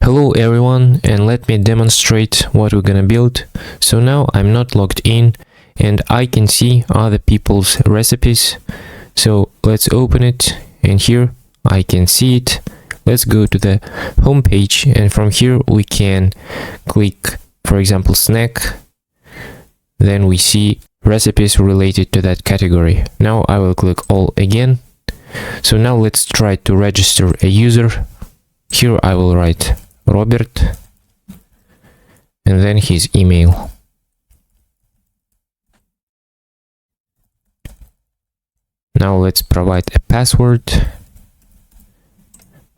Hello everyone, and let me demonstrate what we're gonna build. So now I'm not logged in and I can see other people's recipes. So let's open it, and here I can see it. Let's go to the home page, and from here we can click, for example, snack. Then we see recipes related to that category. Now I will click all again. So now let's try to register a user. Here I will write Robert and then his email. Now let's provide a password.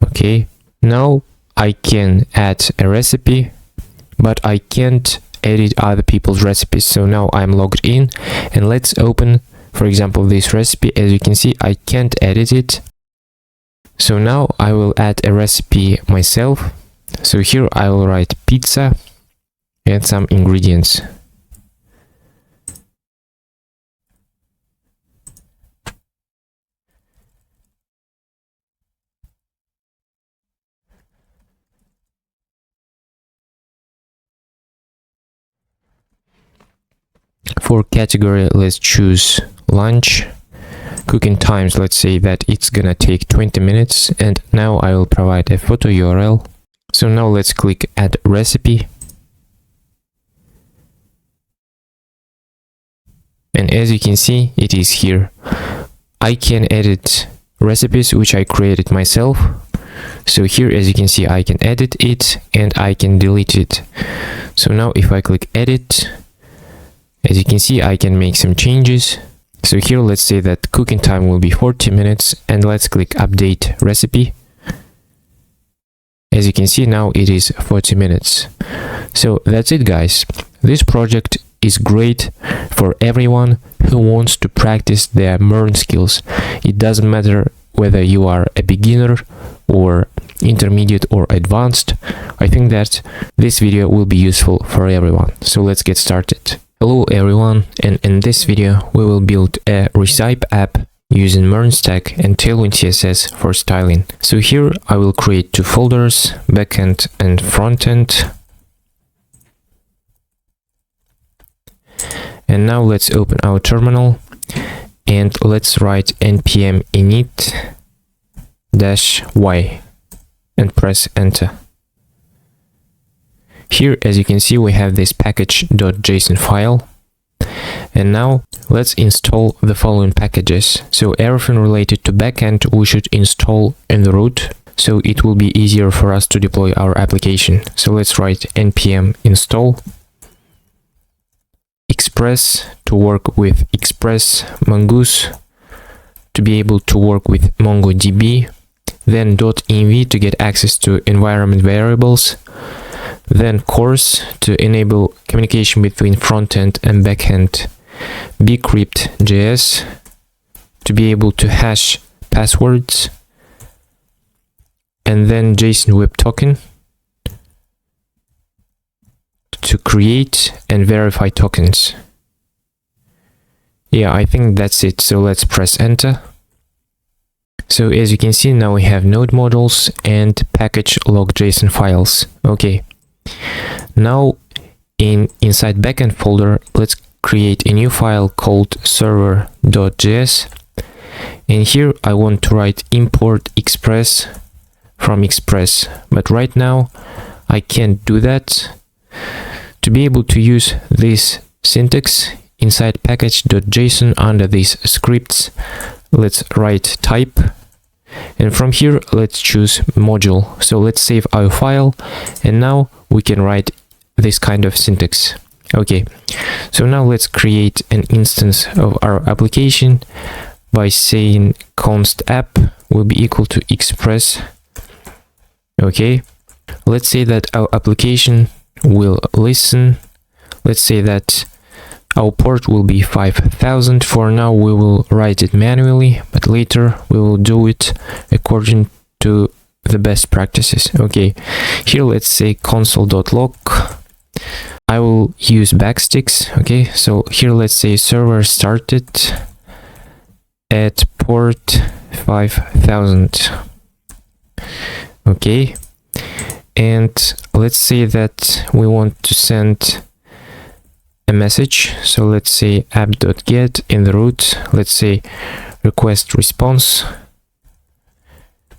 Okay, now I can add a recipe, but I can't edit other people's recipes. So now I'm logged in, and let's open, for example, this recipe. As you can see, I can't edit it. So now I will add a recipe myself. So here I will write pizza and some ingredients. For category, let's choose lunch. Cooking times, let's say that it's gonna take 20 minutes. And now I will provide a photo URL. So now let's click add recipe. And as you can see, it is here. I can edit recipes which I created myself. So here, as you can see, I can edit it and I can delete it. So now if I click edit, as you can see, I can make some changes. So here, let's say that cooking time will be 40 minutes, and let's click update recipe. As you can see, now it is 40 minutes. So that's it, guys. This project is great for everyone who wants to practice their MERN skills. It doesn't matter whether you are a beginner or intermediate or advanced. I think that this video will be useful for everyone. So let's get started. Hello everyone, and in this video we will build a recipe app using MERN stack and Tailwind CSS for styling. So here I will create two folders, Backend and Frontend. And now let's open our terminal and let's write npm init-y and press enter. Here, as you can see, we have this package.json file. And now let's install the following packages. So everything related to backend we should install in the root, so it will be easier for us to deploy our application. So let's write npm install Express to work with Express Mongoose, to be able to work with MongoDB, then .env to get access to environment variables, then course to enable communication between frontend and backend, Bcrypt.js to be able to hash passwords, and then JSON Web Token to create and verify tokens. Yeah, I think that's it. So let's press enter. So as you can see, now we have node models and package log.json files. Okay. Now inside backend folder, let's create a new file called server.js, and here I want to write import express from Express, but right now I can't do that. To be able to use this syntax inside package.json under these scripts, let's write type, and from here let's choose module. So let's save our file, and now we can write this kind of syntax. Okay, so now let's create an instance of our application by saying const app will be equal to express. Okay, let's say that our application will listen. Let's say that our port will be 5000. For now we will write it manually, but later we will do it according to the best practices. Okay, here let's say console.log. I will use backsticks. Okay, so here let's say server started at port 5000. Okay, and let's say that we want to send a message. So let's say app.get in the root, let's say request response,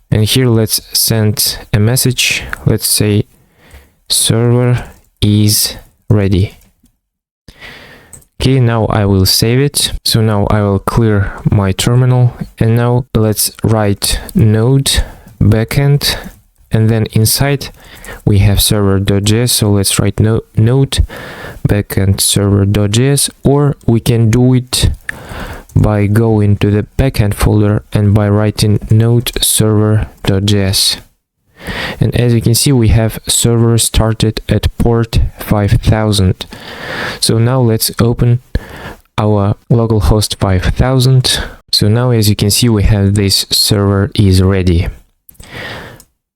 and here let's send a message. Let's say server is ready. Okay, now I will save it. So now I will clear my terminal, and now let's write node backend, and then inside we have server.js. So let's write node backend server.js, or we can do it by going to the backend folder and by writing node server.js. And as you can see, we have server started at port 5000. So now let's open our localhost 5000. So now as you can see, we have this server is ready.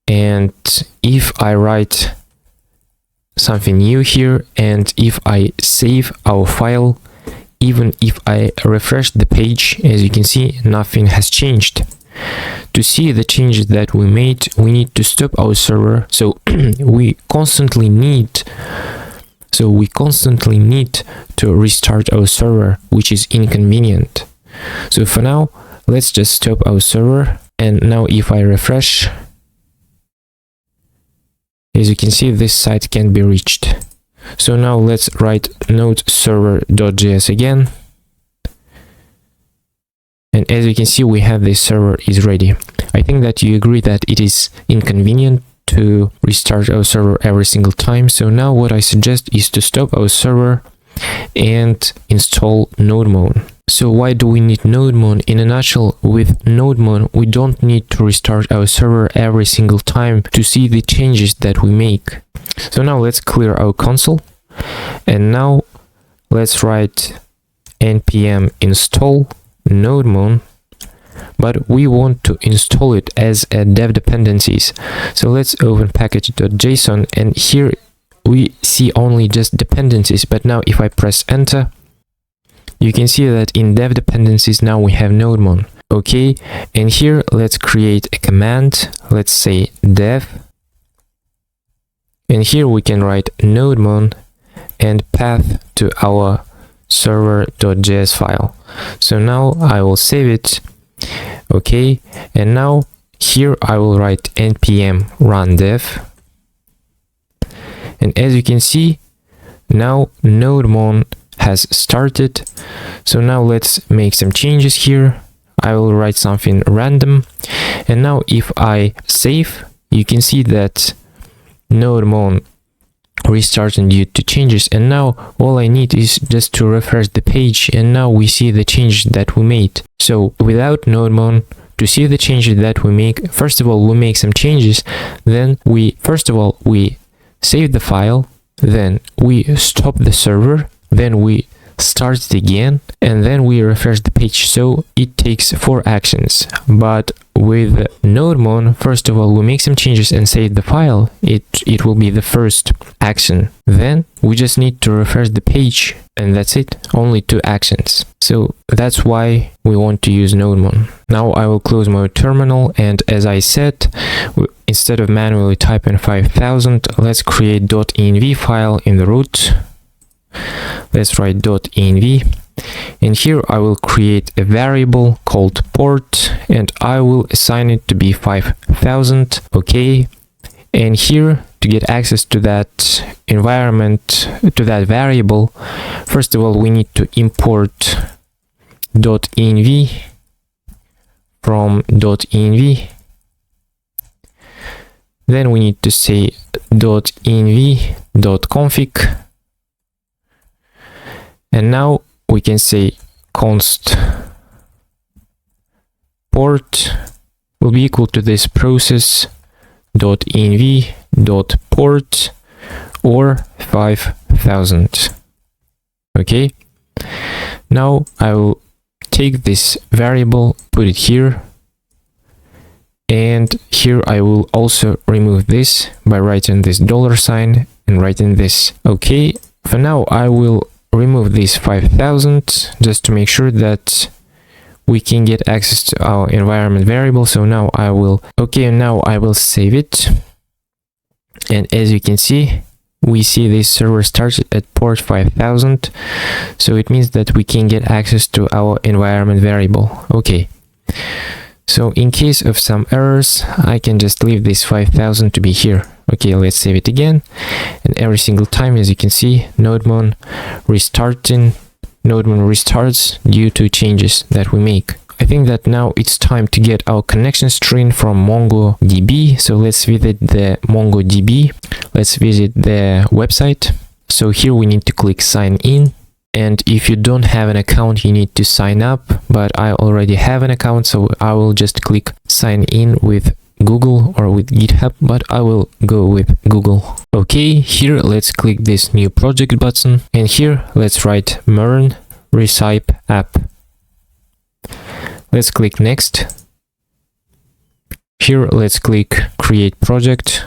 And if I write something new here, and if I save our file, even if I refresh the page, as you can see, nothing has changed. To see the changes that we made, we need to stop our server. So we constantly need to restart our server, which is inconvenient. So for now, let's just stop our server. And now if I refresh, as you can see, this site can be reached. So now let's write node server.js again. And as you can see, we have this server is ready. I think that you agree that it is inconvenient to restart our server every single time. So now what I suggest is to stop our server and install NodeMon. So why do we need NodeMon? In a nutshell, with NodeMon, we don't need to restart our server every single time to see the changes that we make. So now let's clear our console. And now let's write npm install NodeMon, but we want to install it as a dev dependencies. So let's open package.json, and here we see only just dependencies. But now if I press enter, you can see that in dev dependencies now we have NodeMon. Okay, and here let's create a command. Let's say dev, and here we can write NodeMon and path to our server.js file. So now I will save it. Okay, and now here I will write npm run dev, and as you can see, now NodeMon has started. So now let's make some changes here. I will write something random, and now if I save, you can see that NodeMon restarting due to changes. And now all I need is just to refresh the page, and now we see the changes that we made. So without NodeMon, to see the changes that we make, first of all we make some changes, then we save the file, then we stop the server, then we start it again, and then we refresh the page. So it takes 4 actions. But with NodeMon, first of all we make some changes and save the file. It will be the first action. Then we just need to refresh the page, and that's it. Only 2 actions. So that's why we want to use NodeMon. Now I will close my terminal, and as I said, instead of manually typing 5000, let's create .env file in the root. Let's write .env, and here I will create a variable called port, and I will assign it to be 5000. Okay, and here to get access to that environment, to that variable, first of all we need to import .env from .env. Then we need to say .env.config. And now we can say const port will be equal to this process.env.port or 5000. Okay. Now I will take this variable, put it here, and here I will also remove this by writing this $sign and writing this. Okay. For now I will remove this 5000 just to make sure that we can get access to our environment variable. So now I will, okay, now I will save it. And as you can see, we see this server started at port 5000. So it means that we can get access to our environment variable. Okay. So in case of some errors, I can just leave this 5000 to be here. Okay, let's save it again. And every single time, as you can see, NodeMon restarts due to changes that we make. I think that now it's time to get our connection string from MongoDB. So let's visit the MongoDB. Let's visit the website. So here we need to click sign in. And if you don't have an account, you need to sign up. But I already have an account, so I will just click sign in with Google or with GitHub, but I will go with Google. Okay, here let's click this new project button. And here let's write MERN RESTful app. Let's click next. Here let's click create project.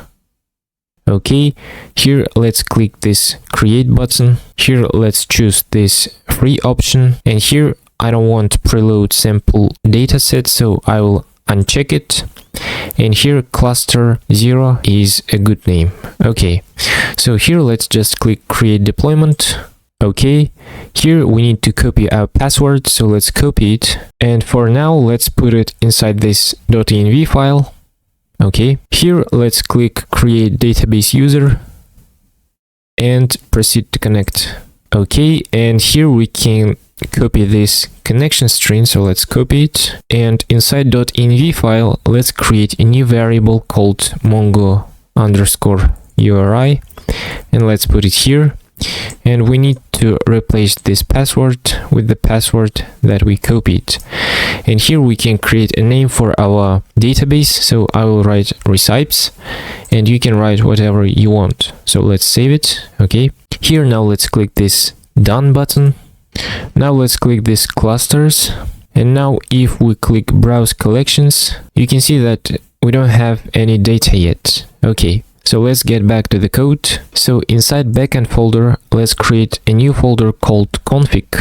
Okay, here let's click this create button. Here let's choose this free option, and here I don't want preload sample dataset, so I will uncheck it. And here cluster 0 is a good name. Okay, so here let's just click create deployment. Okay, here we need to copy our password, so let's copy it. And for now, let's put it inside this .env file. Okay, here let's click create database user and proceed to connect. Okay, and here we can copy this connection string, so let's copy it. And inside .env file, let's create a new variable called mongo_URI, and let's put it here. And we need to replace this password with the password that we copied. And here we can create a name for our database. So I will write recipes, and you can write whatever you want. So let's save it. Okay. Here now let's click this done button. Now let's click this clusters. And now if we click browse collections, you can see that we don't have any data yet. Okay. So let's get back to the code. So inside backend folder, let's create a new folder called config.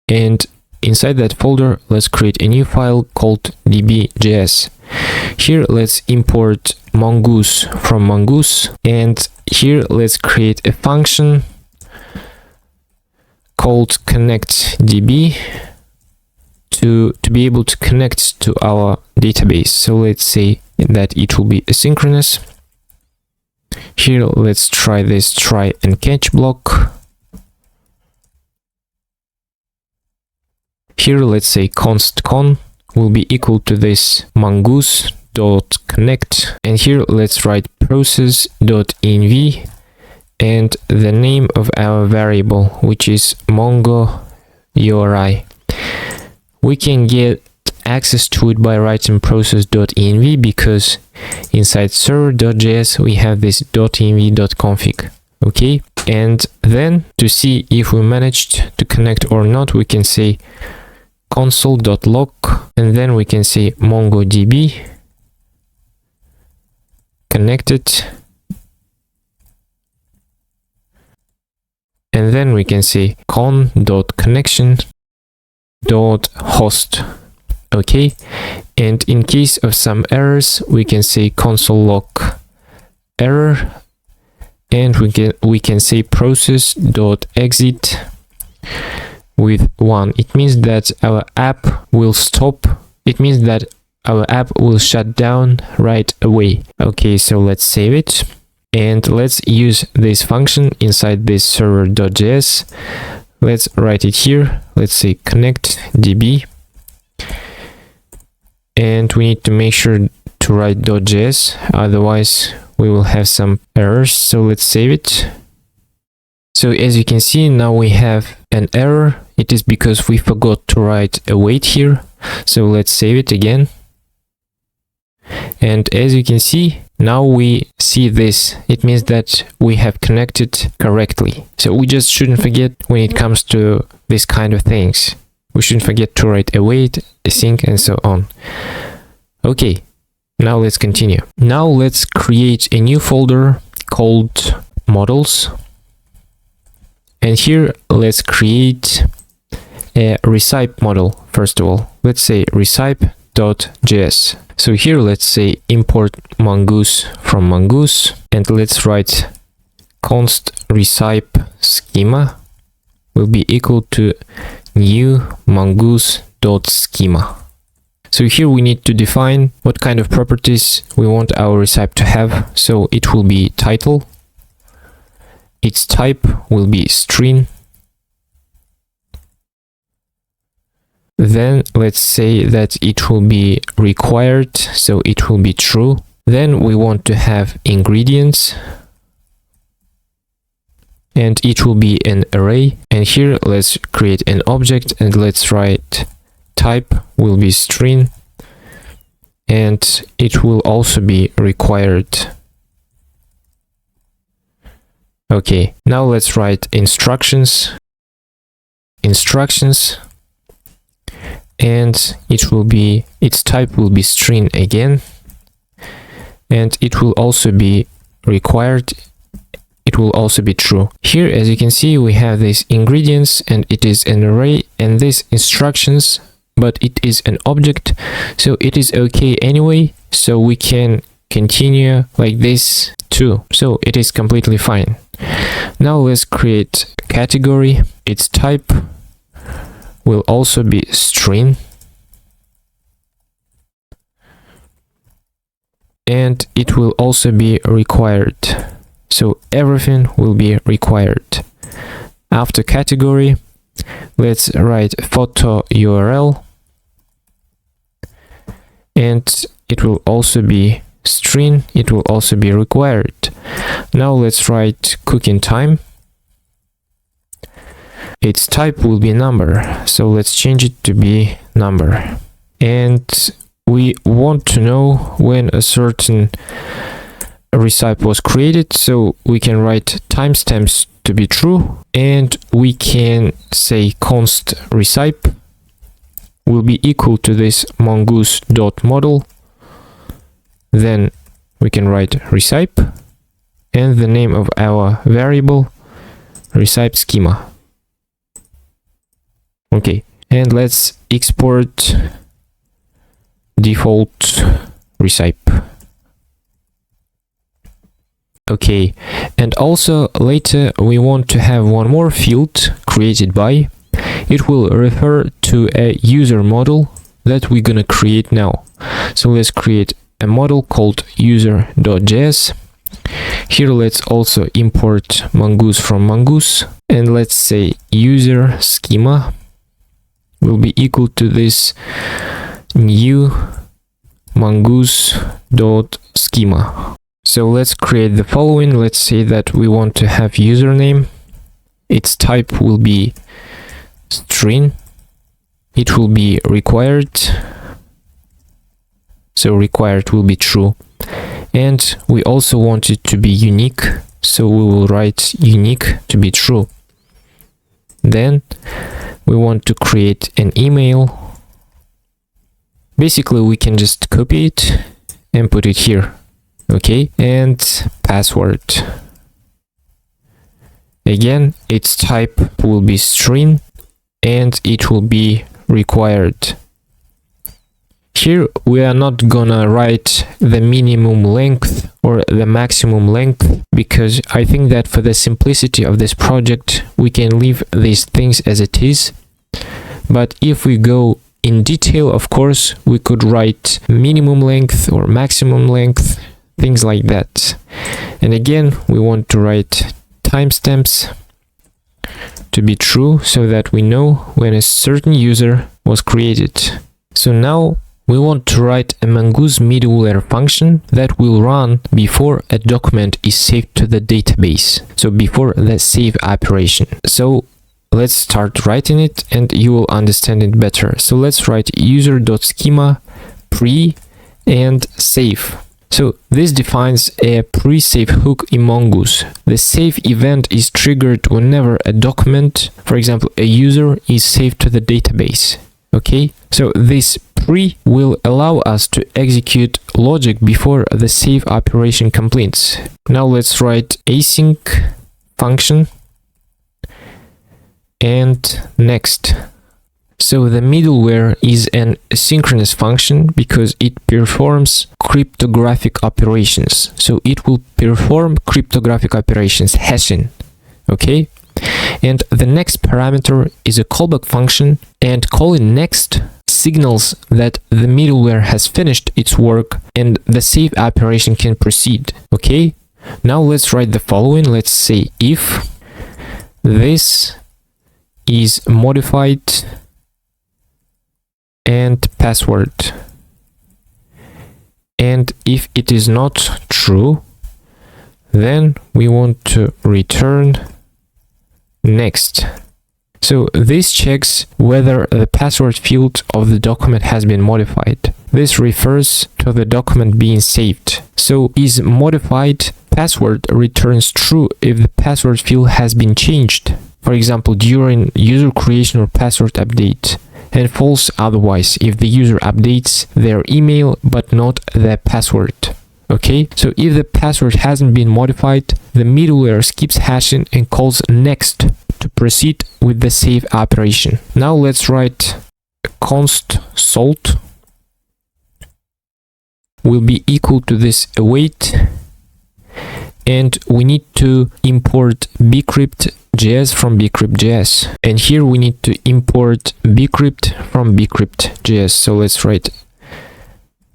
And inside that folder, let's create a new file called db.js. Here, let's import mongoose from mongoose. And here, let's create a function called connectDB to be able to connect to our database. So let's say that it will be asynchronous. Here, let's try this try and catch block. Here, let's say const_con will be equal to this mongoose.connect. And here, let's write process.env and the name of our variable, which is mongo_URI. We can get access to it by writing process.env because inside server.js we have this .env.config. Okay, and then to see if we managed to connect or not, we can say console.log, and then we can say MongoDB connected, and then we can say con.connection.host. Okay, and in case of some errors, we can say console log error, and we can say process.exit with 1. It means that our app will stop. It means that our app will shut down right away. Okay, so let's save it, and let's use this function inside this server.js. Let's write it here. Let's say connectDB. And we need to make sure to write .js, otherwise we will have some errors. So let's save it. So as you can see, now we have an error. It is because we forgot to write await here. So let's save it again. And as you can see, now we see this. It means that we have connected correctly. So we just shouldn't forget when it comes to this kind of things. We shouldn't forget to write await, async, and so on. Okay, now let's continue. Now let's create a new folder called models. And here let's create a recipe model. First of all, let's say recipe.js. So here let's say import mongoose from mongoose, and let's write const recipe schema will be equal to new mongoose.schema. So here we need to define what kind of properties we want our recipe to have. So it will be title, its type will be string, then let's say that it will be required, so it will be true. Then we want to have ingredients, and it will be an array. And here let's create an object and let's write type will be string, and it will also be required. Okay, now let's write instructions, and it will be, its type will be string again, and it will also be required, it will also be true. Here, as you can see, we have these ingredients and it is an array, and this instructions, but it is an object, so it is okay anyway, so we can continue like this too, so it is completely fine. Now let's create a category. Its type will also be string, and it will also be required, so everything will be required. After category, let's write photo URL, and it will also be string, it will also be required. Now let's write cooking time. Its type will be number, so let's change it to be number. And we want to know when a certain recipe was created, so we can write timestamps to be true, and we can say const recipe will be equal to this mongoose.model. Then we can write recipe and the name of our variable recipe schema. Okay, and let's export default recipe. Okay, and also later we want to have one more field created by. It will refer to a user model that we're gonna create now. So let's create a model called user.js. Here let's also import mongoose from mongoose, and let's say user schema will be equal to this new mongoose.schema. So let's create the following. Let's say that we want to have username, its type will be string, it will be required, so required will be true, and we also want it to be unique, so we will write unique to be true. Then we want to create an email. Basically we can just copy it and put it here. Okay, and password. Again, its type will be string and it will be required. Here we are not gonna write the minimum length or the maximum length, because I think that for the simplicity of this project we can leave these things as it is. But if we go in detail, of course, we could write minimum length or maximum length, things like that. And again, we want to write timestamps to be true, so that we know when a certain user was created. So now we want to write a mongoose middleware function that will run before a document is saved to the database, so before the save operation. So let's start writing it and you will understand it better. So let's write user.schema pre and save. So this defines a pre-save hook in Mongoose. The save event is triggered whenever a document, for example a user, is saved to the database. Okay, so this pre will allow us to execute logic before the save operation completes. Now let's write async function and next. So the middleware is an asynchronous function because it performs cryptographic operations. So it will perform cryptographic operations, hashing. Okay? And the next parameter is a callback function, and calling next signals that the middleware has finished its work and the save operation can proceed. Okay? Now let's write the following. Let's say if this is modified and password, and if it is not true, then we want to return next. So this checks whether the password field of the document has been modified. This refers to the document being saved. So is modified password returns true if the password field has been changed, for example during user creation or password update, and false otherwise if the user updates their email but not the password. Okay, so if the password hasn't been modified, the middleware skips hashing and calls next to proceed with the save operation. Now let's write const salt will be equal to this await, and we need to import bcrypt.js from bcrypt.js, and here we need to import bcrypt from bcrypt.js. So let's write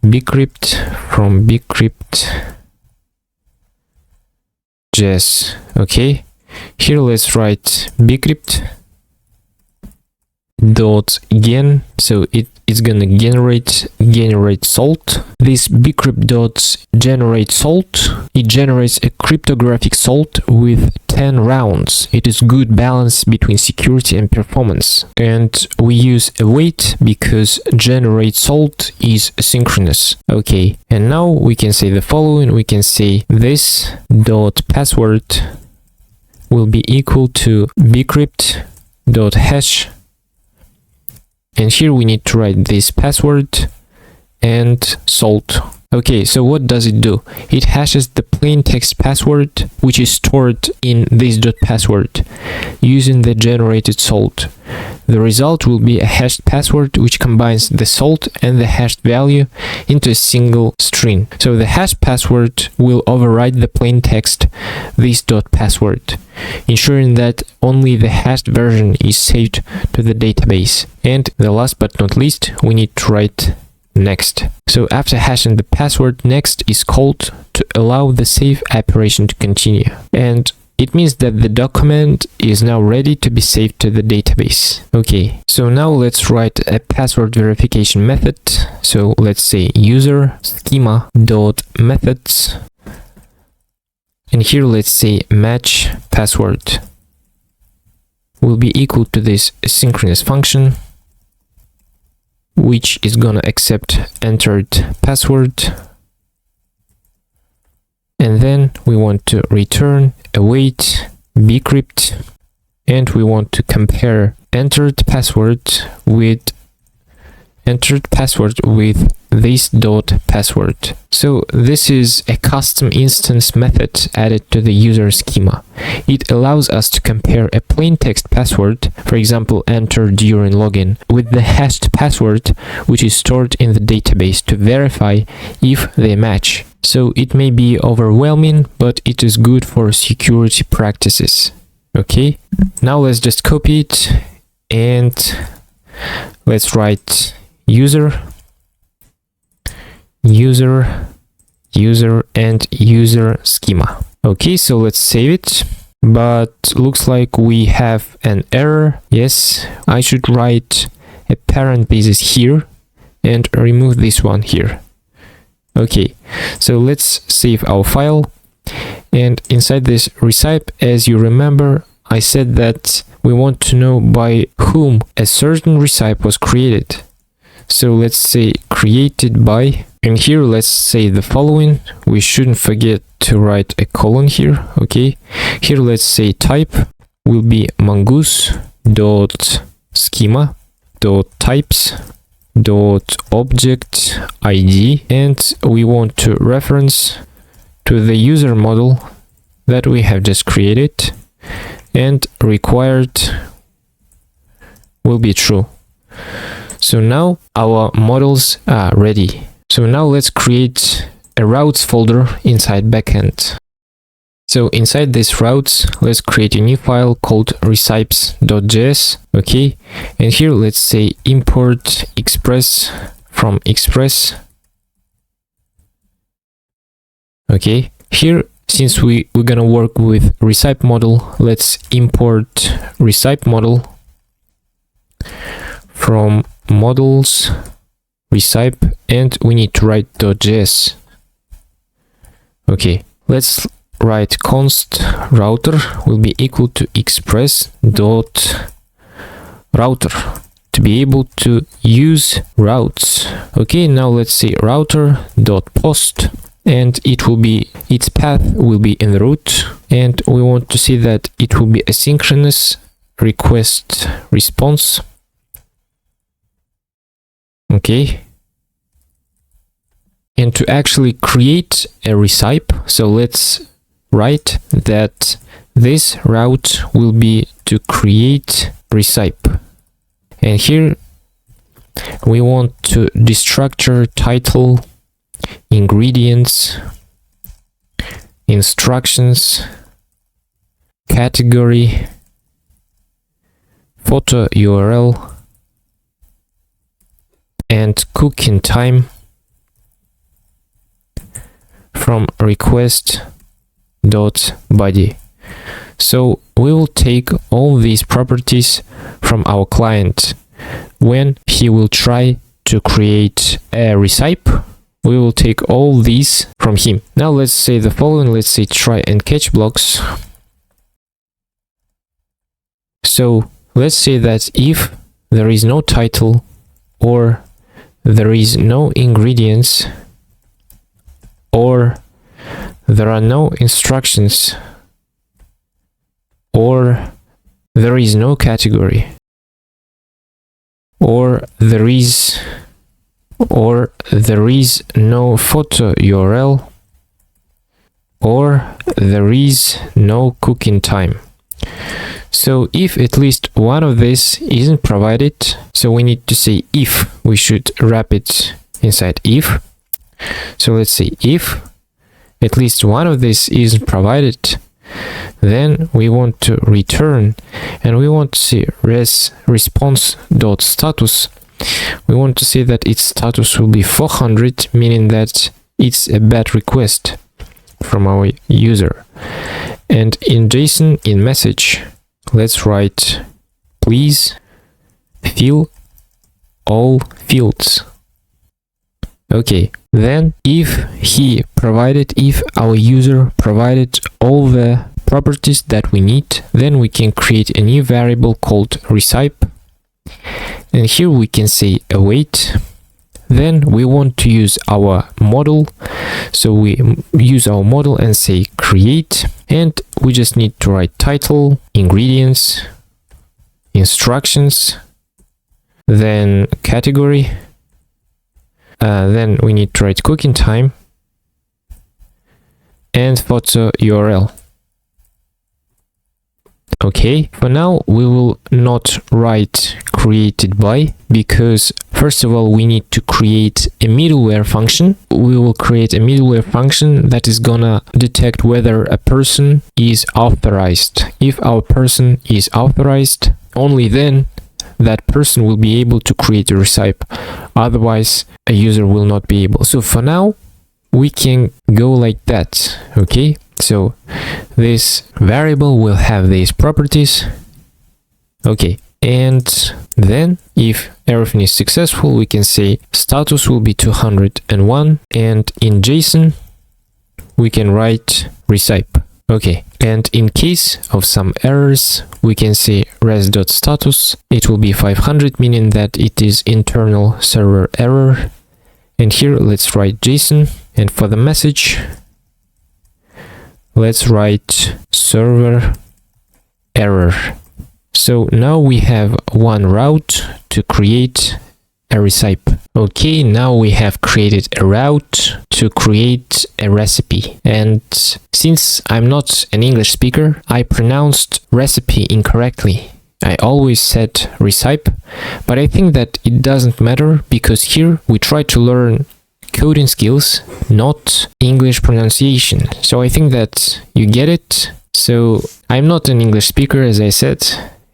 bcrypt from bcrypt.js. Okay, here let's write bcrypt.gen, so it's gonna generate salt. This bcrypt.generate salt, it generates a cryptographic salt with 10 rounds. It is good balance between security and performance. And we use await because generate salt is asynchronous. Okay, and now we can say the following. We can say this dot password will be equal to bcrypt.hash, and here we need to write this password and salt. Okay, so what does it do? It hashes the plain text password which is stored in this .password using the generated salt. The result will be a hashed password which combines the salt and the hashed value into a single string. So the hashed password will override the plain text this .password, ensuring that only the hashed version is saved to the database. And the last but not least, we need to write next. So after hashing the password, next is called to allow the save operation to continue. And it means that the document is now ready to be saved to the database. Okay, so now let's write a password verification method. So let's say user schema.methods, and here let's say match password will be equal to this asynchronous function, which is gonna accept entered password, and then we want to return await bcrypt, and we want to compare entered password with this .password. So this is a custom instance method added to the user schema. It allows us to compare a plain text password, for example entered during login, with the hashed password which is stored in the database to verify if they match. So it may be overwhelming, but it is good for security practices. Okay, now let's just copy it and let's write user and user schema. Okay, so let's save it, but looks like we have an error. Yes, I should write a parenthesis here and remove this one here. Okay, so let's save our file, and inside this recipe, as you remember, I said that we want to know by whom a certain recipe was created. So let's say created by, and here let's say the following. We shouldn't forget to write a colon here. Okay, here let's say type will be mongoose.schema.types.object id, and we want to reference to the user model that we have just created, and required will be true. So now our models are ready. So now let's create a routes folder inside Backend. So inside this routes, let's create a new file called Recipes.js. Okay, and here let's say import Express from Express. Okay, here since we're gonna work with recipe model, let's import recipe model from models recipe, and we need to write .js. Okay, let's write const router will be equal to express dot router to be able to use routes. Okay, now let's say router dot post, and its path will be in the root, and we want to see that it will be asynchronous request response. Okay, and to actually create a recipe, so let's write that this route will be to create recipe, and here we want to destructure title, ingredients, instructions, category, photo URL, and cooking time from request.body. So we will take all these properties from our client. When he will try to create a recipe, we will take all these from him. Now let's say the following. Let's say try and catch blocks. So let's say that if there is no title, or there is no ingredients, or there are no instructions, or there is no category, or there is no photo URL, or there is no cooking time. So if at least one of this isn't provided, so we need to say if. We should wrap it inside if. So let's say if at least one of this isn't provided, then we want to return, and we want to see response.status. We want to see that its status will be 400, meaning that it's a bad request from our user. And in JSON, in message, let's write please fill all fields. Okay, then if our user provided all the properties that we need, then we can create a new variable called recipe, and here we can say await. Then we want to use our model, so we use our model and say create, and we just need to write title, ingredients, instructions, then category, then we need to write cooking time, and photo URL. Okay, for now we will not write created by, because first of all we need to create a middleware function. We will create a middleware function that is gonna detect whether a person is authorized. If our person is authorized, only then that person will be able to create a recipe. Otherwise a user will not be able. So for now we can go like that. Okay, so this variable will have these properties. Okay, and then if everything is successful, we can say status will be 201, and in JSON we can write recipe. Okay, and in case of some errors, we can say res.status. It will be 500, meaning that it is internal server error. And here let's write JSON, and for the message let's write server error. So now we have one route to create a recipe. Okay, now we have created a route to create a recipe. And since I'm not an English speaker, I pronounced recipe incorrectly. I always set recipe, but I think that it doesn't matter because here we try to learn coding skills, not English pronunciation. So I think that you get it. So I'm not an English speaker, as I said,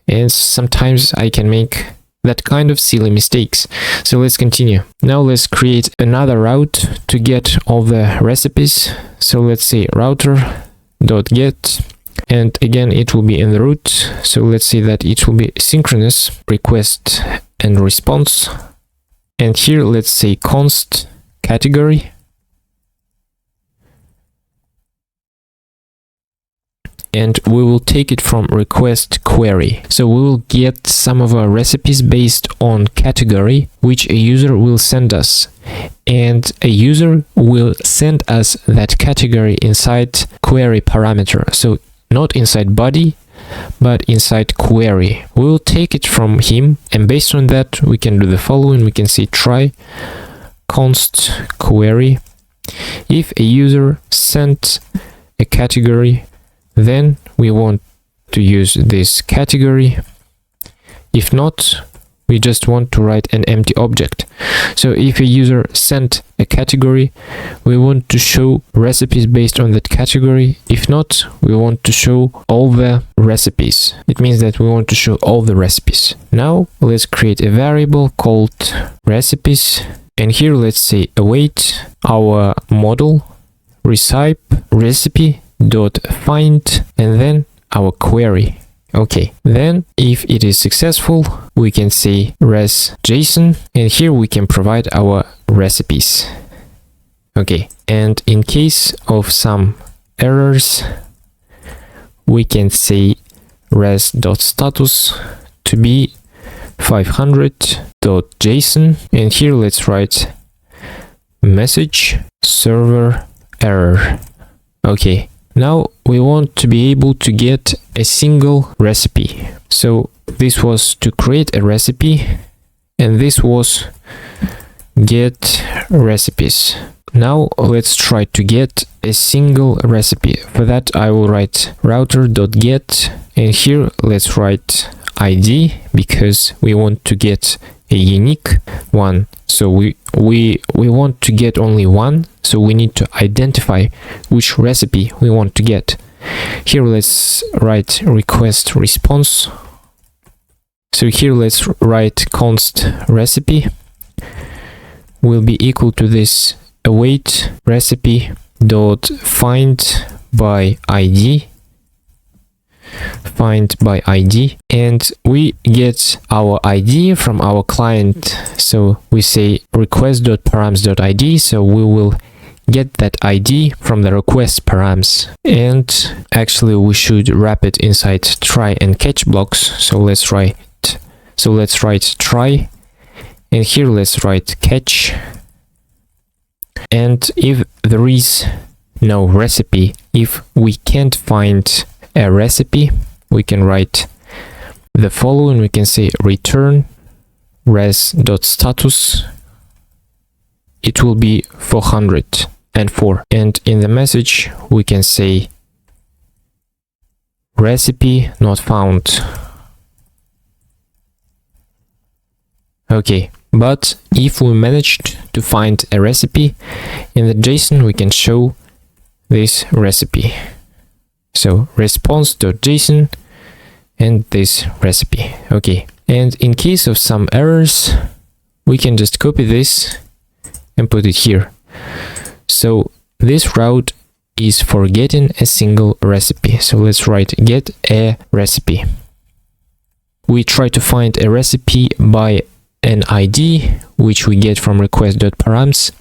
and sometimes I can make that kind of silly mistakes. So let's continue. Now let's create another route to get all the recipes. So let's say router.get, and again it will be in the root. So let's say that it will be synchronous request and response, and here let's say const category, and we will take it from request query. So we will get some of our recipes based on category which a user will send us, and a user will send us that category inside query parameter. So not inside body, but inside query. We will take it from him, and based on that we can do the following. We can say try const query. If a user sent a category, then we want to use this category. If not, we just want to write an empty object. So if a user sent a category, we want to show recipes based on that category. If not, we want to show all the recipes. It means that we want to show all the recipes. Now let's create a variable called recipes, and here let's say await our model recipe dot find, and then our query. Okay, then if it is successful, we can say res.json, and here we can provide our recipes. Okay, and in case of some errors, we can say res.status to be 500.json, and here let's write message server error. Okay, now we want to be able to get a single recipe. So this was to create a recipe, and this was get recipes. Now let's try to get a single recipe. For that I will write router.get, and here let's write ID because we want to get a unique one. So we want to get only one, so we need to identify which recipe we want to get. Here let's write request response. So here let's write const recipe will be equal to this await recipe dot find by ID, and we get our ID from our client. So we say request.params.id, so we will get that ID from the request params, and actually we should wrap it inside try and catch blocks. So let's write try, and here let's write catch, and if there is no recipe, if we can't find a recipe, we can write the following. We can say return res.status, it will be 404, and in the message we can say recipe not found. Okay, but if we managed to find a recipe, in the JSON we can show this recipe. So response.json and this recipe. Okay, and in case of some errors, we can just copy this and put it here. So this route is for getting a single recipe. So let's write get a recipe. We try to find a recipe by an ID which we get from request.params.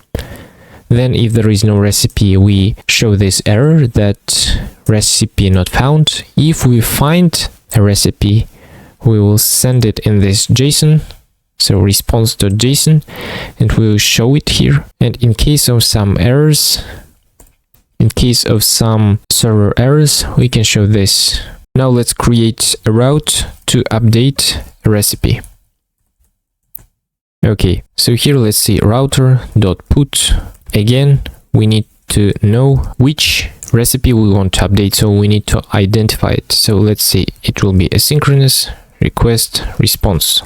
Then if there is no recipe, we show this error that recipe not found. If we find a recipe, we will send it in this JSON, so response.json, and we will show it here. And in case of some errors, in case of some server errors, we can show this. Now let's create a route to update a recipe. Okay, so here let's see router.put. Again, we need to know which recipe we want to update, so we need to identify it. So let's say it will be asynchronous request response.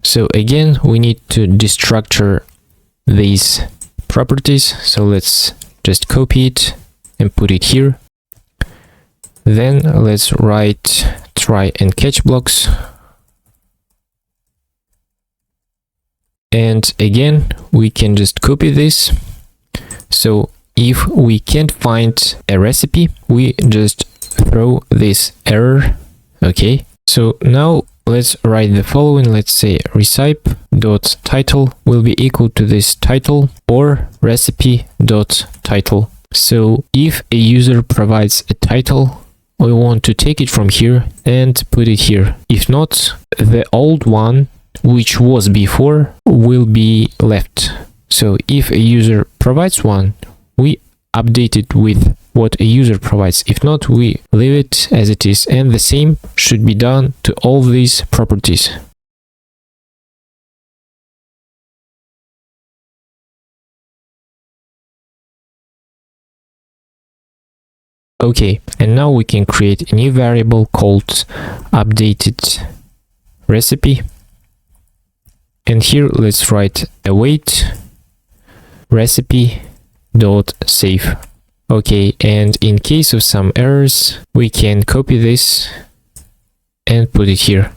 So again, we need to destructure these properties. So let's just copy it and put it here. Then let's write try and catch blocks. And again, we can just copy this. So if we can't find a recipe, we just throw this error. Okay. So now let's write the following. Let's say recipe.title will be equal to this title or recipe.title. So if a user provides a title, we want to take it from here and put it here. If not, the old one, which was before, will be left. So if a user provides one, we update it with what a user provides. If not, we leave it as it is. And the same should be done to all these properties. Okay, and now we can create a new variable called updated recipe. And here let's write await recipe.save. Okay, and in case of some errors, we can copy this and put it here.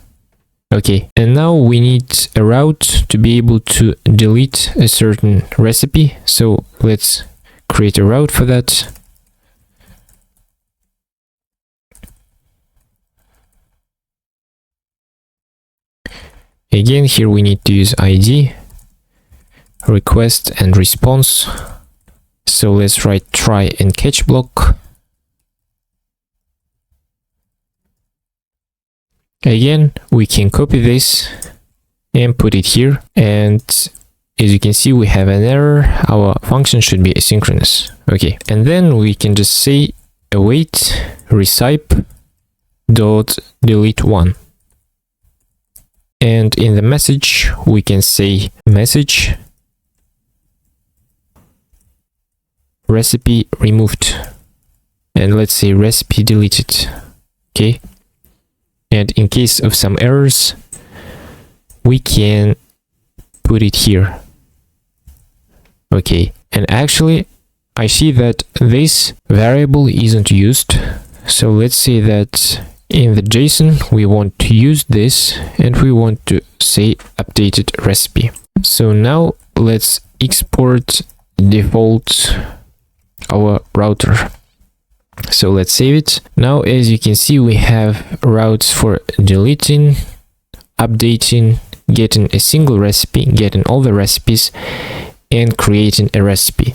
Okay, and now we need a route to be able to delete a certain recipe. So let's create a route for that. Again, here we need to use ID, request and response. So let's write try and catch block. Again, we can copy this and put it here. And as you can see, we have an error. Our function should be asynchronous. Okay, and then we can just say await recipe.delete1. And in the message, we can say message recipe removed. And let's say recipe deleted. Okay. And in case of some errors, we can put it here. Okay. And actually, I see that this variable isn't used. So let's say that in the JSON, we want to use this and we want to say updated recipe. So now let's export default our router. So let's save it. Now, as you can see, we have routes for deleting, updating, getting a single recipe, getting all the recipes, and creating a recipe.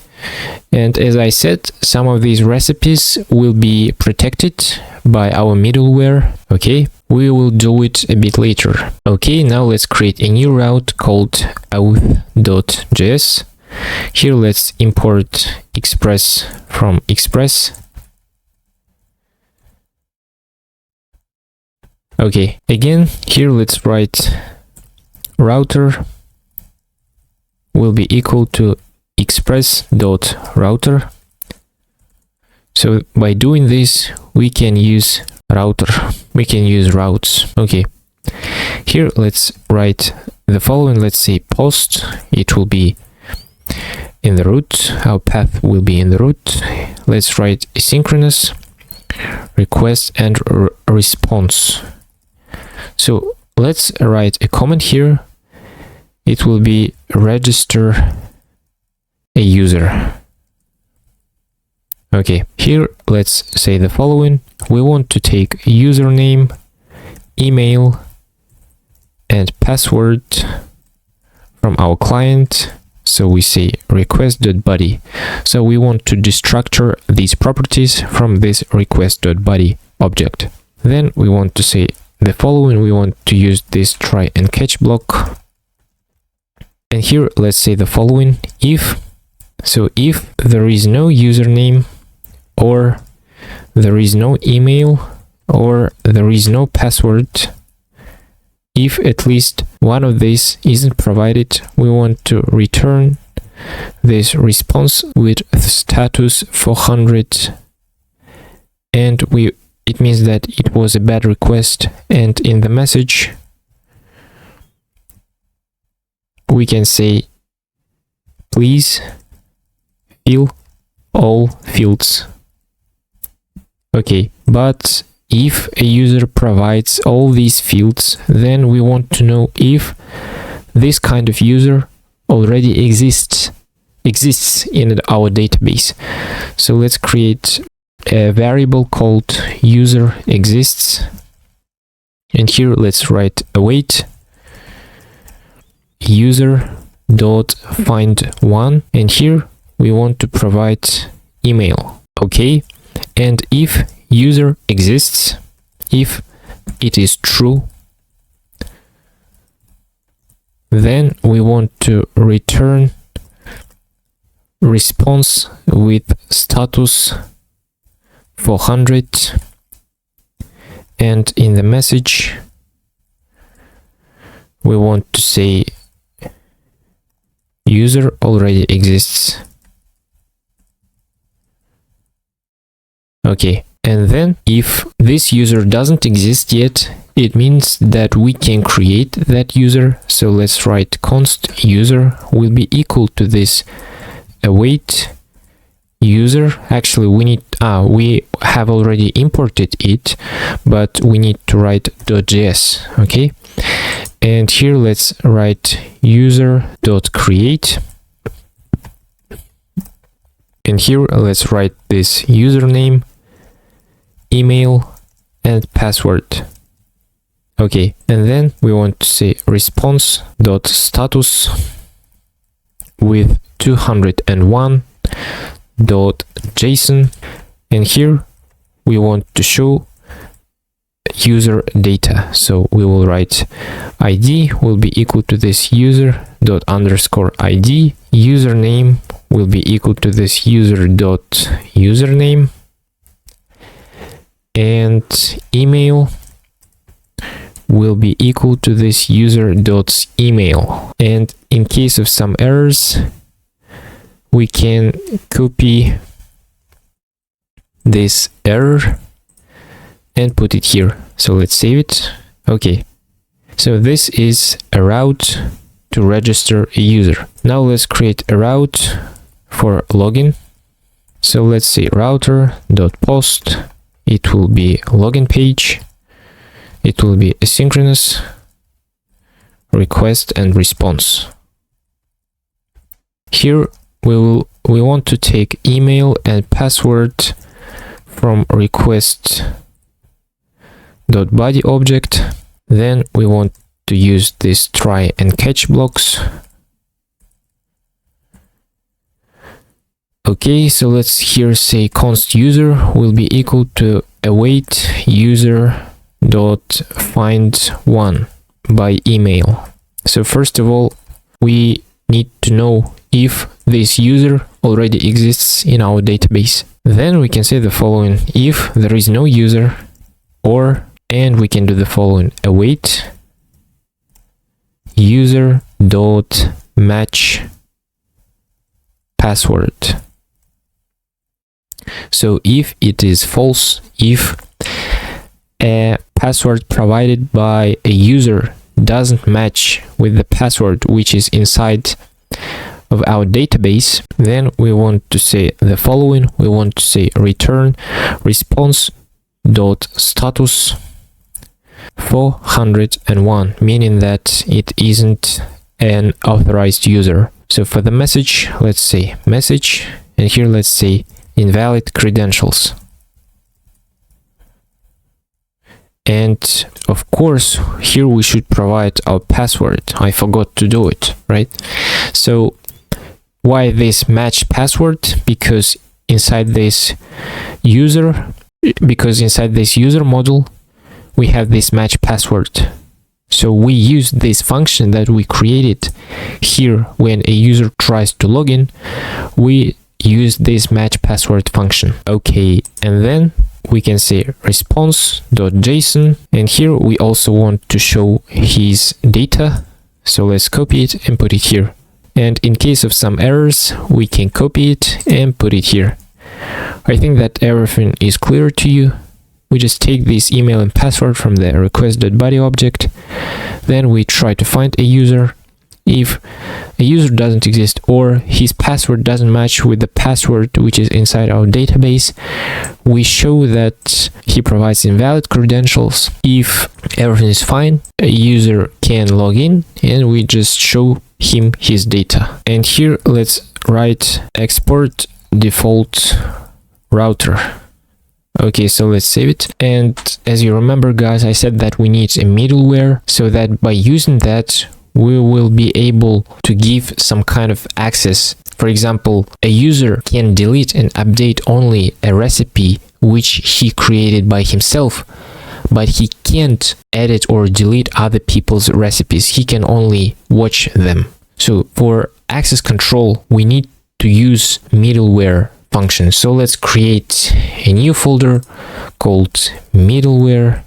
And as I said, some of these recipes will be protected by our middleware. Okay, we will do it a bit later. Okay, now let's create a new route called auth.js. Here let's import Express from Express. Okay, again, here let's write router will be equal to express.router. So by doing this, we can use router. We can use routes. Okay. Here, let's write the following. Let's say post. It will be in the root. Our path will be in the root. Let's write asynchronous request and response. So let's write a comment here. It will be register a user. Okay, here let's say the following. We want to take username, email, and password from our client. So we say request.body. So we want to destructure these properties from this request.body object. Then we want to say the following. We want to use this try and catch block. And here let's say the following. If there is no username, or there is no email, or there is no password, if at least one of these isn't provided, we want to return this response with status 400, and we it means that it was a bad request, and in the message we can say please fill all fields. Okay, but if a user provides all these fields, then we want to know if this kind of user already exists in our database. So let's create a variable called user exists, and here let's write await user dot find one, and here we want to provide email. Okay, and if user exists, if it is true, then we want to return response with status 400, and in the message we want to say user already exists. Okay, and then if this user doesn't exist yet, it means that we can create that user. So let's write const user will be equal to this await user. Actually, we have already imported it, but we need to write .js. Okay, and here let's write user.create, and here let's write this username, email, and password. Okay, and then we want to say response.status with 201.json, and here we want to show user data. So we will write ID will be equal to this user._ID, username will be equal to this user.username, and email will be equal to this user.email. And in case of some errors, we can copy this error and put it here. So let's save it. Okay, so this is a route to register a user. Now let's create a route for login. So let's say router.post, it will be login page, it will be asynchronous request and response. Here we want to take email and password from request.body object. Then we want to use this try and catch blocks. Okay, so let's here say const user will be equal to await user dot find one by email. So first of all, we need to know if this user already exists in our database. Then we can say the following: if there is no user, and we can do the following: await user dot match password. So if it is false, if a password provided by a user doesn't match with the password which is inside of our database, then we want to say the following: we want to say return response dot status 401, meaning that it isn't an authorized user. So for the message, let's say message, and here let's say invalid credentials. And of course, here we should provide our password. I forgot to do it, right? So why this match password? Because inside this user module, we have this match password. So we use this function that we created here when a user tries to log in. We use this match password function. Okay, and then we can say response.json, and here we also want to show his data. So let's copy it and put it here. And in case of some errors, we can copy it and put it here. I think that everything is clear to you. we just take this email and password from the request.body object. Then we try to find a user. If a user doesn't exist or his password doesn't match with the password which is inside our database, we show that he provides invalid credentials. If everything is fine, a user can log in and we just show him his data. And here let's write export default router. Okay, so let's save it. And as you remember, guys, I said that we need a middleware, so that by using that we will be able to give some kind of access. For example, a user can delete and update only a recipe which he created by himself, but he can't edit or delete other people's recipes. He can only watch them. So for access control, we need to use middleware functions. So let's create a new folder called middleware.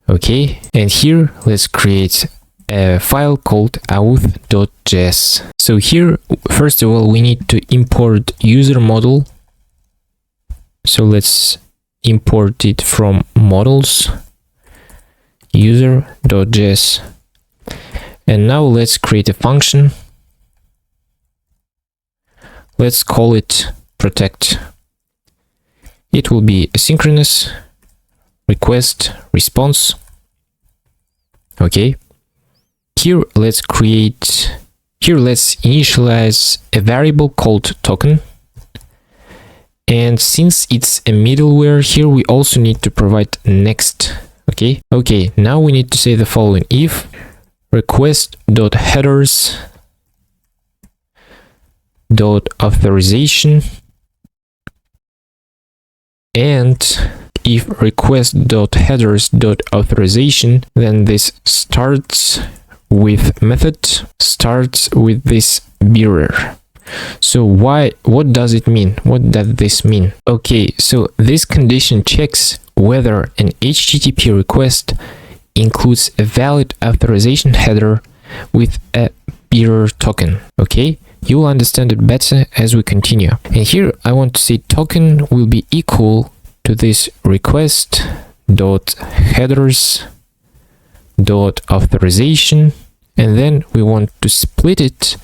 Okay, and here let's create a file called auth.js. So here, first of all, we need to import user model. So let's import it from models, user.js. And now let's create a function. Let's call it protect. It will be asynchronous request response. Okay, here let's initialize a variable called token. And since it's a middleware, here we also need to provide next. Okay, now we need to say the following: if request.headers.authorization and if request.headers.authorization, then this starts with method starts with this bearer. So what does it mean? What does this mean? Okay, so this condition checks whether an HTTP request includes a valid authorization header with a bearer token. Okay, you will understand it better as we continue. And here I want to say token will be equal to this request.headers.authorization, and then we want to split it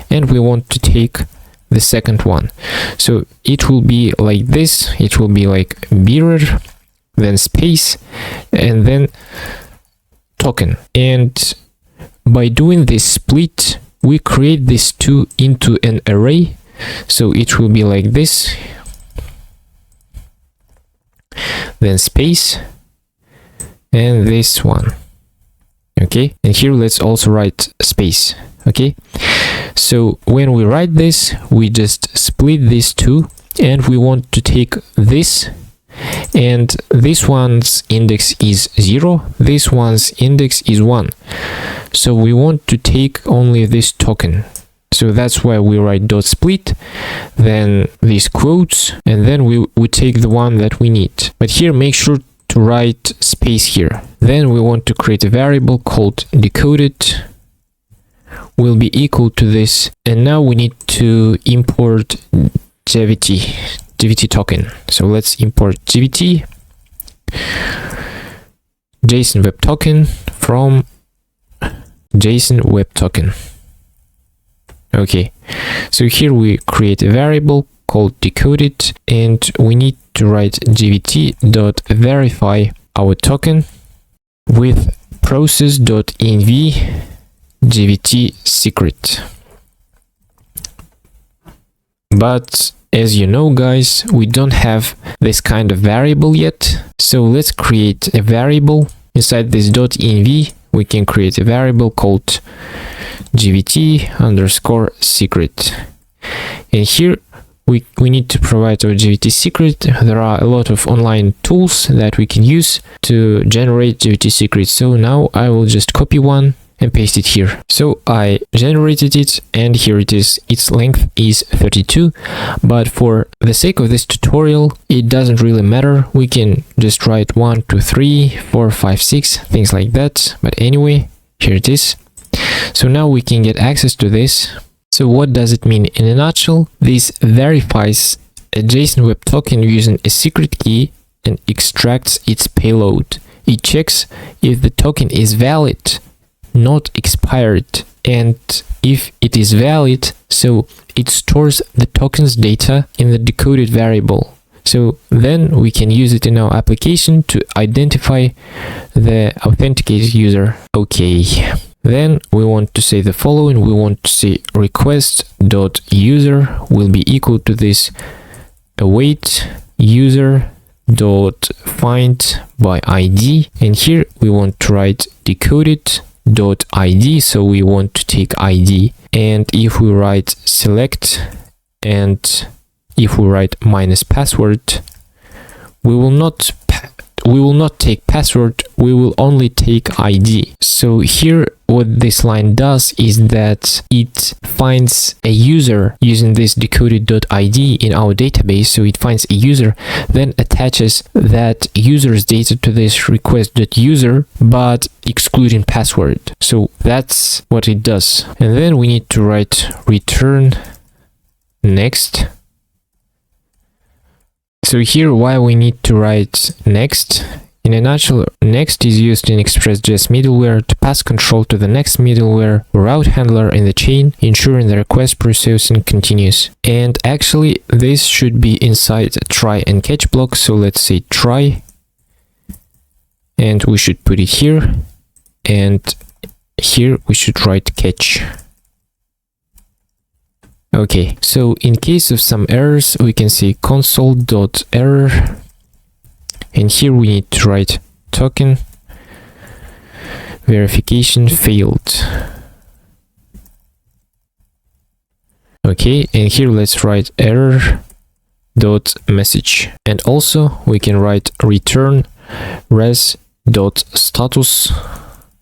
and we want to take the second one. So it will be like this, it will be like bearer, then space, and then token. And by doing this split, we create these two into an array. So it will be like this, then space, and this one. Okay, and here let's also write space. Okay, so when we write this, we just split these two, and we want to take this, and this one's index is 0, this one's index is 1. So we want to take only this token. So that's why we write dot split, then these quotes, and then we take the one that we need. But here make sure to write space here. Then we want to create a variable called decoded will be equal to this, and now we need to import JVT token. So let's import JVT JSON web token from JSON web token. Okay, so here we create a variable called decoded, and we need to write jvt.verify our token with process.env jvt secret. But as you know, guys, we don't have this kind of variable yet. So let's create a variable inside this .env. We can create a variable called jvt_secret. And here we need to provide our JVT secret. There are a lot of online tools that we can use to generate JVT secrets. So now I will just copy one and paste it here. So I generated it, and here it is. Its length is 32, but for the sake of this tutorial, it doesn't really matter. We can just write 1, 2, 3, 4, 5, 6, things like that. But anyway, here it is. So now we can get access to this. So what does it mean? In a nutshell, this verifies a JSON web token using a secret key and extracts its payload. It checks if the token is valid, not expired, and if it is valid, so it stores the token's data in the decoded variable. So then we can use it in our application to identify the authenticated user. Okay. Then we want to say the following. We want to say request.user will be equal to this await user.find by ID. And here we want to write decoded.id. So we want to take ID. And if we write select and if we write minus password, we will not take password, we will only take ID. So here what this line does is that it finds a user using this decoded.id in our database. So it finds a user, then attaches that user's data to this request.user, but excluding password. So that's what it does. And then we need to write return next. So here why we need to write next. In a nutshell, next is used in Express.js middleware to pass control to the next middleware route handler in the chain, ensuring the request processing continues. And actually this should be inside a try and catch block. So let's say try, and we should put it here, and here we should write catch. Okay, so in case of some errors, we can say console.error, and here we need to write token verification failed. Okay, and here let's write error.message. And also we can write return res.status.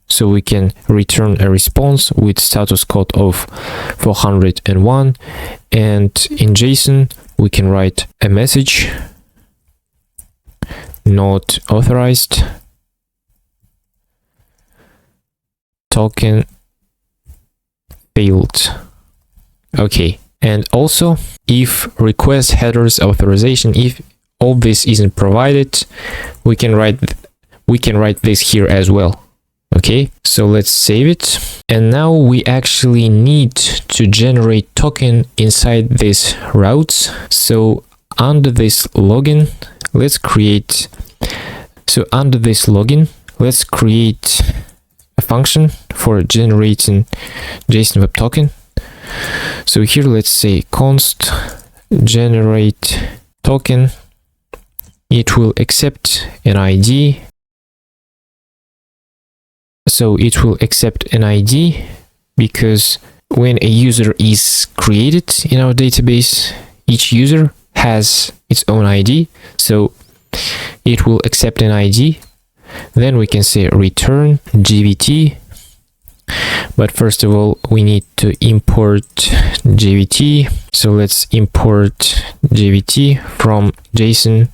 So we can return a response with status code of 401, and in JSON we can write a message not authorized token failed. Okay, and also if request headers authorization, if all this isn't provided, we can write this here as well. Okay, so let's save it. And now we actually need to generate token inside this routes. So under this login, let's create a function for generating JSON web token. So here let's say const generate token. It will accept an ID. So it will accept an ID because when a user is created in our database, each user has its own ID. So it will accept an ID. Then we can say return JVT. But first of all, we need to import JVT. So let's import JVT from JSON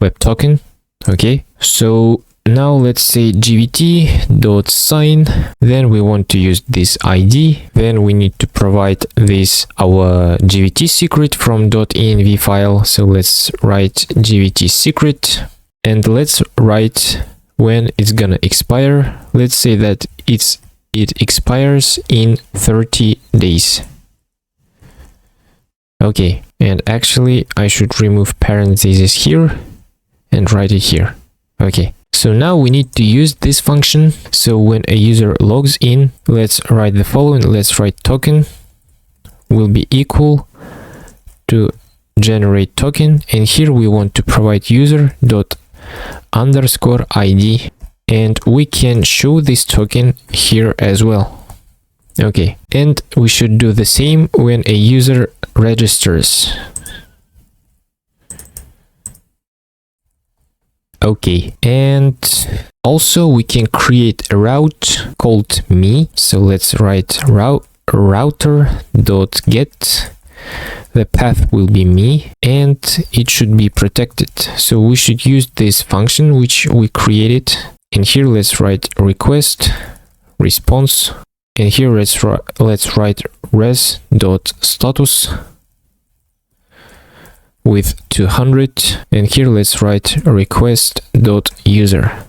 web token. Okay, so now let's say jvt.sign, then we want to use this ID, then we need to provide this our jvt secret from .env file. So let's write jvt secret, and let's write when it's gonna expire. Let's say that it expires in 30 days. Okay, and actually I should remove parentheses here and write it here. Okay. So now we need to use this function. So when a user logs in, let's write the following. Let's write token will be equal to generate token. And here we want to provide user._ID. And we can show this token here as well. Okay. And we should do the same when a user registers. Okay, and also we can create a route called me. So let's write router.get. The path will be me, and it should be protected. So we should use this function which we created. And here let's write request response. And here let's write res.status. with 200, and here let's write request.user.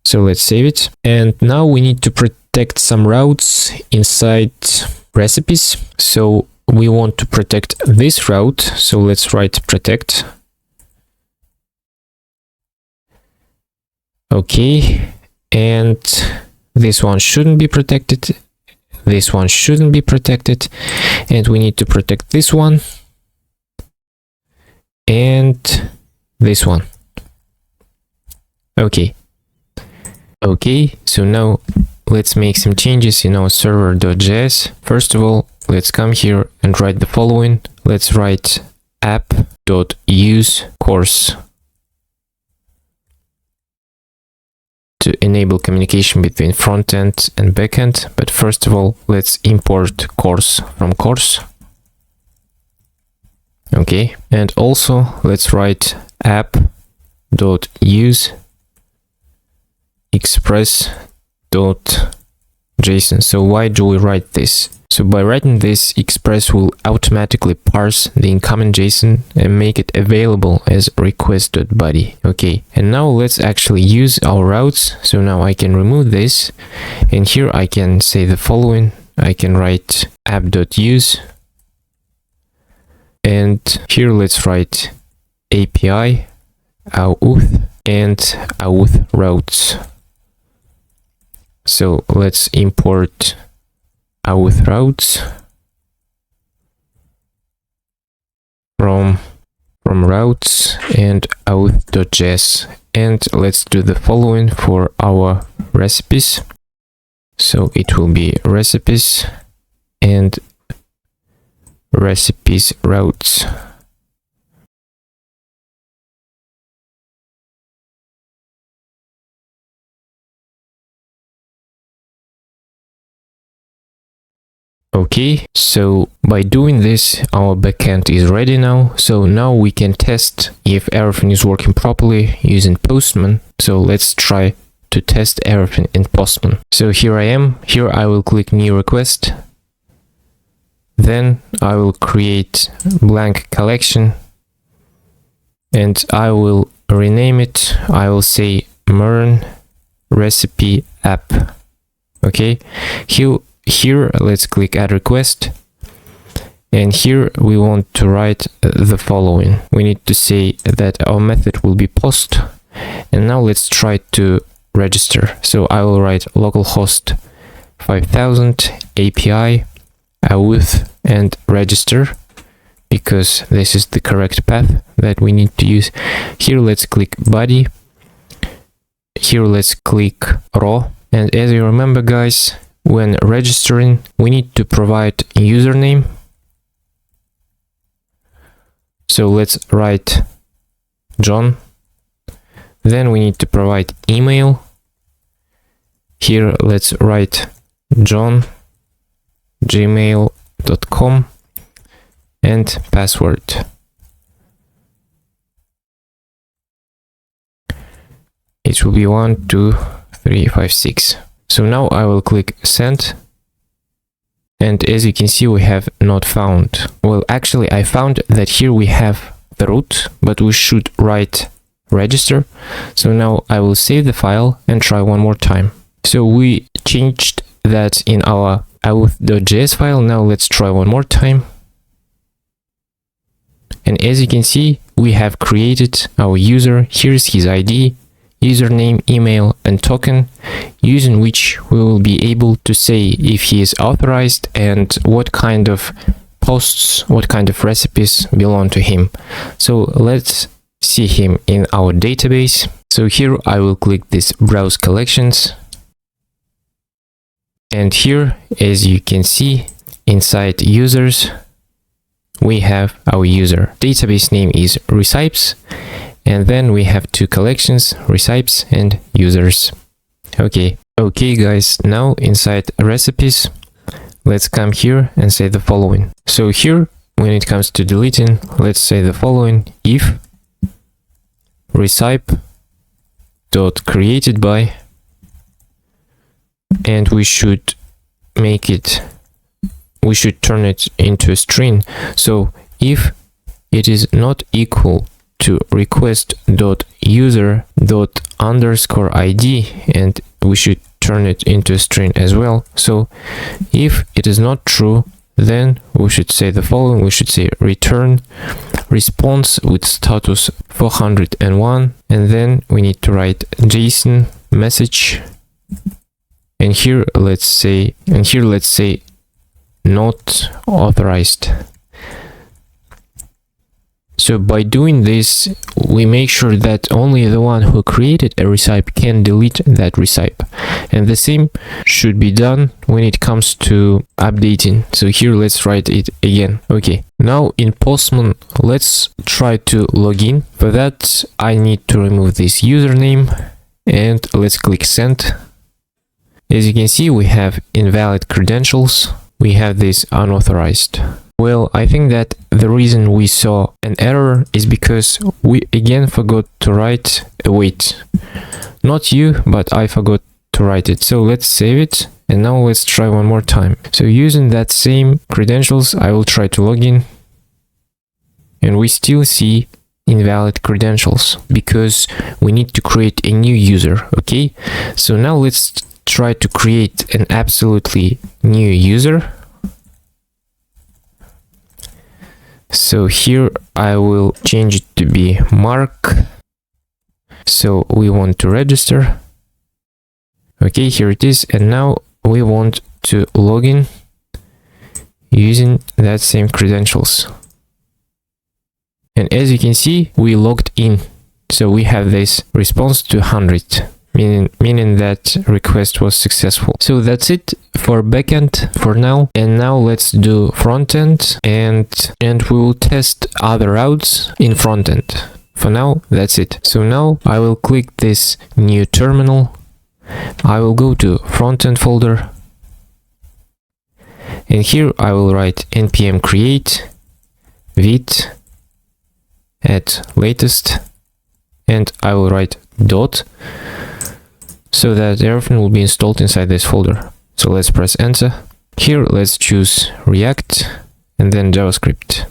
So let's save it. And now we need to protect some routes inside recipes. So we want to protect this route. So let's write protect. Okay. And this one shouldn't be protected. This one shouldn't be protected. And we need to protect this one. And this one. Okay. Okay, so now let's make some changes in our server.js. First of all, let's come here and write the following. Let's write app.use course to enable communication between frontend and backend. But first of all, let's import course from course. Okay, and also let's write app.use Express.js. So why do we write this? So by writing this, Express will automatically parse the incoming JSON and make it available as request.body. Okay, and now let's actually use our routes. So now I can remove this, and here I can say the following. I can write app.use, and here let's write API, Auth, and Auth routes. So let's import Auth routes from routes and auth.js. And let's do the following for our recipes. So it will be recipes and recipes routes. Okay, so by doing this, our backend is ready now. So now we can test if everything is working properly using Postman. So let's try to test everything in Postman. So here I am. Here I will click new request. Then I will create blank collection and I will rename it. I will say MERN recipe app. Okay, here let's click add request, and here we want to write the following. We need to say that our method will be post, and now let's try to register. So I will write localhost 5000 API auth and register, because this is the correct path that we need to use. Here let's click body, here let's click raw, and as you remember guys, when registering, we need to provide a username. So let's write John. Then we need to provide email. Here let's write john@gmail.com and password. It will be 1, 2, 3, 5, 6. So now I will click send, and as you can see we have not found. Well, actually I found that here we have the root, but we should write register. So now I will save the file and try one more time. So we changed that in our auth.js file. Now let's try one more time. And as you can see, we have created our user. Here's his ID, username, email, and token, using which we will be able to say if he is authorized and what kind of posts, what kind of recipes belong to him. So let's see him in our database. So here I will click this browse collections. And here, as you can see, inside users, we have our user. Database name is recipes. And then we have two collections, recipes and users. Okay guys, now inside recipes, let's come here and say the following. So here, when it comes to deleting, let's say the following: if recipe.created by, and we should make it, we should turn it into a string. So if it is not equal to request.user._id, and we should turn it into a string as well. So if it is not true, then we should say the following. We should say return response with status 401, and then we need to write JSON message, and here let's say not authorized. So by doing this, we make sure that only the one who created a recipe can delete that recipe. And the same should be done when it comes to updating. So here let's write it again. Okay, now in Postman, let's try to log in. For that, I need to remove this username, and let's click send. As you can see, we have invalid credentials. We have this unauthorized. Well, I think that the reason we saw an error is because we again forgot to write a wait. Not you, but I forgot to write it. So let's save it, and now let's try one more time. So using that same credentials, I will try to log in, and we still see invalid credentials because we need to create a new user. Okay, so now let's try to create an absolutely new user. So here I will change it to be Mark. So we want to register. Okay, here it is. And now we want to log in using that same credentials. And as you can see, we logged in. So we have this response to 100. Meaning that request was successful. So that's it for backend for now. And now let's do frontend, and we will test other routes in frontend. For now, that's it. So now I will click this new terminal. I will go to frontend folder, and here I will write npm create vit at latest, and I will write dot, so that everything will be installed inside this folder. So let's press enter. Here let's choose React and then JavaScript.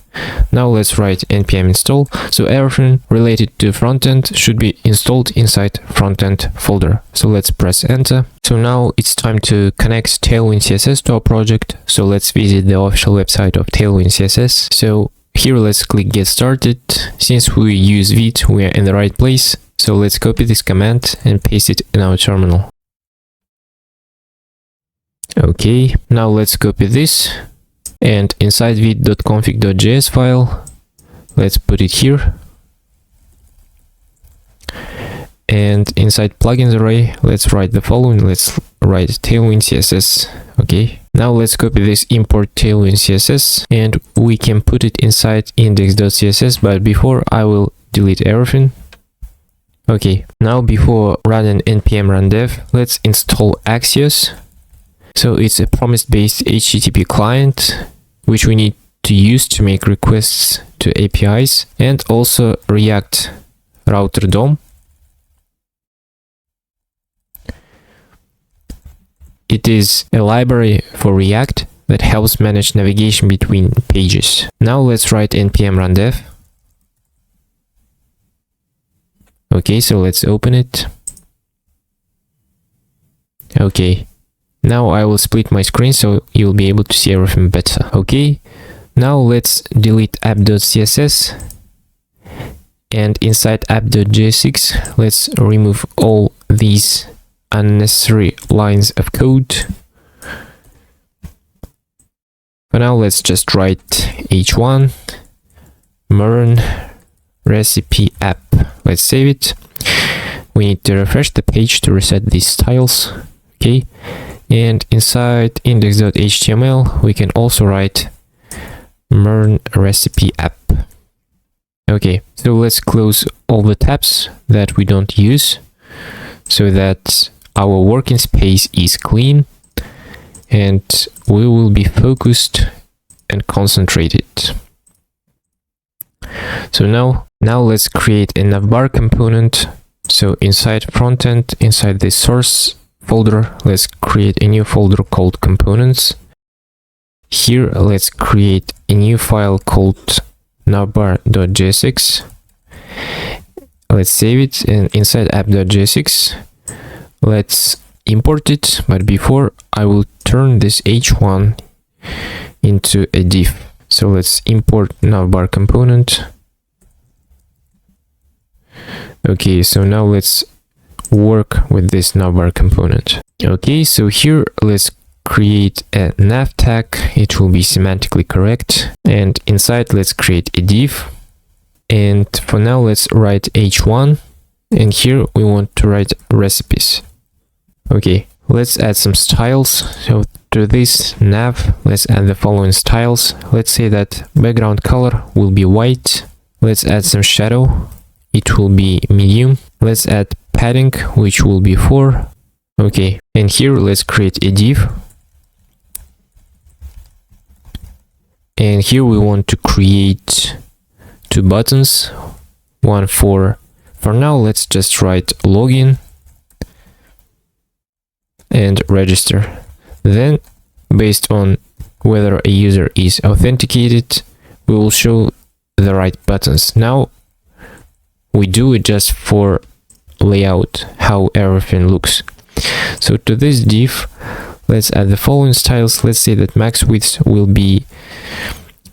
Now let's write npm install. So everything related to frontend should be installed inside frontend folder. So let's press enter. So now it's time to connect Tailwind CSS to our project. So let's visit the official website of Tailwind CSS. So here let's click get started. Since we use Vite, we are in the right place. So let's copy this command and paste it in our terminal. Okay, now let's copy this, and inside vite.config.js file, let's put it here. And inside plugins array, let's write the following. Let's write Tailwind CSS. Okay, now let's copy this import Tailwind CSS, and we can put it inside index.css, but before I will delete everything. Okay, now before running npm run dev, let's install Axios. So it's a promise-based HTTP client, which we need to use to make requests to APIs, and also React Router DOM. It is a library for React that helps manage navigation between pages. Now let's write npm run dev. Okay, so let's open it. Okay, now I will split my screen so you'll be able to see everything better. Okay, now let's delete app.css, and inside app.jsx, let's remove all these unnecessary lines of code. For now, let's just write h1 MERN recipe app. Let's save it. We need to refresh the page to reset these styles. Okay, and inside index.html, we can also write MERN recipe app. Okay, so let's close all the tabs that we don't use, so that our working space is clean and we will be focused and concentrated. So now let's create a navbar component. So inside frontend, inside this source folder, let's create a new folder called components. Here let's create a new file called navbar.jsx. Let's save it, and inside app.jsx, let's import it. But before, I will turn this h1 into a div. So let's import navbar component. Okay, so now let's work with this navbar component. Okay, so here let's create a nav tag. It will be semantically correct. And inside, let's create a div. And for now, let's write h1. And here we want to write recipes. Okay, let's add some styles. So to this nav, let's add the following styles. Let's say that background color will be white. Let's add some shadow. It will be medium. Let's add padding, which will be 4. Okay, and here let's create a div. And here we want to create 2 buttons. One for now, let's just write login and register. Then, based on whether a user is authenticated, we will show the right buttons. Now, we do it just for layout, how everything looks. So to this div, let's add the following styles. Let's say that max width will be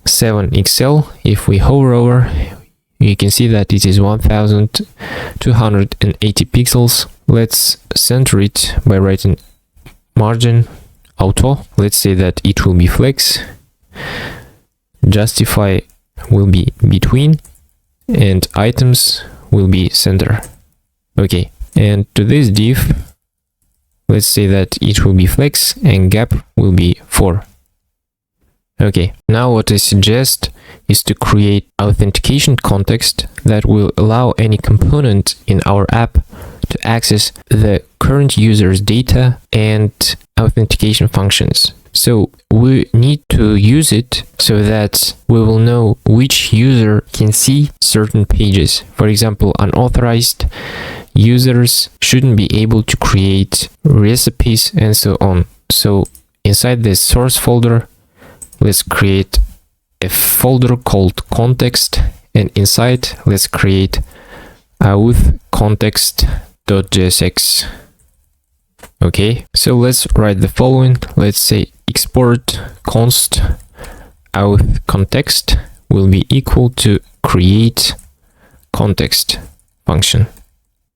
7XL. If we hover over, you can see that it is 1280 pixels. Let's center it by writing margin auto. Let's say that it will be flex. Justify will be between, and items will be center. Okay, and to this div, let's say that it will be flex and gap will be 4. Okay, now what I suggest is to create authentication context that will allow any component in our app to access the current user's data and authentication functions. So we need to use it so that we will know which user can see certain pages. For example, unauthorized users shouldn't be able to create recipes and so on. So inside this source folder, let's create a folder called context, and inside let's create auth context.jsx. Okay, so let's write the following. Let's say export const auth context will be equal to create context function.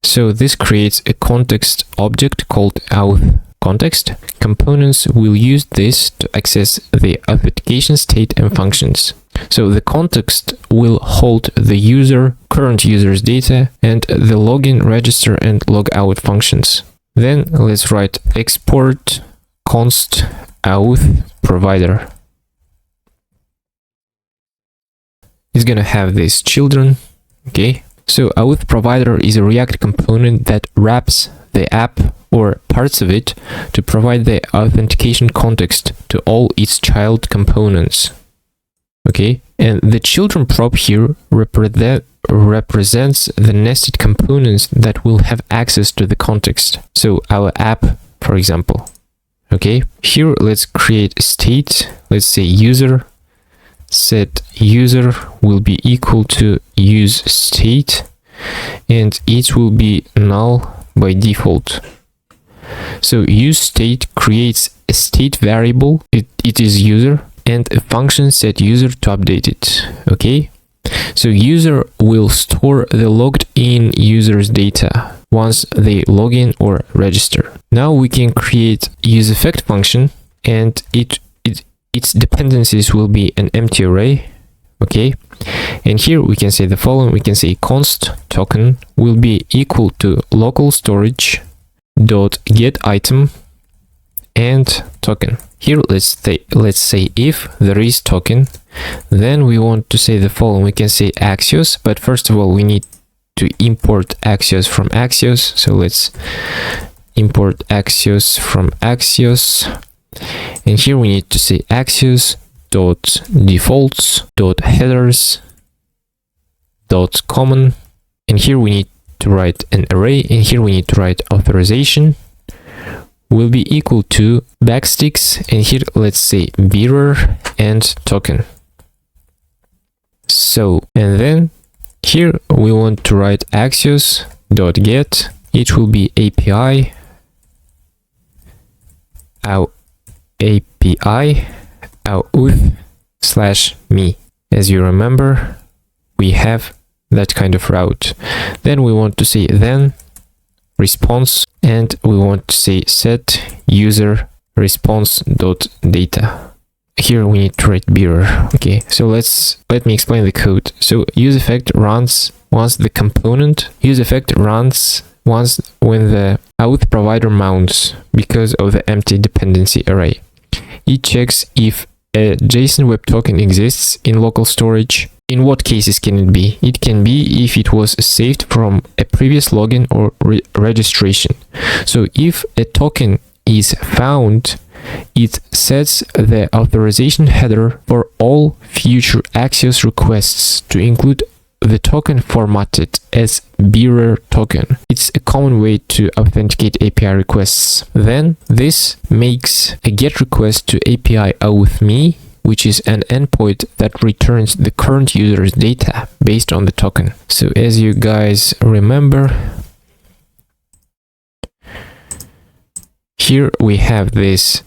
So this creates a context object called auth context. Components will use this to access the authentication state and functions. So the context will hold the current user's data and the login, register, and logout functions. Then let's write export const auth provider. It's gonna have these children. Okay, so auth provider is a React component that wraps the app or parts of it to provide the authentication context to all its child components. Okay, and the children prop here represents the nested components that will have access to the context. So our app, for example. Okay, here let's create a state. Let's say user, set user will be equal to use state, and it will be null by default. So use state creates a state variable, it is user, and a function set user to update it. Okay, so user will store the logged in user's data once they log in or register. Now we can create use effect function, and its dependencies will be an empty array. Okay, and here we can say the following. We can say const token will be equal to local storage dot get item and token. Here let's say if there is token, then we want to say the following. We can say Axios, but first of all we need to import Axios from Axios. So let's import Axios from Axios, and here we need to say Axios dot defaults dot headers dot common, and here we need to write an array, and here we need to write authorization will be equal to backsticks, and here let's say bearer and token. So, and then here we want to write Axios.get. It will be API, our API, auth/me. As you remember, we have that kind of route. Then we want to say then response, and we want to say set user response.data. Here we need to write bearer. Okay, so let me explain the code. So use effect runs once the component use effect runs once when the auth provider mounts because of the empty dependency array. It checks if a JSON web token exists in local storage. In what cases can it be? It can be if it was saved from a previous login or registration. So if a token is found, it sets the authorization header for all future Axios requests to include the token formatted as bearer token. It's a common way to authenticate API requests. Then this makes a GET request to API auth.me, which is an endpoint that returns the current user's data based on the token. So as you guys remember, here we have this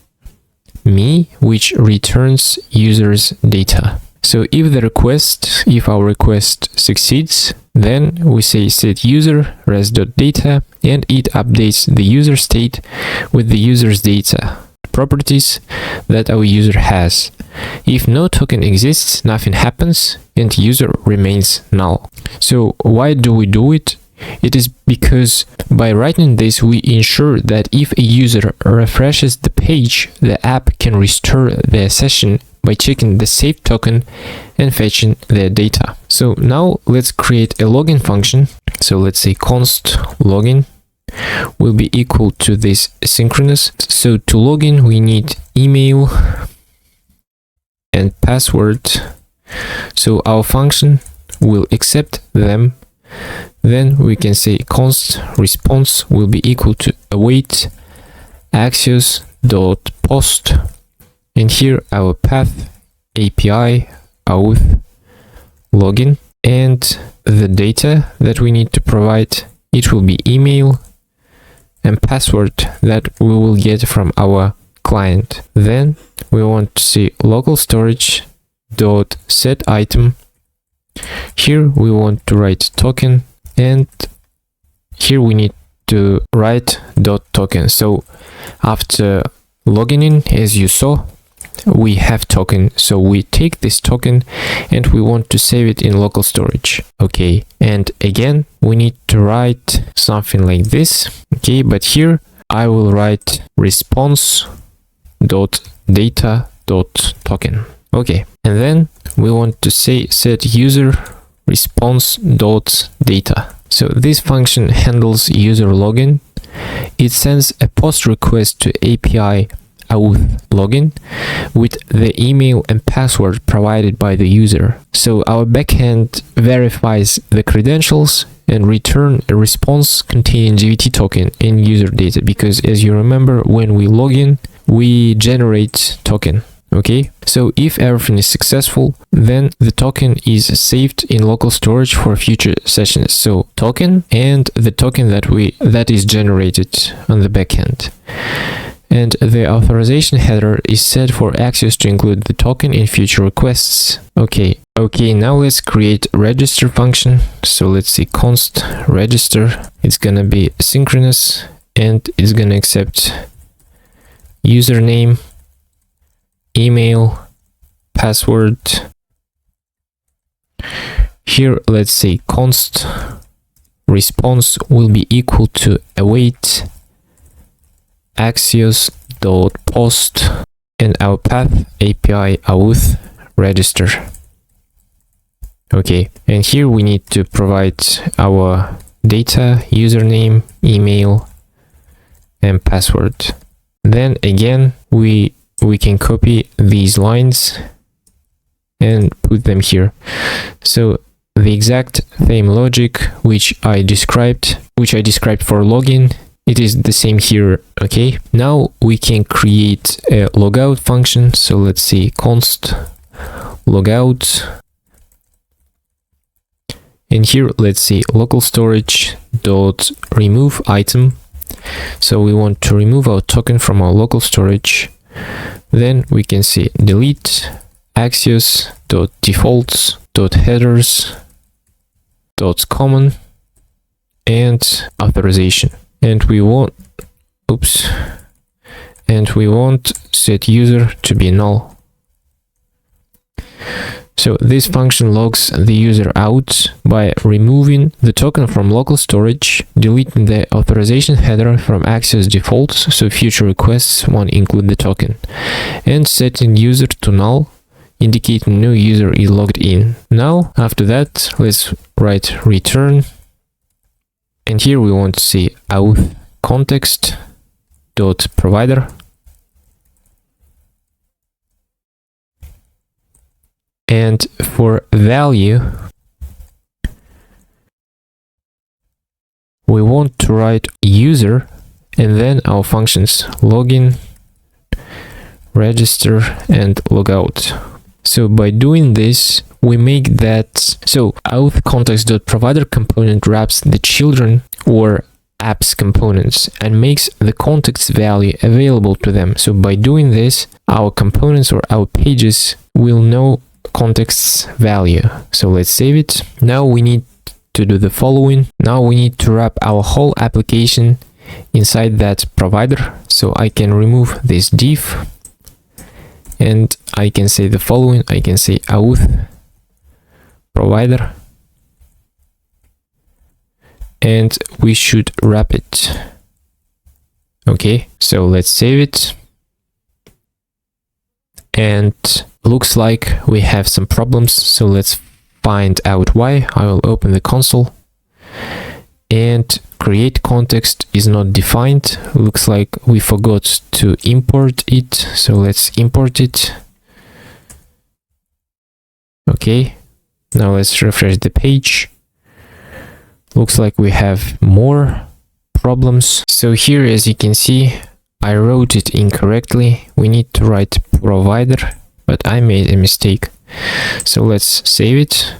me, which returns user's data. So if our request succeeds, then we say set user res.data, and it updates the user state with the user's data properties that our user has. If no token exists, nothing happens and user remains null. So why do we do it? It is because by writing this, we ensure that if a user refreshes the page, the app can restore the session by checking the saved token and fetching the data. So now let's create a login function. So let's say const login will be equal to this asynchronous. So to login, we need email and password. So our function will accept them. Then we can say const response will be equal to await Axios.post, and here our path API auth login, and the data that we need to provide, it will be email and password that we will get from our client. Then we want to say local storage dot set item. Here we want to write token, and here we need to write dot token. So after logging in, as you saw, we have token. So we take this token and we want to save it in local storage. Okay, and again we need to write something like this. Okay, but here I will write response dot data dot token. Okay, and then we want to say set user response dot data. So this function handles user login. It sends a post request to API auth login with the email and password provided by the user. So our backend verifies the credentials and return a response containing JVT token and user data, because as you remember, when we log in, we generate token. Okay, so if everything is successful, then the token is saved in local storage for future sessions. So token and the token that is generated on the backend. And the authorization header is set for Axios to include the token in future requests. Okay, now let's create register function. So let's see const register. It's gonna be synchronous and it's gonna accept username, email, password. Here let's say const response will be equal to await Axios.post and our path API auth register. Okay, and here we need to provide our data, username, email, and password. Then again, we can copy these lines and put them here. So the exact same logic which I described for login, it is the same here. Okay, now we can create a logout function. So let's see const logout And here, let's see local storage dot remove item. So we want to remove our token from our local storage. Then we can see delete Axios dot defaults dot headers dot common and authorization. And we want set user to be null. So this function logs the user out by removing the token from local storage, deleting the authorization header from Axios defaults, so future requests won't include the token, and setting user to null, indicating no user is logged in. Now, after that, let's write return, and here we want to see auth context dot provider. And for value, we want to write user and then our functions login, register, and logout. So by doing this, we make that so auth context.provider component wraps the children or apps components and makes the context value available to them. So by doing this, our components or our pages will know context's value. So let's save it. Now we need to do the following. Now we need to wrap our whole application inside that provider. So I can remove this div and I can say the following. I can say auth provider and we should wrap it. Okay, so let's save it. And looks like we have some problems, so let's find out why. I will open the console and create context is not defined. Looks like we forgot to import it, so let's import it. Okay, now let's refresh the page. Looks like we have more problems. So here, as you can see, I wrote it incorrectly. We need to write provider, but I made a mistake. So let's save it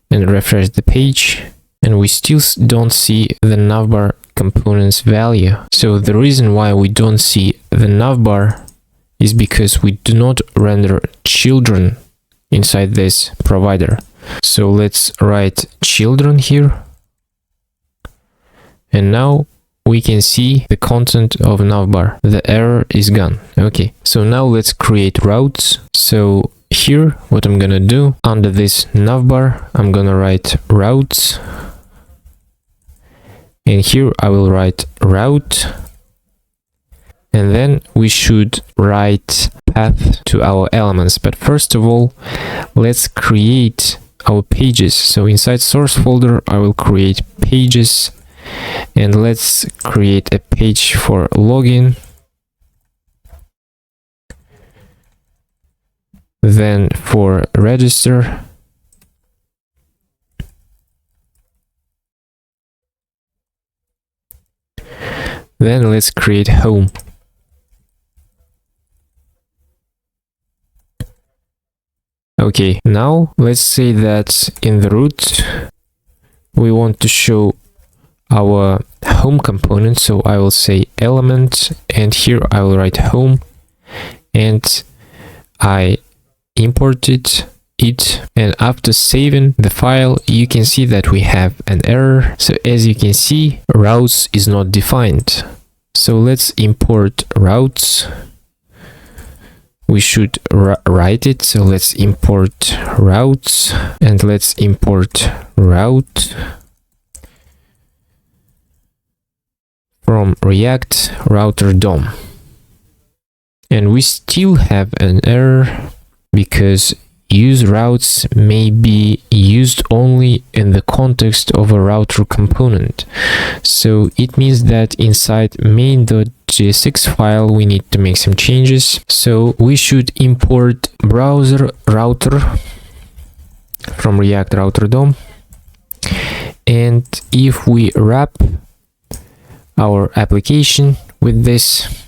and refresh the page. And we still don't see the navbar component's value. So the reason why we don't see the navbar is because we do not render children inside this provider. So let's write children here. And now we can see the content of navbar. The error is gone. Okay, so now let's create routes. So here, what I'm gonna do, under this navbar, I'm gonna write routes. And here I will write route. And then we should write path to our elements. But first of all, let's create our pages. So inside source folder, I will create pages. And let's create a page for login. Then for register. Then let's create home. Okay, now let's say that in the root we want to show our home component. So I will say element, and here I will write home, and I imported it. And after saving the file, you can see that we have an error. So as you can see, routes is not defined. So let's import routes. We should write it. So let's import routes, and let's import route from React router DOM. And we still have an error because use routes may be used only in the context of a router component. So it means that inside main.jsx file we need to make some changes. So we should import browser router from React router DOM. And if we wrap our application with this,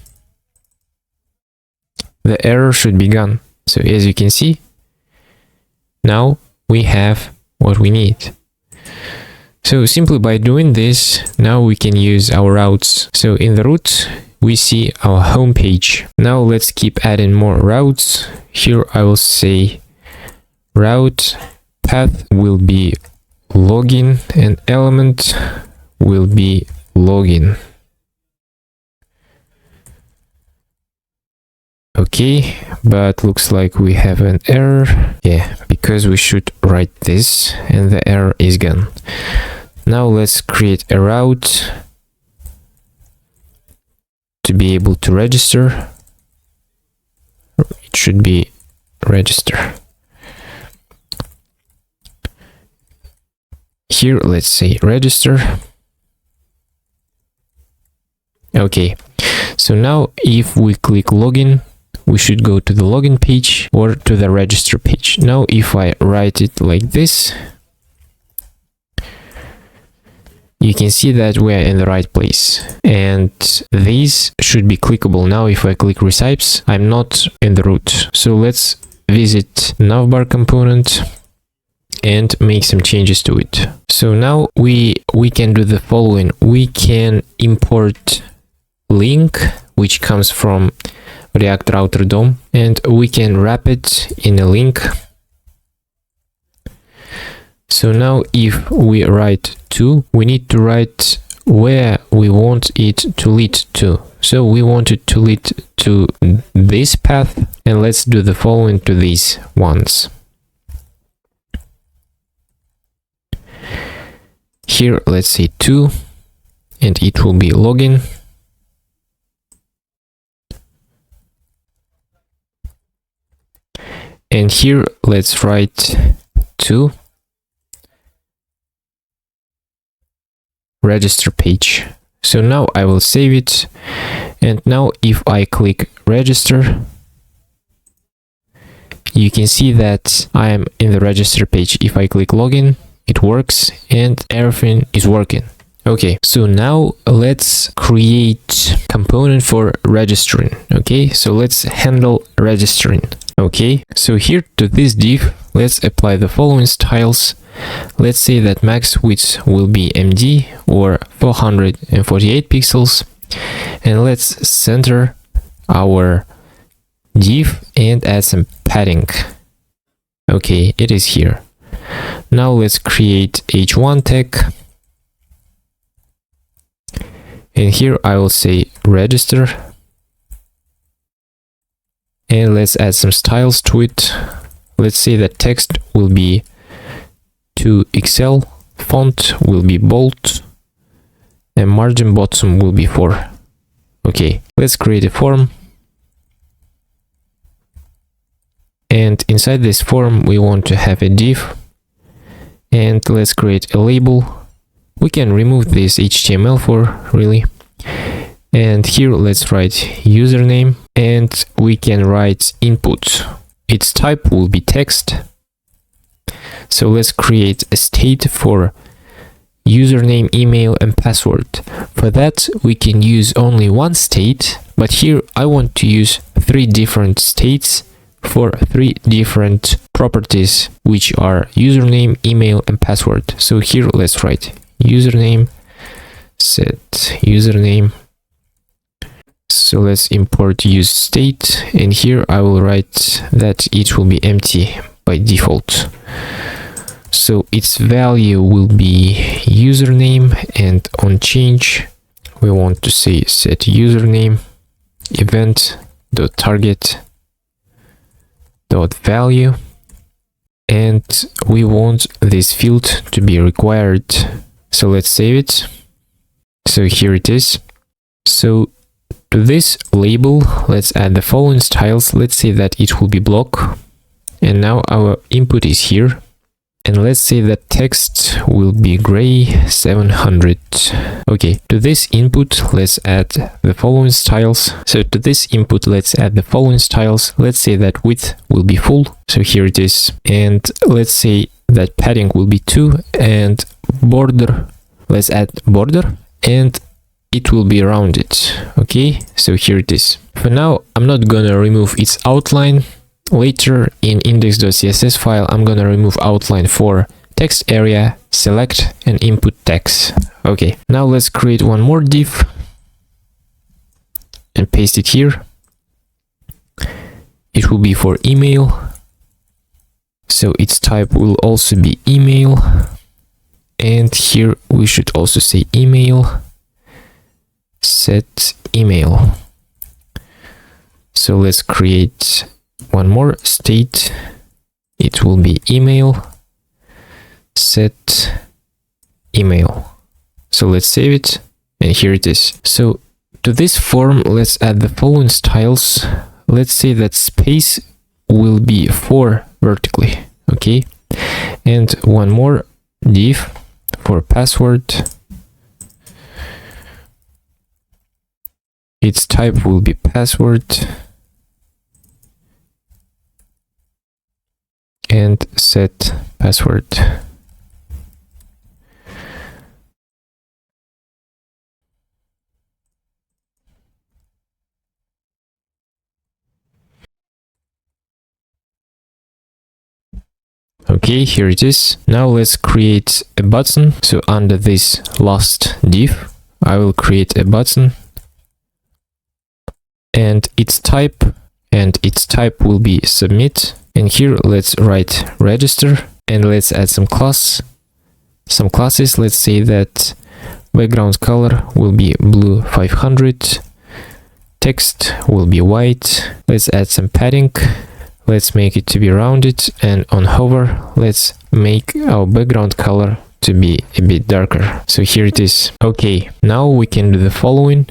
the error should be gone. So as you can see, now we have what we need. So simply by doing this, now we can use our routes. So in the route, we see our home page. Now let's keep adding more routes. Here I will say route path will be login and element will be login. Okay, but looks like we have an error. Yeah, because we should write this and the error is gone. Now let's create a route to be able to register. It should be register. Here, let's say register. Okay, so now if we click login, we should go to the login page or to the register page. Now, if I write it like this, you can see that we're in the right place, and these should be clickable. Now, if I click recipes, I'm not in the root. So let's visit navbar component and make some changes to it. So now we can do the following. We can import link, which comes from React Router DOM, and we can wrap it in a link. So now if we write to, we need to write where we want it to lead to. So we want it to lead to this path, and let's do the following to these ones. Here, let's say to, and it will be login. And here, let's write to register page. So now I will save it. And now if I click register, you can see that I am in the register page. If I click login, it works and everything is working. Okay, so now let's create component for registering. Okay, so let's handle registering. Okay, so here to this div, let's apply the following styles. Let's say that max width will be MD or 448 pixels. And let's center our div and add some padding. Okay, it is here. Now let's create h1 tag. And here I will say register. And let's add some styles to it. Let's say that text will be 2XL, font will be bold, and margin bottom will be 4. Okay, let's create a form. And inside this form, we want to have a div. And let's create a label. We can remove this HTML4 really. And here let's write username, and we can write input. Its type will be text. So let's create a state for username, email, and password. For that, we can use only one state, but here I want to use 3 different states for 3 different properties, which are username, email, and password. So here let's write username, set username. So let's import use state, and here I will write that it will be empty by default. So its value will be username, and on change we want to say set username event.target.value, and we want this field to be required. So let's save it. So here it is. So to this label, let's add the following styles. Let's say that it will be block, and now our input is here. And let's say that text will be gray 700. Okay, to this input, let's add the following styles. So to this input, let's add the following styles. Let's say that width will be full. So here it is. And let's say that padding will be 2, and border, let's add border, and it will be rounded. Okay, so here it is. For now, I'm not gonna remove its outline. Later in index.css file, I'm gonna remove outline for text area, select and input text. Okay, now let's create one more div and paste it here. It will be for email, so its type will also be email, and here we should also say email, set email. So let's create one more state. It will be email, set email. So let's save it, and here it is. So to this form, let's add the following styles. Let's say that space will be 4 vertically, okay? And one more div for password. Its type will be password, and set password. Okay, here it is. Now let's create a button. So under this last div, I will create a button, and its type will be submit. And here let's write register, and let's add some classes. Let's say that background color will be blue 500, text will be white. Let's add some padding. Let's make it to be rounded, and on hover, let's make our background color to be a bit darker. So here it is. Okay, now we can do the following.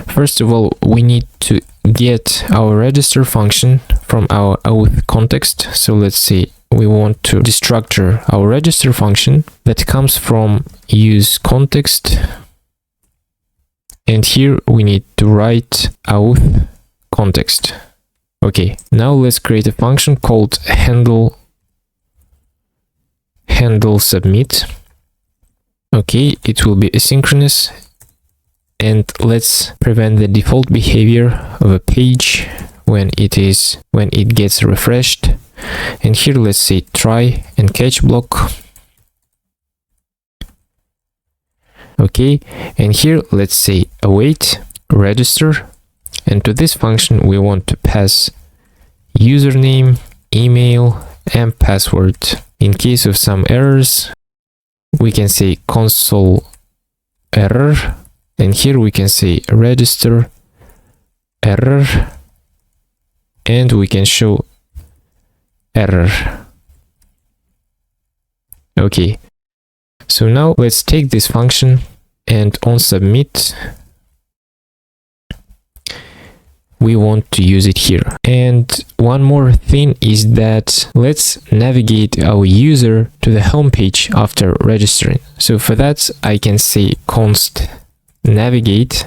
First of all, we need to get our register function from our auth context. So let's say we want to destructure our register function that comes from use context. And here we need to write auth context. Okay, now let's create a function called handle submit. Okay, it will be asynchronous, and let's prevent the default behavior of a page when it gets refreshed. And here let's say try and catch block. Okay, and here let's say await register. And to this function, we want to pass username, email, and password. In case of some errors, we can say console error, and here we can say register error, and we can show error. Okay, so now let's take this function, and on submit, we want to use it here. And one more thing is that let's navigate our user to the home page after registering. So for that, I can say const navigate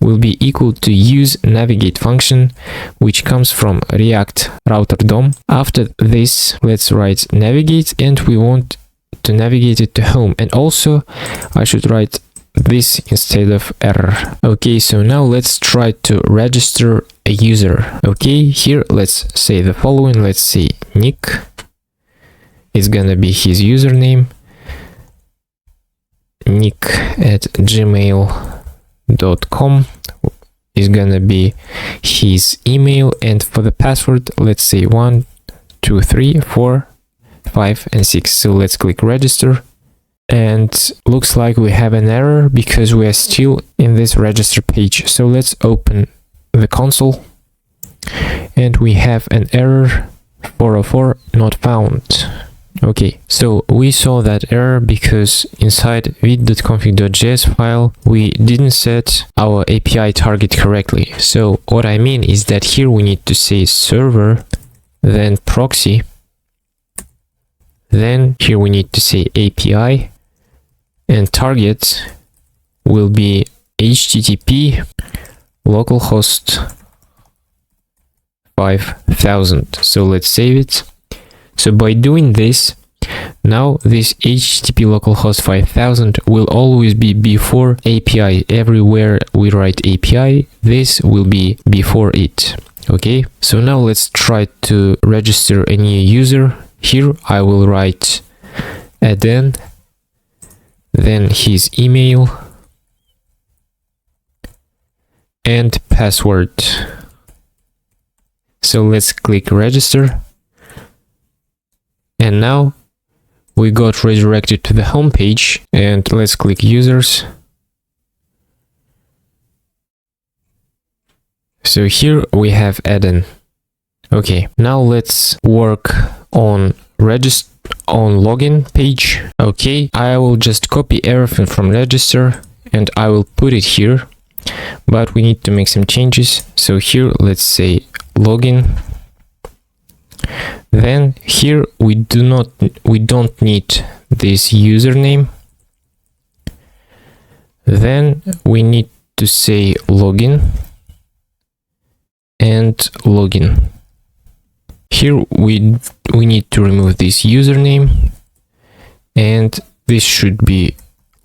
will be equal to use navigate function, which comes from React router DOM. After this, let's write navigate, and we want to navigate it to home. And also I should write this instead of error. Okay, so now let's try to register a user. Okay, here let's say the following. Let's say Nick is gonna be his username, nick@gmail.com is gonna be his email, and for the password, let's say 1, 2, 3, 4, 5, and 6. So let's click register. And looks like we have an error because we are still in this register page. So let's open the console, and we have an error 404 not found. Okay, so we saw that error because inside vid.config.js file we didn't set our API target correctly. So what I mean is that here we need to say server, then proxy, then here we need to say API, and target will be HTTP localhost 5000. So let's save it. So by doing this, now this HTTP localhost 5000 will always be before API. Everywhere we write API, this will be before it. Okay, so now let's try to register a new user. Here I will write Eden, then his email and password. So let's click register, and now we got redirected to the home page, and let's click users. So here we have Eden. Okay, now let's work on login page. Okay, I will just copy everything from register and I will put it here, but we need to make some changes. So here let's say login. Then here we don't need this username. Then we need to say login and login. Here we need to remove this username, and this should be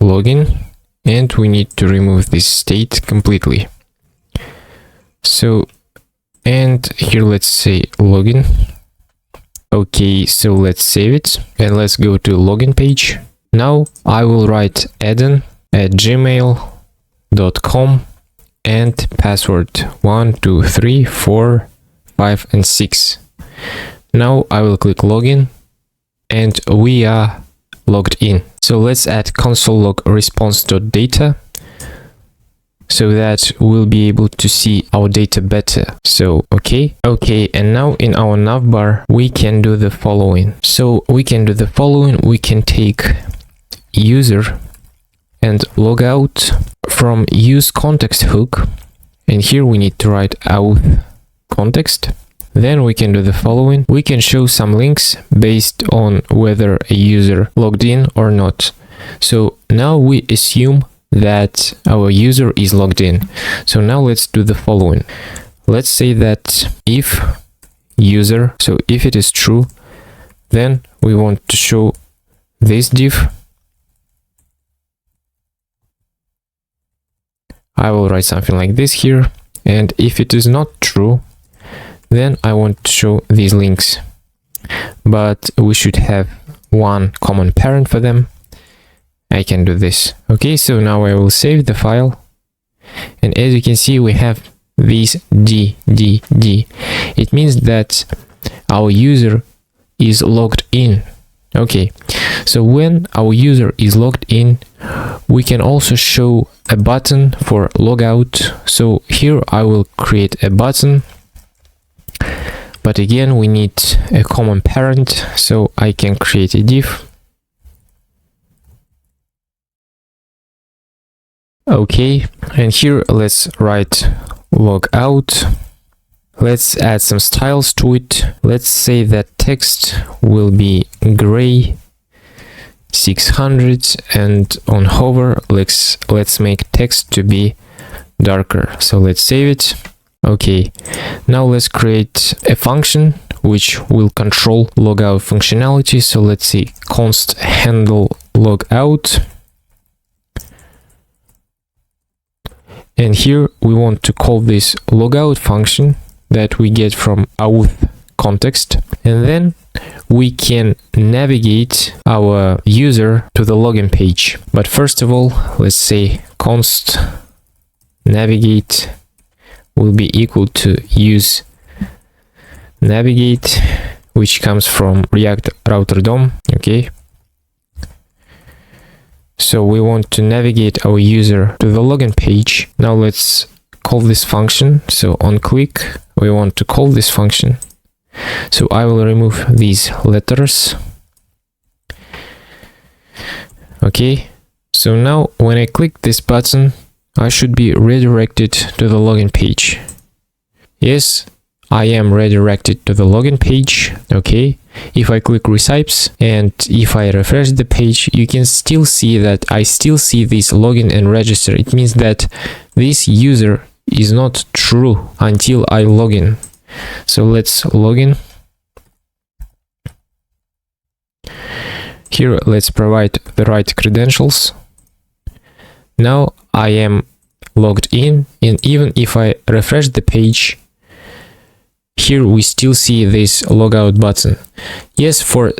login, and we need to remove this state completely. So, and here let's say login. Okay, so let's save it and let's go to login page. Now I will write eden@gmail.com and password 1, 2, 3, 4, 5, and 6. Now I will click login and we are logged in. So let's add console log response.data so that we'll be able to see our data better. So okay, and now in our navbar we can do the following. We can take user and log out from use context hook, and here we need to write auth context. Then we can do the following. We can show some links based on whether a user logged in or not. So now we assume that our user is logged in. So now let's do the following. Let's say that if user, so if it is true, then we want to show this div. I will write something like this here. And if it is not true, then I want to show these links, but we should have one common parent for them. I can do this. Okay, so now I will save the file, and as you can see we have this D. It means that our user is logged in. Okay, so when our user is logged in, we can also show a button for logout. So here I will create a button, but again we need a common parent, so I can create a div. Okay, and here let's write logout. Let's add some styles to it. Let's say that text will be gray 600, and on hover let's make text to be darker. So let's save it. Okay, now let's create a function which will control logout functionality. So let's say const handle logout, and here we want to call this logout function that we get from auth context, and then we can navigate our user to the login page. But first of all, let's say const navigate will be equal to use navigate, which comes from React router DOM. Okay, so we want to navigate our user to the login page. Now let's call this function. So on click we want to call this function. So I will remove these letters. Okay, so now when I click this button, I should be redirected to the login page. Yes, I am redirected to the login page. Okay, if I click recipes and if I refresh the page, you can still see that I still see this login and register. It means that this user is not true until I log in. So let's log in. Here let's provide the right credentials. Now I am logged in, and even if I refresh the page, here we still see this logout button. Yes, for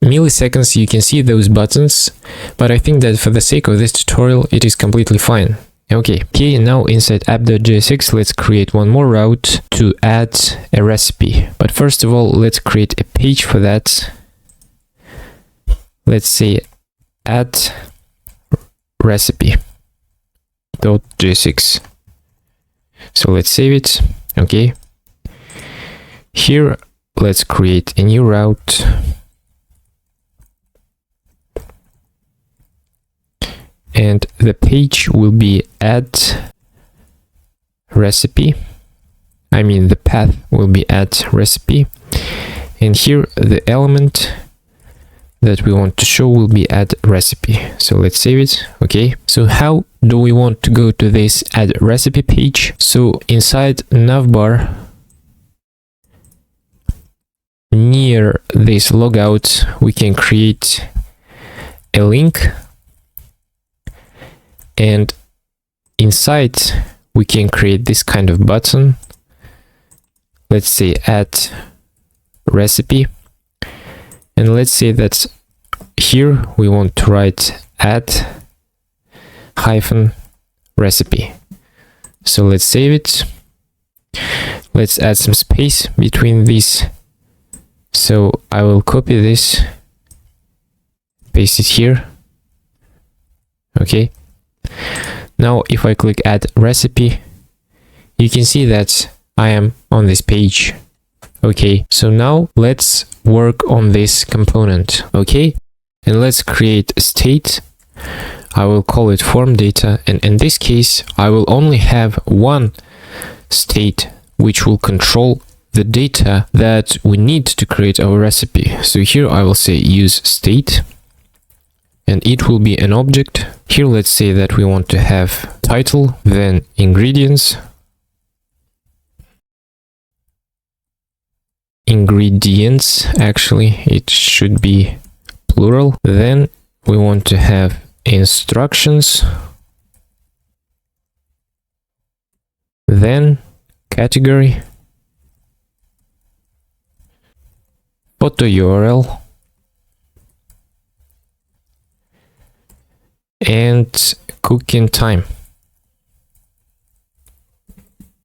milliseconds you can see those buttons, but I think that for the sake of this tutorial it is completely fine. Okay, now inside app.jsx let's create one more route to add a recipe. But first of all, let's create a page for that. Let's say add recipe.jsx. So let's save it. Okay. Here, let's create a new route. And the page will be add recipe. I mean, the path will be add recipe. And here, the element that we want to show will be add recipe. So let's save it. Okay. So how do we want to go to this add recipe page? So inside navbar, near this logout, we can create a link, and inside we can create this kind of button. Let's say add recipe, and let's say that here we want to write add hyphen recipe. So let's save it. Let's add some space between these. So I will copy this, paste it here. Okay. Now if I click add recipe, you can see that I am on this page. Okay, so now let's work on this component. Okay, and let's create a state. I will call it form data, and in this case I will only have one state which will control the data that we need to create our recipe. So here I will say use state, and it will be an object. Here let's say that we want to have title, then ingredients, actually it should be plural. Then we want to have instructions, then category, photo URL, and cooking time.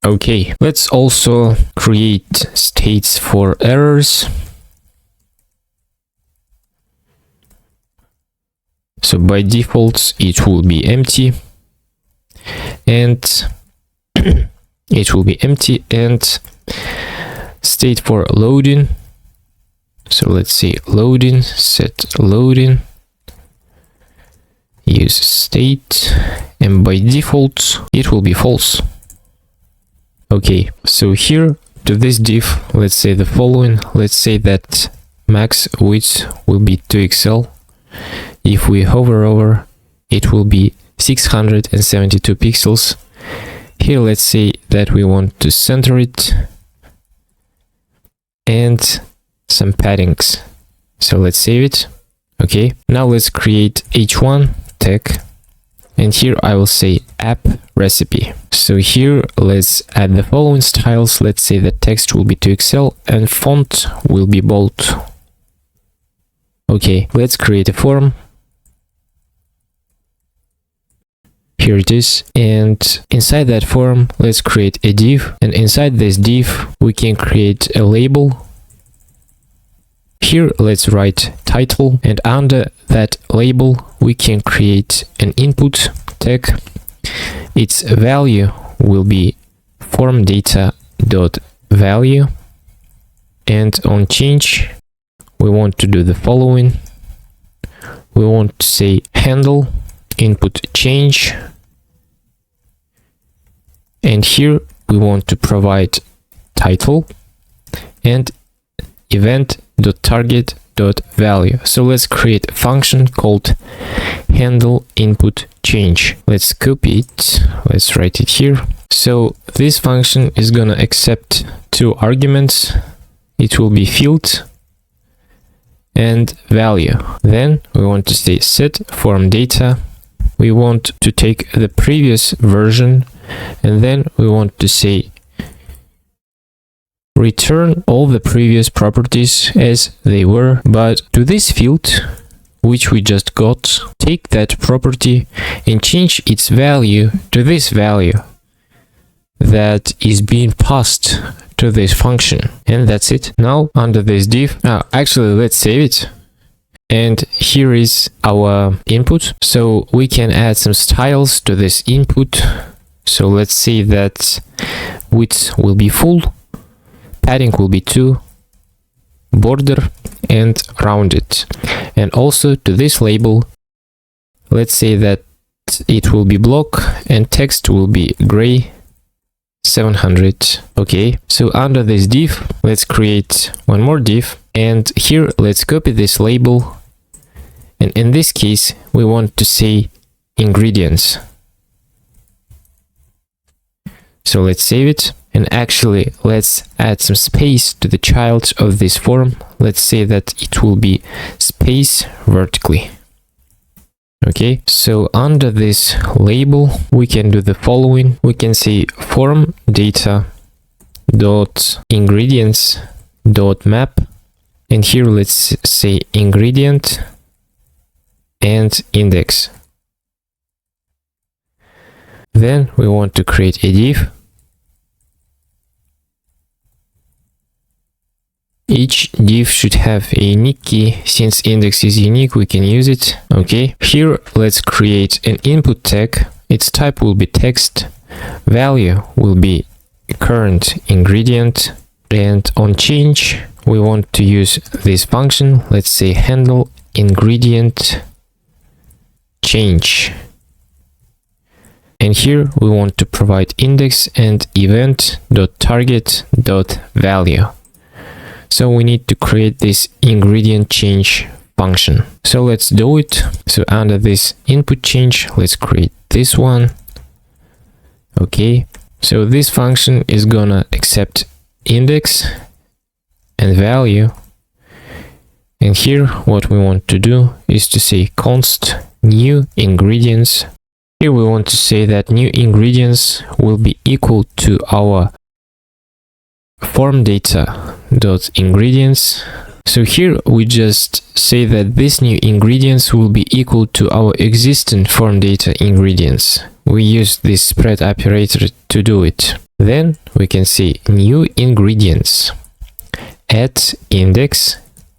Okay, let's also create states for errors. So by default, it will be empty, and it will be empty, and state for loading. So let's say loading, set loading, use state, and by default, it will be false. Okay, so here to this div, let's say the following. Let's say that max width will be 2 pixels. If we hover over, it will be 672 pixels. Here, let's say that we want to center it and some paddings. So let's save it. Okay, now let's create h1 tag. And here I will say app recipe. So here let's add the following styles. Let's say the text will be 2 pixels and font will be bold. Okay, let's create a form. Here it is. And inside that form, let's create a div. And inside this div, we can create a label. Here, let's write title, and under that label, we can create an input tag. Its value will be form data dot value, and on change, we want to do the following. We want to say handle input change, and here we want to provide title and event.target.value. So let's create a function called handle input change. Let's copy it. Let's write it here. So this function is gonna accept 2 arguments. It will be field and value. Then we want to say set form data. We want to take the previous version, and then we want to say return all the previous properties as they were, but to this field, which we just got, take that property and change its value to this value that is being passed to this function. And that's it. Now under this div, actually let's save it. And here is our input. So we can add some styles to this input. So let's say that width will be full, padding will be 2, border and rounded. And also to this label, let's say that it will be block and text will be gray 700. Okay, so under this div, let's create one more div, and here let's copy this label, and in this case we want to say ingredients. So let's save it, and actually let's add some space to the child of this form. Let's say that it will be space vertically. Okay, so under this label we can do the following. We can say form data dot ingredients dot map, and here let's say ingredient and index. Then we want to create a div. Each div should have a unique key. Since index is unique, we can use it. Okay, here let's create an input tag. Its type will be text, value will be current ingredient, and on change we want to use this function. Let's say handle ingredient change, and here we want to provide index and event.target.value. So we need to create this ingredient change function. So let's do it. So under this input change, let's create this one. Okay, so this function is gonna accept index and value, and here what we want to do is to say const new ingredients. Here we want to say that new ingredients will be equal to our form data dot ingredients. So here we just say that this new ingredients will be equal to our existing form data ingredients. We use this spread operator to do it. Then we can say new ingredients at index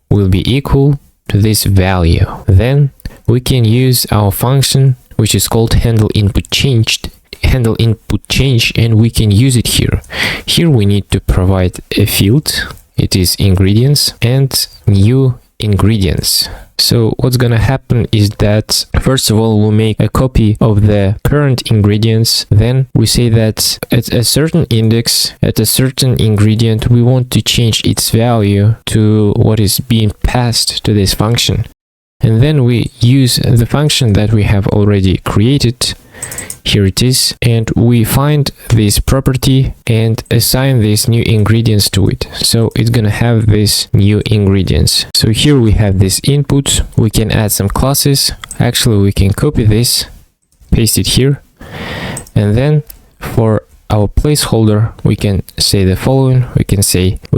will be equal to this value. Then we can use our function which is called handle input change, and we can use it here. Here we need to provide a field. It is ingredients and new ingredients. So what's gonna happen is that first of all we'll make a copy of the current ingredients. Then we say that at a certain index, at a certain ingredient, we want to change its value to what is being passed to this function. And then we use the function that we have already created. Here it is, and we find this property and assign these new ingredients to it. So it's gonna have these new ingredients. So here we have this input. We can add some classes. Actually, we can copy this, paste it here, and then for our placeholder we can say the following. We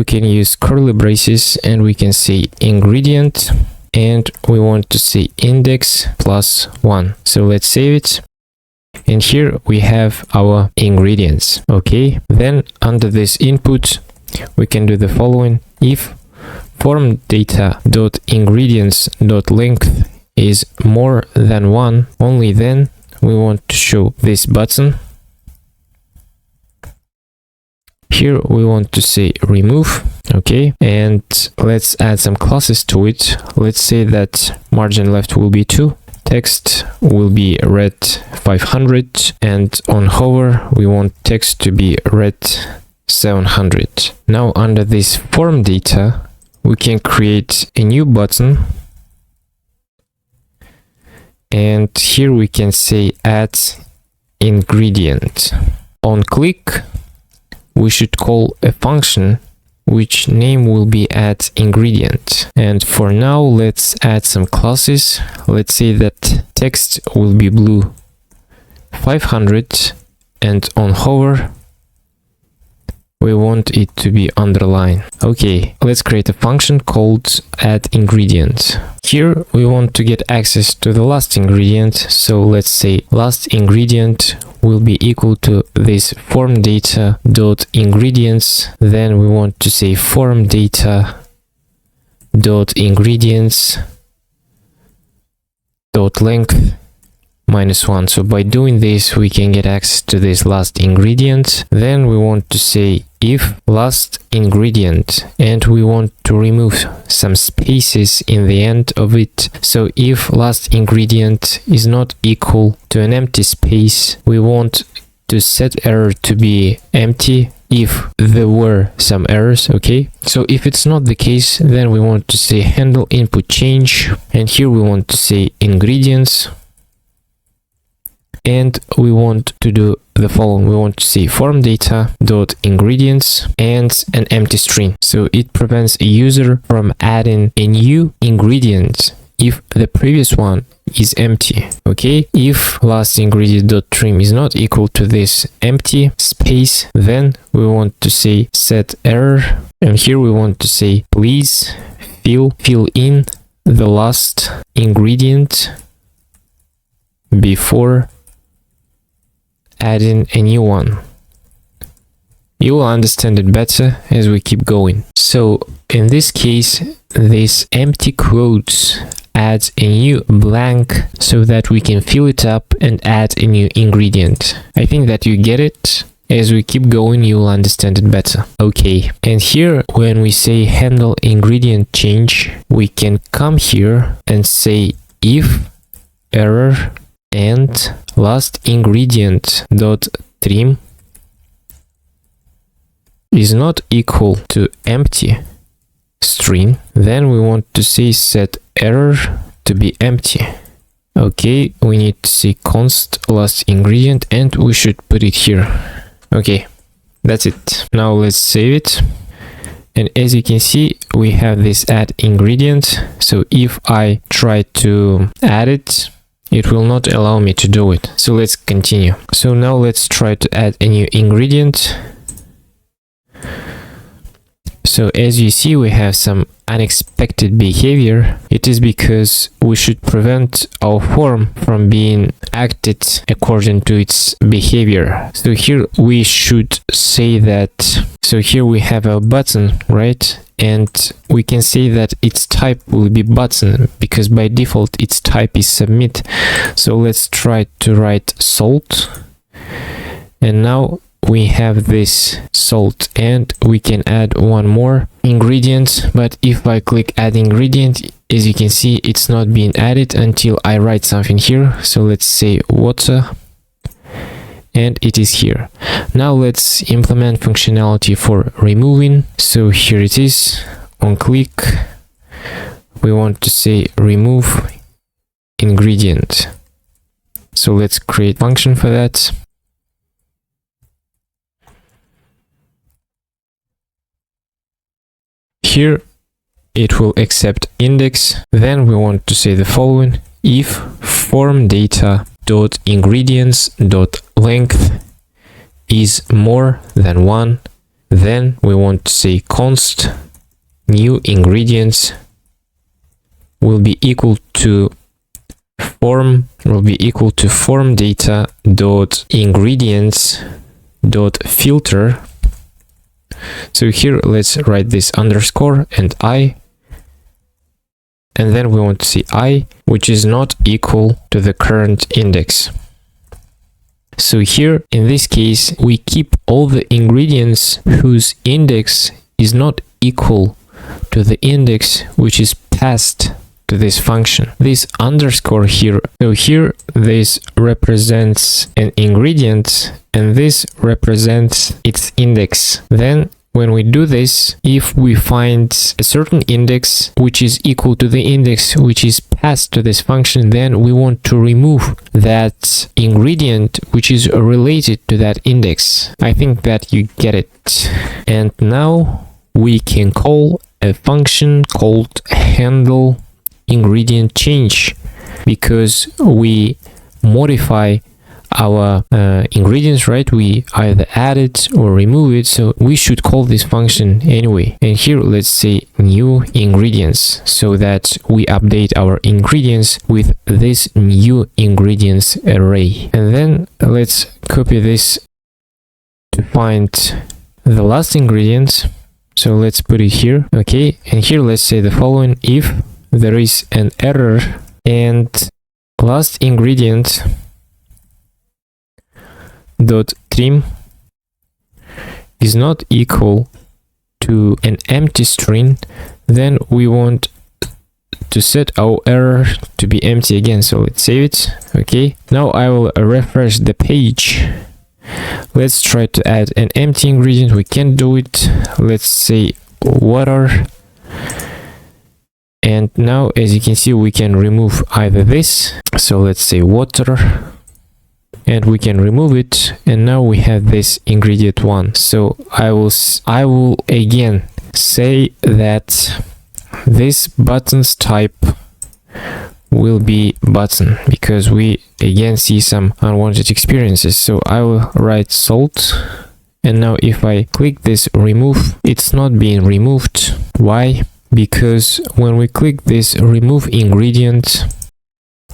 can use curly braces, and we can say ingredient, and we want to say index plus 1. So let's save it. And here we have our ingredients. Okay, then under this input we can do the following. If form data dot ingredients dot length is more than 1, only then we want to show this button. Here we want to say remove. Okay, and let's add some classes to it. Let's say that margin left will be 2, text will be red 500, and on hover we want text to be red 700. Now under this form data we can create a new button, and here we can say add ingredient. On click we should call a function which name will be add ingredient. And for now let's add some classes. Let's say that text will be blue 500, and on hover we want it to be underlined. Okay, let's create a function called add ingredient. Here we want to get access to the last ingredient, so let's say last ingredient will be equal to this form data dot ingredients. Then we want to say form data dot ingredients dot length -1. So by doing this, we can get access to this last ingredient. Then we want to say if last ingredient, and we want to remove some spaces in the end of it. So if last ingredient is not equal to an empty space, we want to set error to be empty if there were some errors. Okay, so if it's not the case, then we want to say handle input change, and here we want to say ingredients. And we want to do the following. We want to say form data dot ingredients and an empty string. So it prevents a user from adding a new ingredient if the previous one is empty. Okay, if last ingredient dot trim is not equal to this empty space, then we want to say set error, and here we want to say please fill in the last ingredient before adding a new one. You will understand it better as we keep going. So in this case, this empty quotes adds a new blank so that we can fill it up and add a new ingredient. I think that you get it. As we keep going, you will understand it better. Okay, and here when we say handle ingredient change, we can come here and say if error and last ingredient dot trim is not equal to empty string, then we want to say set error to be empty. Okay, we need to say const last ingredient, and we should put it here. Okay, that's it. Now let's save it. And as you can see, we have this add ingredient. So if I try to add it, it will not allow me to do it. So let's continue. So now let's try to add a new ingredient. So as you see, we have some unexpected behavior. It is because we should prevent our form from being acted according to its behavior. So here we should say that, so here we have a button, right? And we can say that its type will be button because by default its type is submit. So let's try to write salt. And now we have this salt, and we can add one more ingredient. But if I click add ingredient, as you can see, it's not being added until I write something here. So let's say water, and it is here. Now let's implement functionality for removing. So here it is. On click, we want to say remove ingredient. So let's create function for that. Here it will accept index. Then we want to say the following: if form data dot ingredients dot length is more than 1, then we want to say const new ingredients will be equal to form data dot ingredients dot filter. So here let's write this underscore and I, and then we want to see I, which is not equal to the current index. So here in this case we keep all the ingredients whose index is not equal to the index which is passed to this function. This underscore here, so here this represents an ingredient and this represents its index. Then when we do this, if we find a certain index which is equal to the index which is passed to this function, then we want to remove that ingredient which is related to that index. I think that you get it. And now we can call a function called handle ingredient change, because we modify our ingredients, right? We either add it or remove it, so we should call this function anyway. And here let's say new ingredients, so that we update our ingredients with this new ingredients array. And then let's copy this to find the last ingredient. So let's put it here. Okay, and here let's say the following: if there is an error and last ingredient dot trim is not equal to an empty string, then we want to set our error to be empty again. So let's save it. Okay, now I will refresh the page. Let's try to add an empty ingredient. We can't do it. Let's say water. And now, as you can see, we can remove either this. So let's say water, and we can remove it. And now we have this ingredient 1. So I will again say that this button's type will be button, because we again see some unwanted experiences. So I will write salt, and now if I click this remove, it's not being removed. Why? Because when we click this remove ingredient,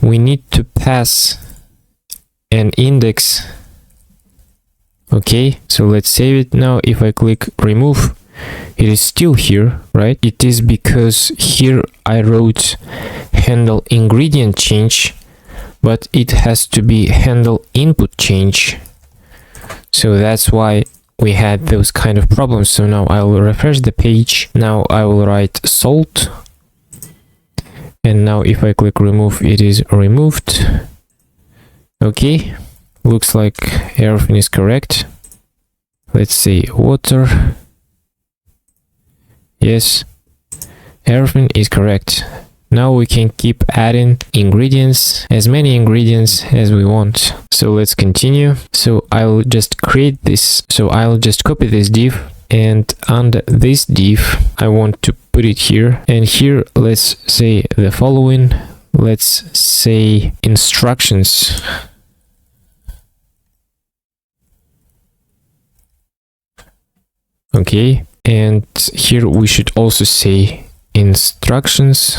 we need to pass an index. Okay, so let's save it. Now if I click remove, it is still here, right? It is because here I wrote handle ingredient change, but it has to be handle input change. So that's why we had those kind of problems. So now I will refresh the page. Now I will write salt, and now if I click remove, it is removed. Okay, looks like everything is correct. Let's say water. Yes, everything is correct. Now we can keep adding ingredients, as many ingredients as we want. So let's continue. So I'll just create this. So I'll just copy this div, and under this div, I want to put it here. And here, let's say the following. Let's say instructions. Okay. And here we should also say instructions.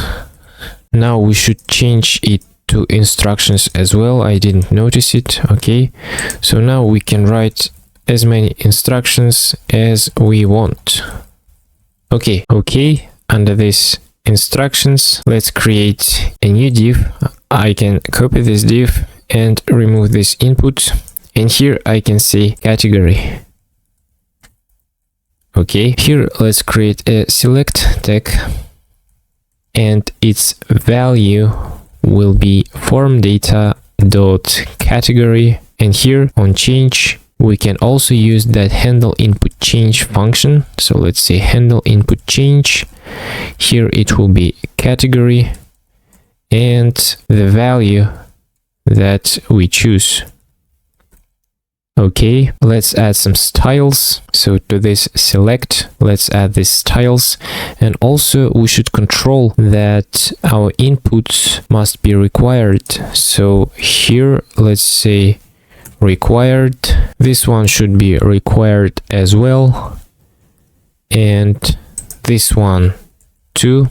Now we should change it to instructions as well. I didn't notice it. Okay, so now we can write as many instructions as we want. Okay, under this instructions, let's create a new div. I can copy this div and remove this input, and here I can say category. Okay, here let's create a select tag, and its value will be form data dot category. And here on change, we can also use that handle input change function. So let's say handle input change. Here it will be category and the value that we choose. Okay, let's add some styles. So to this select, let's add these styles, and also we should control that our inputs must be required. So here, let's say required. This one should be required as well, and this one too.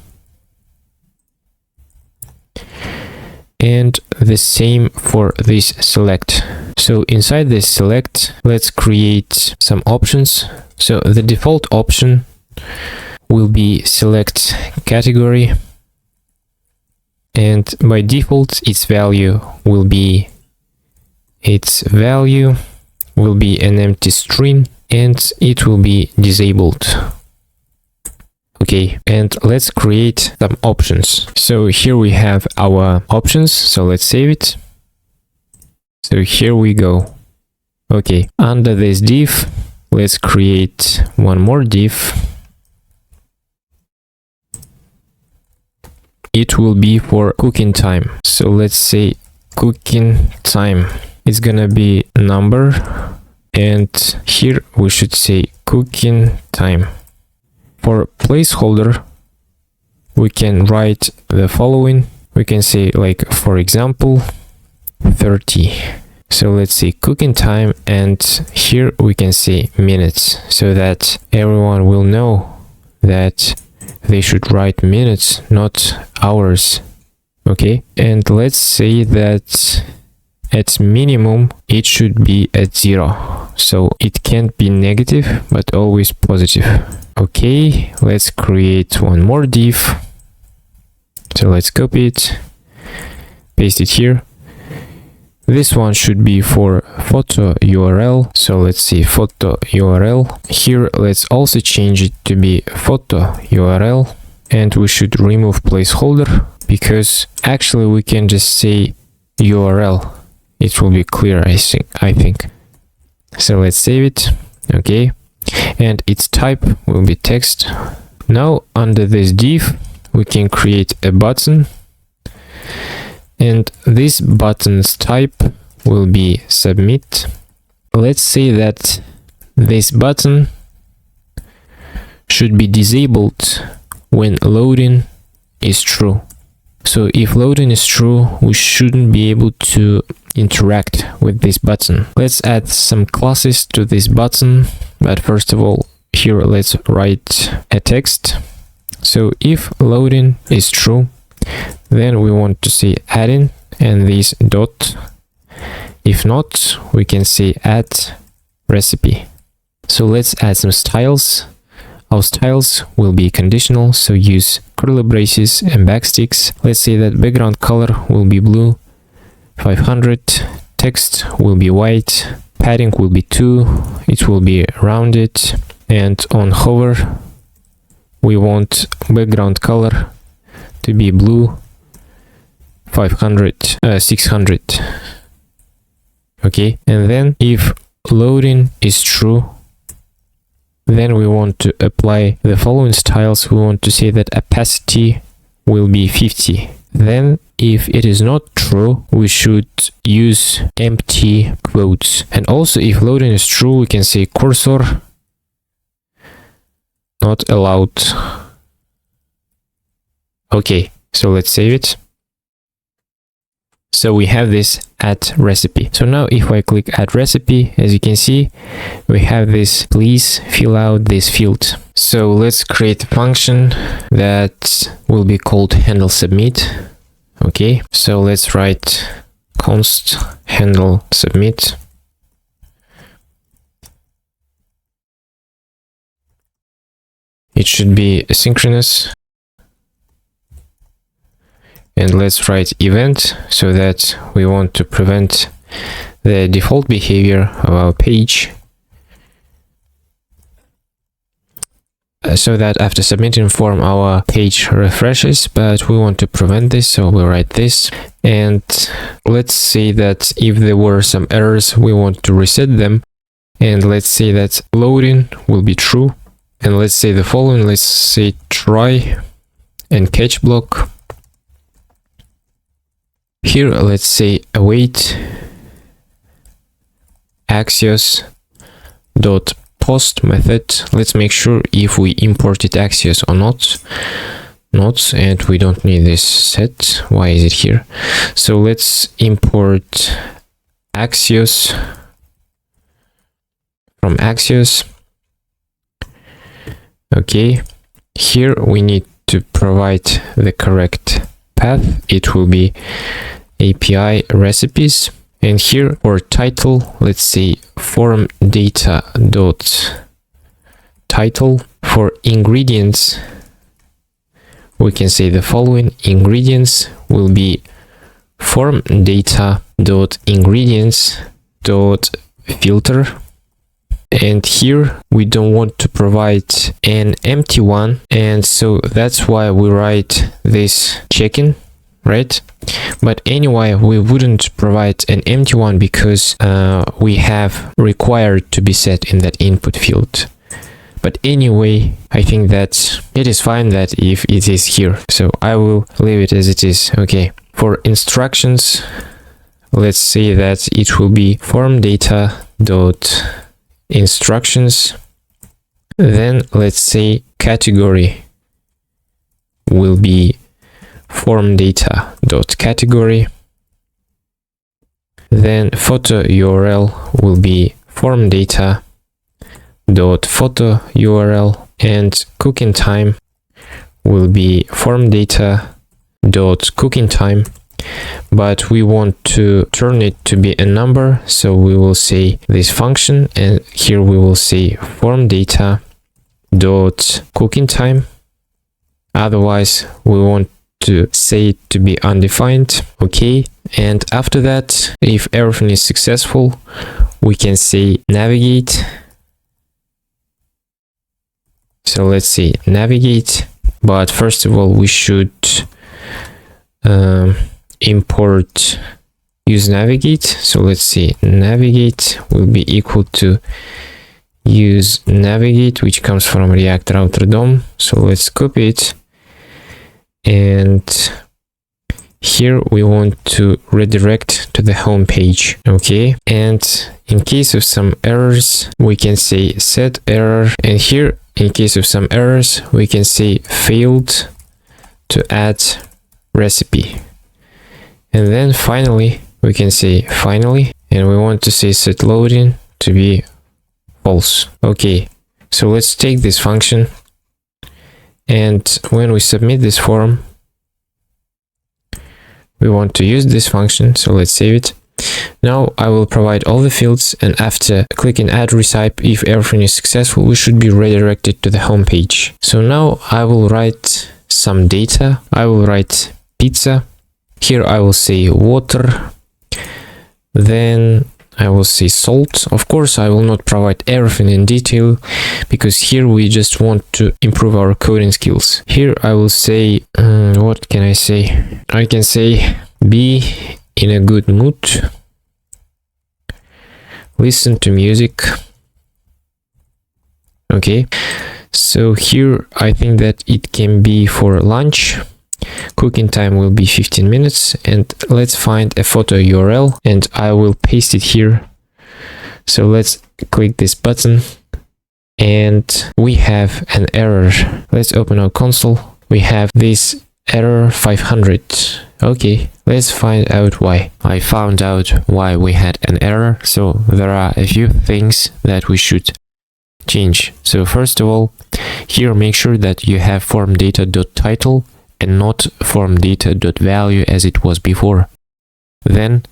And the same for this select. So inside this select, let's create some options. So the default option will be select category, and by default its value will be an empty string, and it will be disabled. Okay, and let's create some options. So here we have our options. So let's save it. So here we go. Okay, under this div, let's create one more div. It will be for cooking time. So let's say cooking time. It's gonna be number, and here we should say cooking time. For placeholder, we can write the following. We can say, like, for example, 30. So let's say cooking time, and here we can say minutes, so that everyone will know that they should write minutes, not hours. Okay, and let's say that at minimum it should be at 0, so it can't be negative but always positive. Okay, let's create one more div. So let's copy it, paste it here. This one should be for photo URL, so let's see photo URL. Here let's also change it to be photo URL, and we should remove placeholder, because actually we can just say URL. It will be clear, I think. So let's save it. Okay, and its type will be text. Now under this div we can create a button, and this button's type will be submit. Let's say that this button should be disabled when loading is true. So if loading is true, we shouldn't be able to interact with this button. Let's add some classes to this button, but first of all, here let's write a text. So if loading is true, then we want to say adding and this dot. If not, we can say add recipe. So let's add some styles. Our styles will be conditional, so use curly braces and backsticks. Let's say that background color will be blue, 500, text will be white, padding will be 2, it will be rounded, and on hover we want background color to be blue, 600. Okay, and then if loading is true, then we want to apply the following styles. We want to say that opacity will be 50. Then if it is not true, we should use empty quotes. And also if loading is true, we can say cursor not allowed. Okay, so let's save it. So we have this add recipe. So now if I click add recipe, as you can see, we have this please fill out this field. So let's create a function that will be called handle submit. Okay, so let's write const handle submit. It should be asynchronous. And let's write event, so that we want to prevent the default behavior of our page, so that after submitting form our page refreshes, but we want to prevent this, so we'll write this. And let's say that if there were some errors, we want to reset them, and let's say that loading will be true, and let's say the following. Let's say try and catch block. Here let's say await Axios dot post method. Let's make sure if we imported Axios or not, and we don't need this set. Why is it here? So let's import Axios from Axios. Okay, here we need to provide the correct path. It will be API recipes, and here for title, let's say form data dot title. For ingredients, we can say the following. Ingredients will be form data dot ingredients dot filter. And here we don't want to provide an empty one, and so that's why we write this check-in, right? But anyway, we wouldn't provide an empty one because we have required to be set in that input field. But anyway, I think that it is fine that if it is here, so I will leave it as it is. Okay, for instructions, let's say that it will be form data dot instructions. Then let's say category will be form data dot category. Then photo URL will be form data dot photo URL, and cooking time will be form data dot cooking time, but we want to turn it to be a number, so we will say this function, and here we will say form data dot cooking time. Otherwise we want to say it to be undefined. Okay, and after that, if everything is successful, we can say navigate. So let's say navigate, but first of all we should import use navigate. So let's see, navigate will be equal to use navigate, which comes from React Router DOM. So let's copy it, and here we want to redirect to the home page. Okay, and in case of some errors we can say set error, and here in case of some errors we can say failed to add recipe. And then finally we can say finally, and we want to say set loading to be false. Okay, so let's take this function, and when we submit this form we want to use this function, so let's save it. Now I will provide all the fields, and after clicking add recipe, if everything is successful, we should be redirected to the home page. So now I will write some data. I will write pizza. Here I will say water, then I will say salt. Of course I will not provide everything in detail, because here we just want to improve our coding skills. Here I will say what can I say? I can say be in a good mood, listen to music. Okay, so here I think that it can be for lunch. Cooking time will be 15 minutes, and let's find a photo URL, and I will paste it here. So let's click this button, and we have an error. Let's open our console. We have this error 500. Okay, let's find out why. I found out why we had an error. So there are a few things that we should change. So first of all, here make sure that you have form data.title and not form data.value as it was before. Then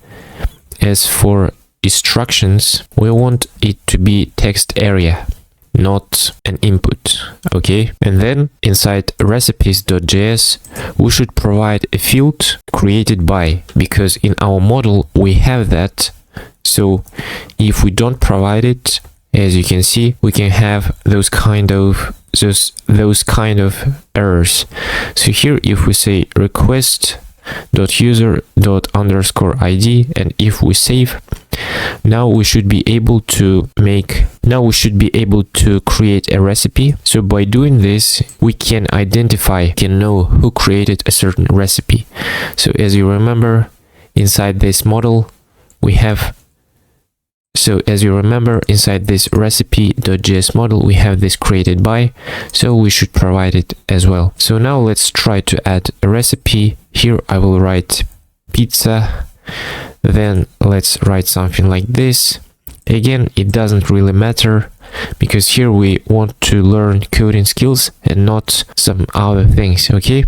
as for instructions, we want it to be text area, not an input. Okay, and then inside recipes.js we should provide a field created by, because in our model we have that. So if we don't provide it, as you can see, we can have those kind of errors. So here if we say request.user._id, and if we save, now we should be able to create a recipe. So by doing this we can know who created a certain recipe. So as you remember, inside this model we have inside this recipe.js model we have this created by, so we should provide it as well. So now let's try to add a recipe. Here I will write pizza, then let's write something like this. Again, it doesn't really matter, because here we want to learn coding skills and not some other things. Okay,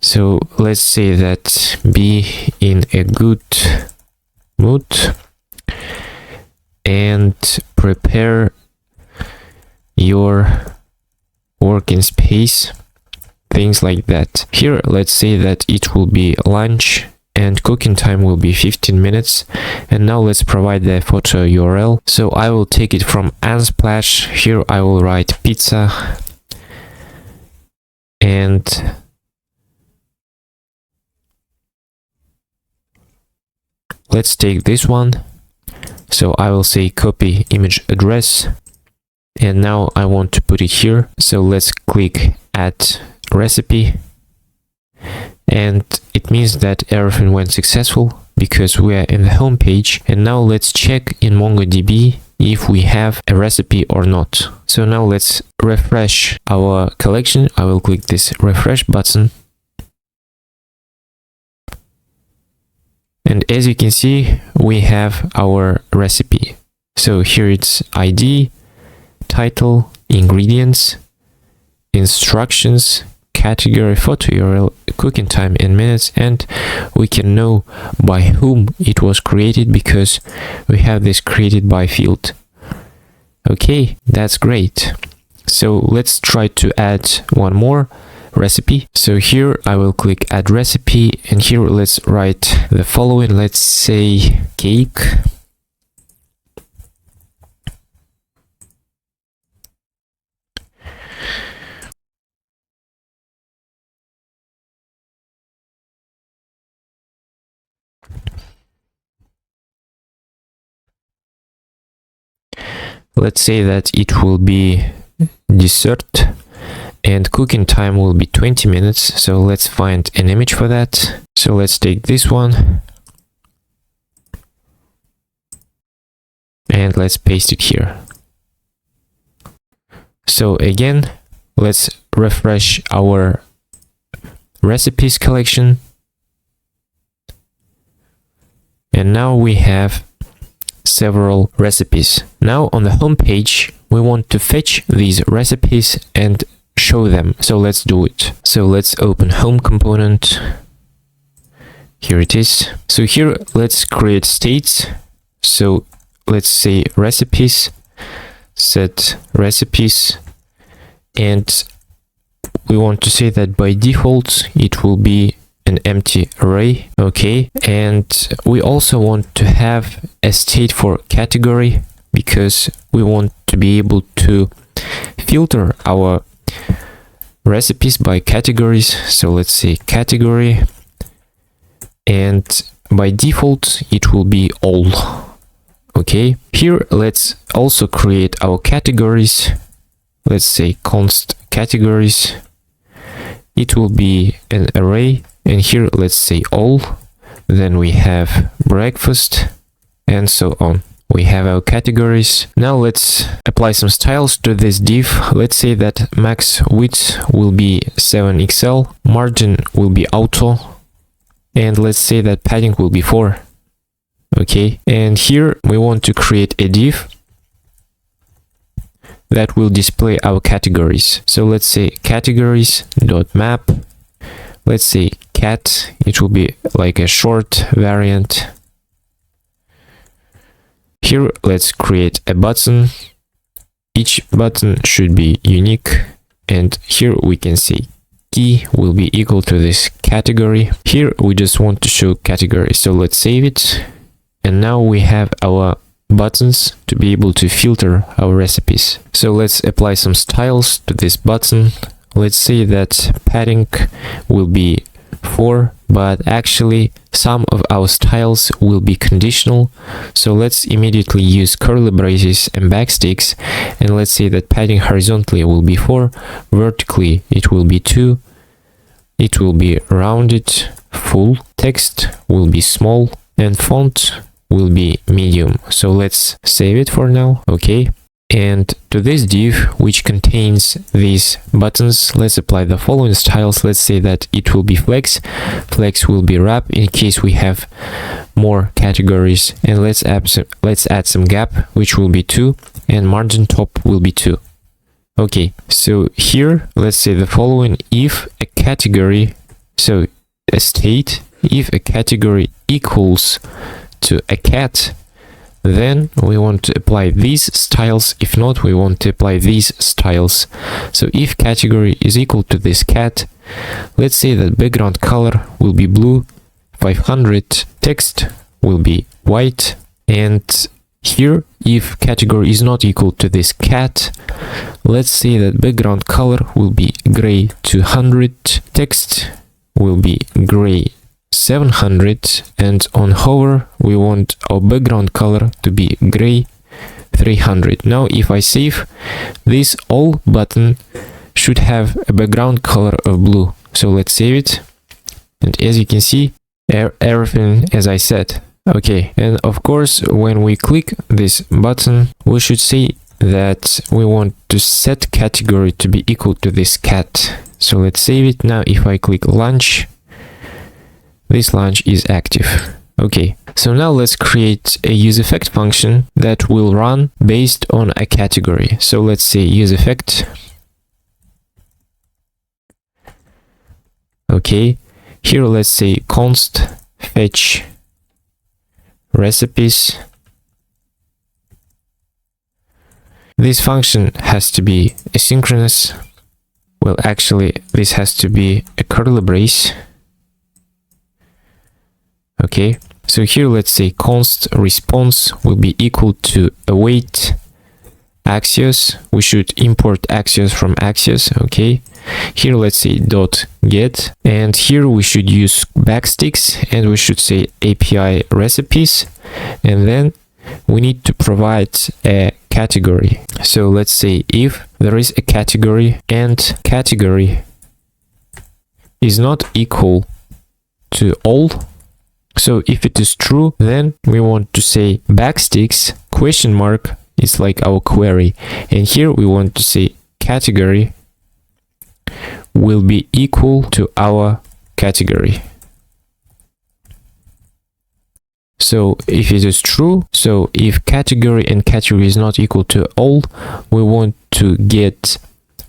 so let's say that be in a good mood and prepare your working space, things like that. Here let's say that it will be lunch and cooking time will be 15 minutes. And now let's provide the photo URL. So I will take it from Unsplash. Here I will write pizza, and let's take this one. So I will say copy image address, and now I want to put it here. So let's click add recipe, and it means that everything went successful because we are in the home page. And now let's check in MongoDB if we have a recipe or not. So now let's refresh our collection. I will click this refresh button, And as you can see, we have our recipe. So here it's ID, title, ingredients, instructions, category, photo URL, cooking time in minutes, and we can know by whom it was created because we have this created by field. Okay, that's great. So let's try to add one more recipe. So here I will click add recipe, and here let's write the following. Let's say cake. Let's say that it will be dessert and cooking time will be 20 minutes. So let's find an image for that. So let's take this one and let's paste it here. So again, let's refresh our recipes collection. And now we have several recipes. Now on the home page, we want to fetch these recipes and show them. So let's do it. So let's open home component. Here it is. So here let's create states. So let's say recipes, set recipes, and we want to say that by default it will be an empty array. Okay, and we also want to have a state for category because we want to be able to filter our recipes by categories. So let's say category, and by default it will be all. Okay, here let's also create our categories. Let's say const categories. It will be an array, and here let's say all. Then we have breakfast and so on. We have our categories. Now let's apply some styles to this div. Let's say that max width will be 7XL, margin will be auto, and let's say that padding will be 4. Okay, and here we want to create a div that will display our categories. So let's say categories.map. Let's say cat, it will be like a short variant. Here let's create a button. Each button should be unique, and here we can say key will be equal to this category. Here we just want to show category, so let's save it. And now we have our buttons to be able to filter our recipes. So let's apply some styles to this button. Let's say that padding will be 4, but actually some of our styles will be conditional. So let's immediately use curly braces and backsticks, and let's say that padding horizontally will be 4, vertically it will be 2, it will be rounded, full, text will be small, and font will be medium. So let's save it for now. Okay, and to this div which contains these buttons, let's apply the following styles. Let's say that it will be flex, flex will be wrap in case we have more categories, and let's add some gap which will be 2, and margin top will be 2. Okay, so here let's say the following: if a category, so a state, if a category equals to a cat, then we want to apply these styles. If not, we want to apply these styles. So if category is equal to this cat, let's say that background color will be blue, 500, text will be white, and here if category is not equal to this cat, let's say that background color will be gray 200, text will be gray 700, and on hover we want our background color to be gray 300. Now if I save, this all button should have a background color of blue. So let's save it, and as you can see, everything as I said. Okay, and of course when we click this button, we should say that we want to set category to be equal to this cat. So let's save it. Now if I click launch, this launch is active. Okay, so now let's create a useEffect function that will run based on a category. So let's say useEffect. Okay, here let's say const fetch recipes. This function has to be asynchronous. Well, actually, this has to be a curly brace. Okay, so here let's say const response will be equal to await Axios. We should import Axios from Axios. Okay, here let's say dot get, and here we should use backsticks, and we should say API recipes, and then we need to provide a category. So let's say if there is a category and category is not equal to all. So if it is true, then we want to say backsticks question mark is like our query, and here we want to say category will be equal to our category. So if it is true, so if category and category is not equal to all, we want to get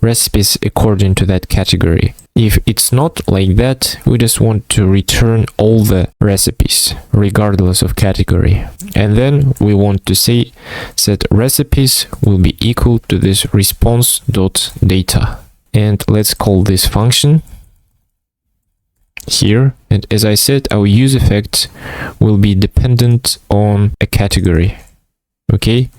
recipes according to that category. If it's not like that, we just want to return all the recipes regardless of category. And then we want to say that recipes will be equal to this response.data. And let's call this function here. And as I said, our useEffect will be dependent on a category. Okay,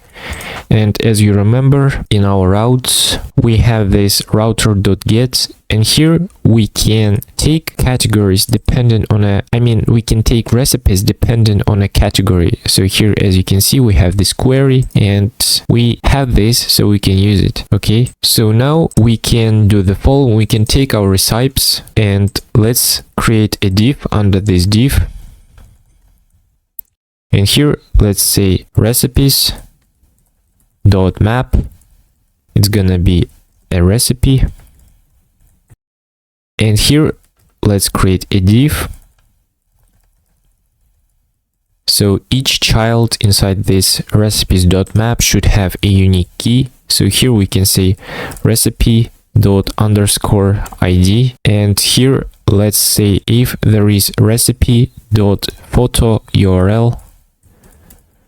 and as you remember, in our routes we have this router.get, and here we can take categories dependent on we can take recipes dependent on a category. So here, as you can see, we have this query and we have this, so we can use it. Okay, so now we can do the following. We can take our recipes and let's create a div under this div. And here, let's say recipes dot map. It's gonna be a recipe. And here, let's create a div. So each child inside this recipes dot map should have a unique key. So here we can say recipe dot underscore ID. And here, let's say if there is recipe dot photo URL,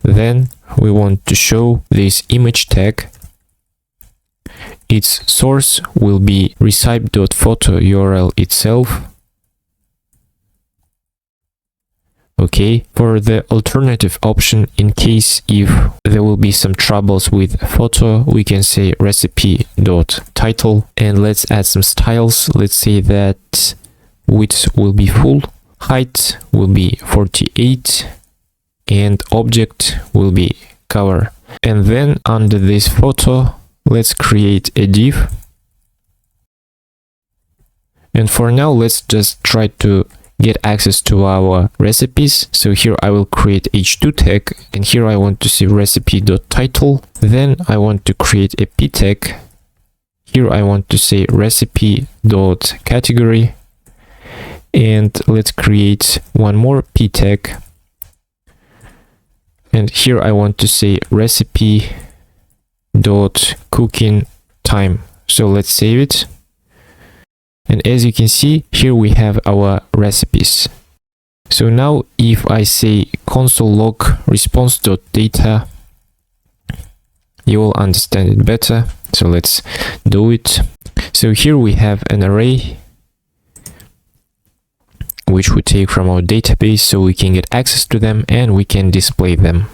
then we want to show this image tag. Its source will be recipe.photo URL itself. Okay, for the alternative option, in case if there will be some troubles with photo, we can say recipe.title, and let's add some styles. Let's say that width will be full, height will be 48, and object will be cover. And then under this photo, let's create a div. And for now, let's just try to get access to our recipes. So here I will create h2 tag, and here I want to see recipe.title. Then I want to create a p tag. Here I want to say recipe.category, and let's create one more p tag. And here I want to say recipe.cooking time. So let's save it. And as you can see, here we have our recipes. So now if I say console log response.data, you will understand it better. So let's do it. So here we have an array which we take from our database, so we can get access to them and we can display them.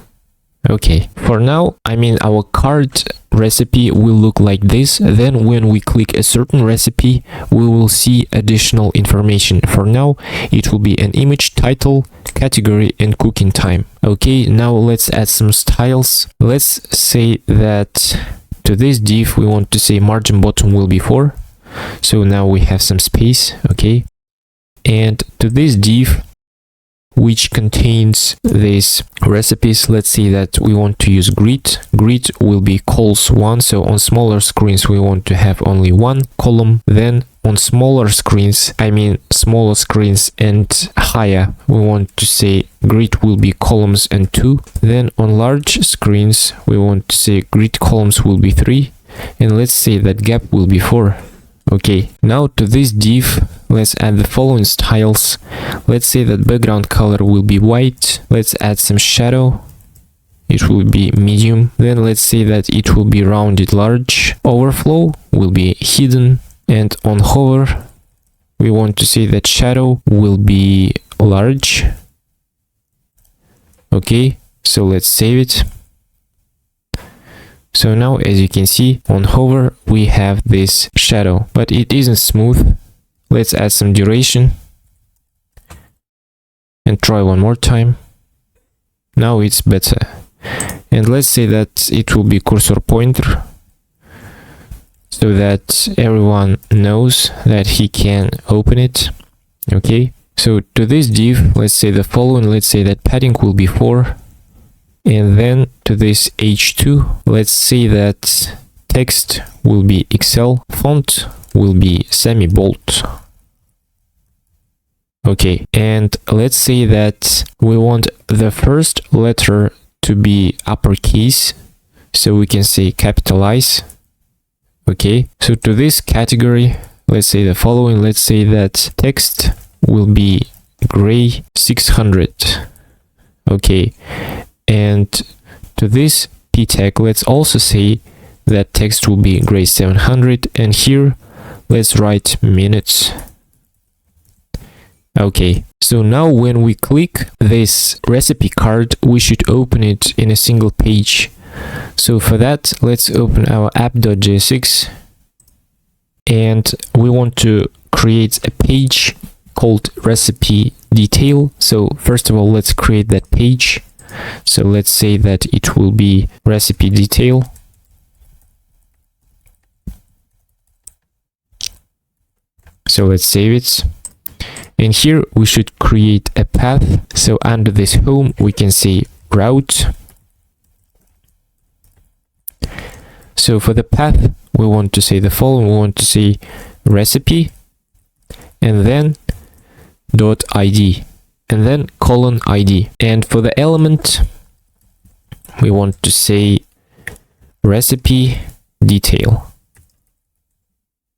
Okay, for now, our card recipe will look like this. Then when we click a certain recipe, we will see additional information. For now, it will be an image, title, category, and cooking time. Okay, now let's add some styles. Let's say that to this div, we want to say margin bottom will be 4. So now we have some space, okay? And to this div, which contains these recipes, let's say that we want to use grid. Grid will be cols 1, so on smaller screens we want to have only one column. Then on smaller screens, I mean smaller screens and higher, we want to say grid will be columns and 2. Then on large screens, we want to say grid columns will be 3. And let's say that gap will be 4. Okay, now to this div, let's add the following styles. Let's say that background color will be white. Let's add some shadow. It will be medium. Then let's say that it will be rounded large. Overflow will be hidden. And on hover, we want to say that shadow will be large. Okay, so let's save it. So now, as you can see, on hover, we have this shadow, but it isn't smooth. Let's add some duration and try one more time. Now it's better. And let's say that it will be cursor pointer, so that everyone knows that he can open it. Okay, so to this div, let's say the following. Let's say that padding will be 4. And then to this h2, let's say that text will be XL, font will be semi-bold. Okay, and let's say that we want the first letter to be uppercase, so we can say capitalize. Okay, so to this category, let's say the following. Let's say that text will be gray 600. Okay. And to this p tag, let's also say that text will be gray 700, and here let's write minutes. Okay, so now when we click this recipe card, we should open it in a single page. So for that, let's open our app.jsx, and we want to create a page called recipe detail. So first of all, let's create that page. So let's say that it will be recipe detail. So let's save it. And here we should create a path. So under this home, we can say route. So for the path, we want to say the following. We want to say recipe and then .id. And then :id. And for the element, we want to say recipe detail.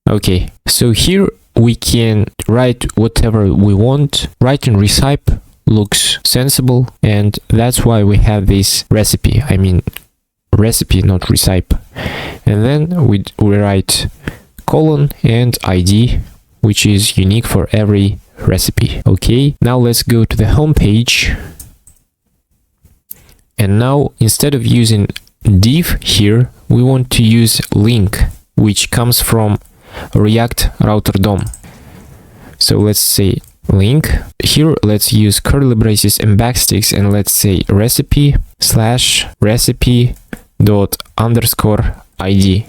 Okay, so here we can write whatever we want. Writing recipe looks sensible, and that's why we have this recipe. I mean recipe, not recipe. And then we write : and id, which is unique for every recipe. Okay, now let's go to the home page, and now instead of using div here, we want to use link, which comes from React Router DOM. So let's say link. Here let's use curly braces and backsticks, and let's say recipe / recipe ._id.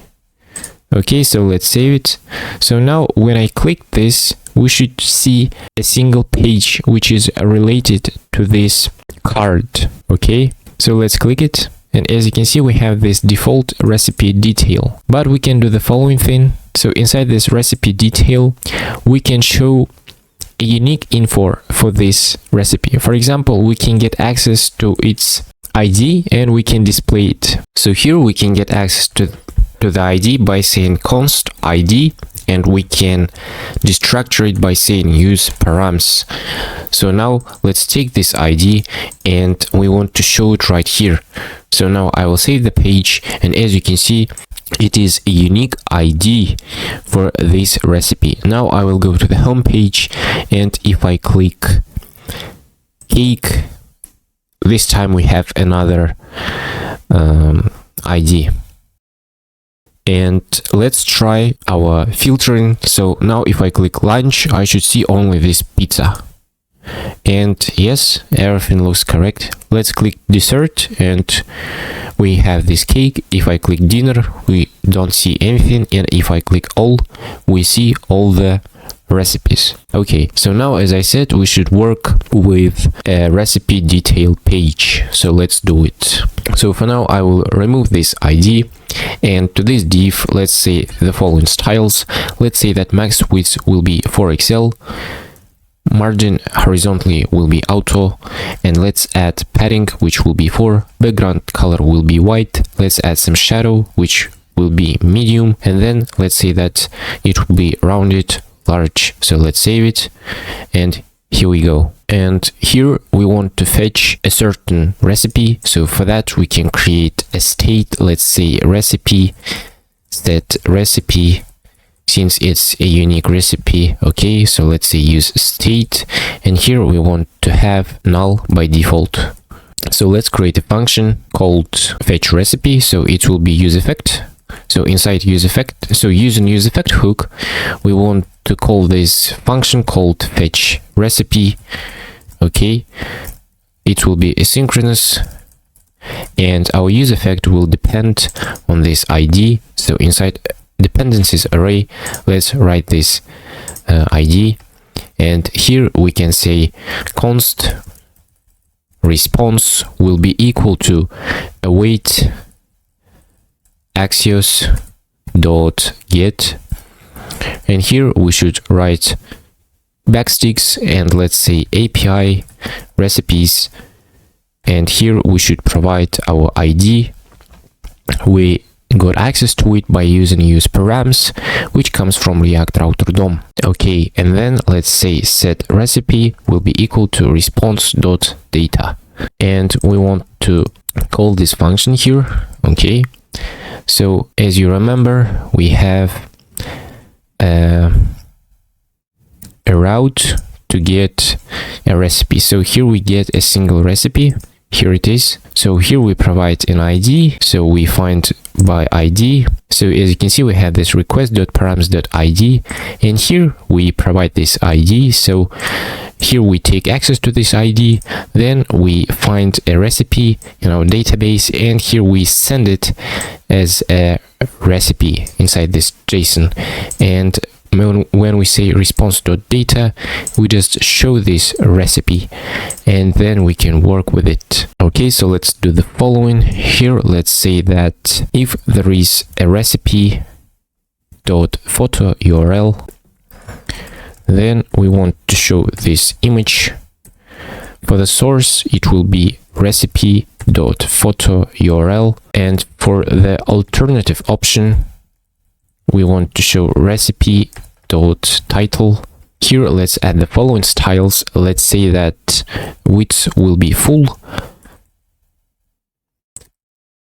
Okay, so let's save it. So now when I click this, we should see a single page which is related to this card. Okay, so let's click it. And as you can see, we have this default recipe detail. But we can do the following thing. So inside this recipe detail, we can show a unique info for this recipe. For example, we can get access to its ID and we can display it. So here we can get access to the ID by saying const ID, and we can destructure it by saying use params. So now let's take this ID and we want to show it right here. So now I will save the page, and as you can see, it is a unique ID for this recipe. Now I will go to the home page, and if I click cake, this time we have another ID. And let's try our filtering. So now if I click lunch, I should see only this pizza. And yes, everything looks correct. Let's click dessert and we have this cake. If I click dinner, we don't see anything. And if I click all, we see all the recipes. Okay, so now as I said, we should work with a recipe detail page. So let's do it. So for now, I will remove this ID And to this div, let's say the following styles. Let's say that max width will be 4XL, margin horizontally will be auto, and let's add padding, which will be 4, background color will be white, let's add some shadow, which will be medium, and then let's say that it will be rounded large. So let's save it, and here we go. And here we want to fetch a certain recipe. So for that we can create a state. Let's say recipe, set recipe, since it's a unique recipe. Okay, so let's say use state, and here we want to have null by default. So let's create a function called fetch recipe. So it will be use effect. So inside use effect, so using use effect hook, we want to call this function called fetch recipe. Okay, it will be asynchronous, and our use effect will depend on this ID. So inside dependencies array, let's write this ID, and here we can say const response will be equal to await Axios dot get, and here we should write backsticks and let's say API recipes, and here we should provide our ID. We got access to it by using use params, which comes from React Router DOM. Okay, and then let's say set recipe will be equal to response dot data, and we want to call this function here. Okay, so as you remember, we have a route to get a recipe. So here we get a single recipe. Here it is. So here we provide an ID. So we find by ID. So as you can see, we have this request.params.id, and here we provide this ID. So here we take access to this ID, then we find a recipe in our database, and here we send it as a recipe inside this JSON. And when we say response.data, we just show this recipe, and then we can work with it. Okay, so let's do the following. Here, let's say that if there is a recipe dot photo URL, then we want to show this image. For the source, it will be recipe dot photo URL, and for the alternative option, we want to show recipe dot title. Here let's add the following styles. Let's say that width will be full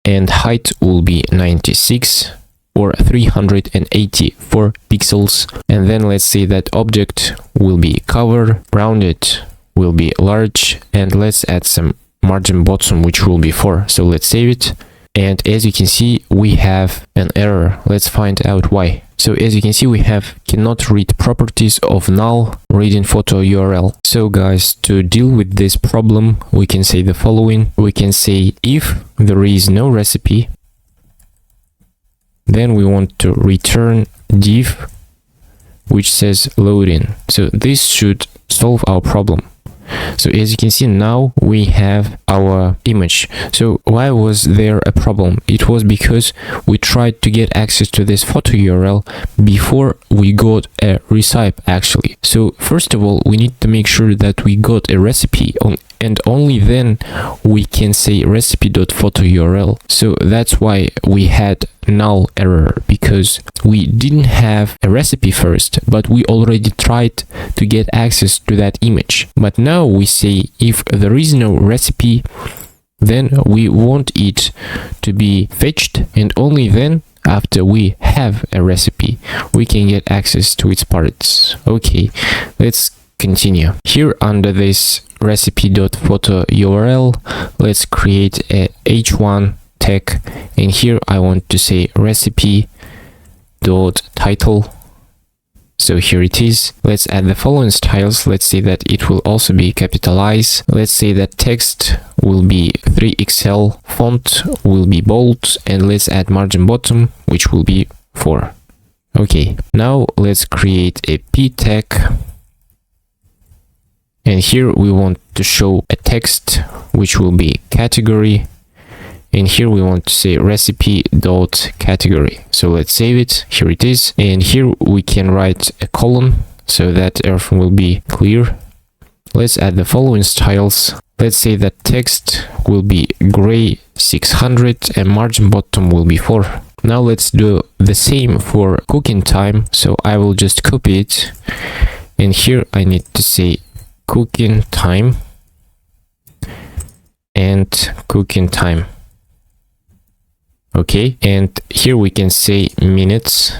and height will be 96 or 384 pixels, and then let's say that object will be cover, rounded will be large, and let's add some margin bottom, which will be 4. So let's save it. And as you can see, we have an error. Let's find out why. So as you can see, we have cannot read properties of null reading photo URL. So guys, to deal with this problem, we can say the following. We can say if there is no recipe, then we want to return div which says loading. So this should solve our problem. So as you can see, now we have our image. So why was there a problem? It was because we tried to get access to this photo URL before we got a recipe actually. So first of all, we need to make sure that we got a recipe and only then we can say recipe.photo URL. So that's why we had null error, because we didn't have a recipe first, but we already tried to get access to that image. But now we say if there is no recipe, then we want it to be fetched, and only then after we have a recipe we can get access to its parts. Okay, let's continue. Here under this recipe.photo URL, let's create a h1 tag, and here I want to say recipe.title. So here it is. Let's add the following styles. Let's say that it will also be capitalized. Let's say that text will be 3XL, font will be bold, and let's add margin bottom, which will be 4. Okay, now let's create a p tag. And here we want to show a text which will be category, and here we want to say recipe.category. So let's save it. Here it is. And here we can write a colon so that everything will be clear. Let's add the following styles. Let's say that text will be gray 600 and margin bottom will be 4. Now let's do the same for cooking time. So I will just copy it. And here I need to say cooking time and cooking time. Okay, and here we can say minutes.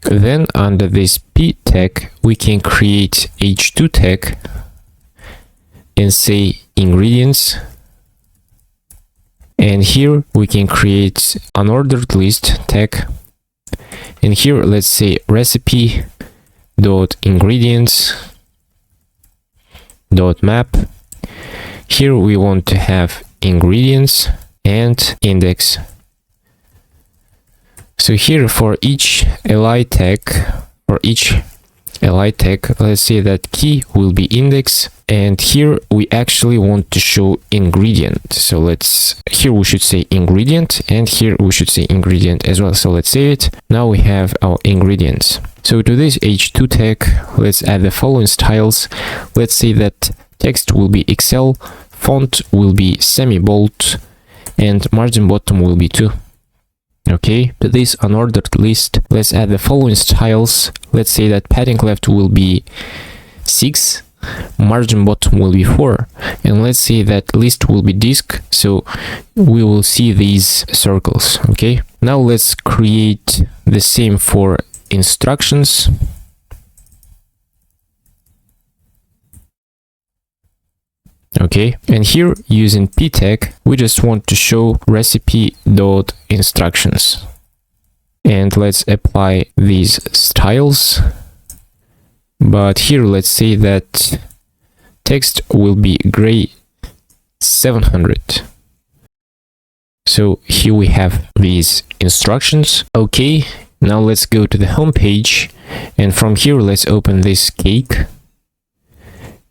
Then under this p tag, we can create h2 tag and say ingredients. And here we can create unordered list tag. And here let's say recipe.ingredients.map. Here we want to have ingredients and index. So here for each li tag, let's say that key will be index, and here we actually want to show ingredient. So here we should say ingredient, and here we should say ingredient as well. So let's save it. Now we have our ingredients. So to this h2 tag, let's add the following styles. Let's say that text will be Excel, font will be semi-bold, and margin bottom will be 2. Okay, to this unordered list, let's add the following styles. Let's say that padding left will be 6, margin bottom will be 4, and let's say that list will be disk, so we will see these circles. Okay, now let's create the same for instructions. Okay, and here using p tag, we just want to show recipe.instructions. And let's apply these styles. But here let's say that text will be gray 700. So here we have these instructions. Okay, now let's go to the home page, and from here let's open this cake.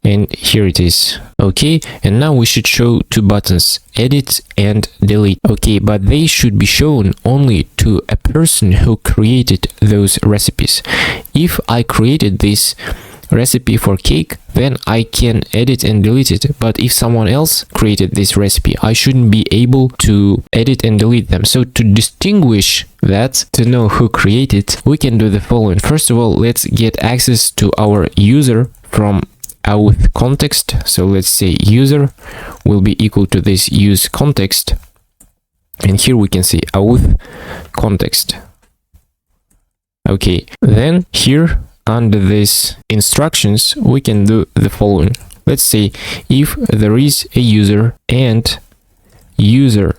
And here it is. Okay, and now we should show two buttons, edit and delete. Okay, but they should be shown only to a person who created those recipes. If I created this recipe for cake, then I can edit and delete it. But if someone else created this recipe, I shouldn't be able to edit and delete them. So to distinguish that, to know who created, we can do the following. First of all, let's get access to our user from Auth context. So let's say user will be equal to this use context, and here we can say Auth context. Okay, then here under this instructions we can do the following. Let's say if there is a user and user._id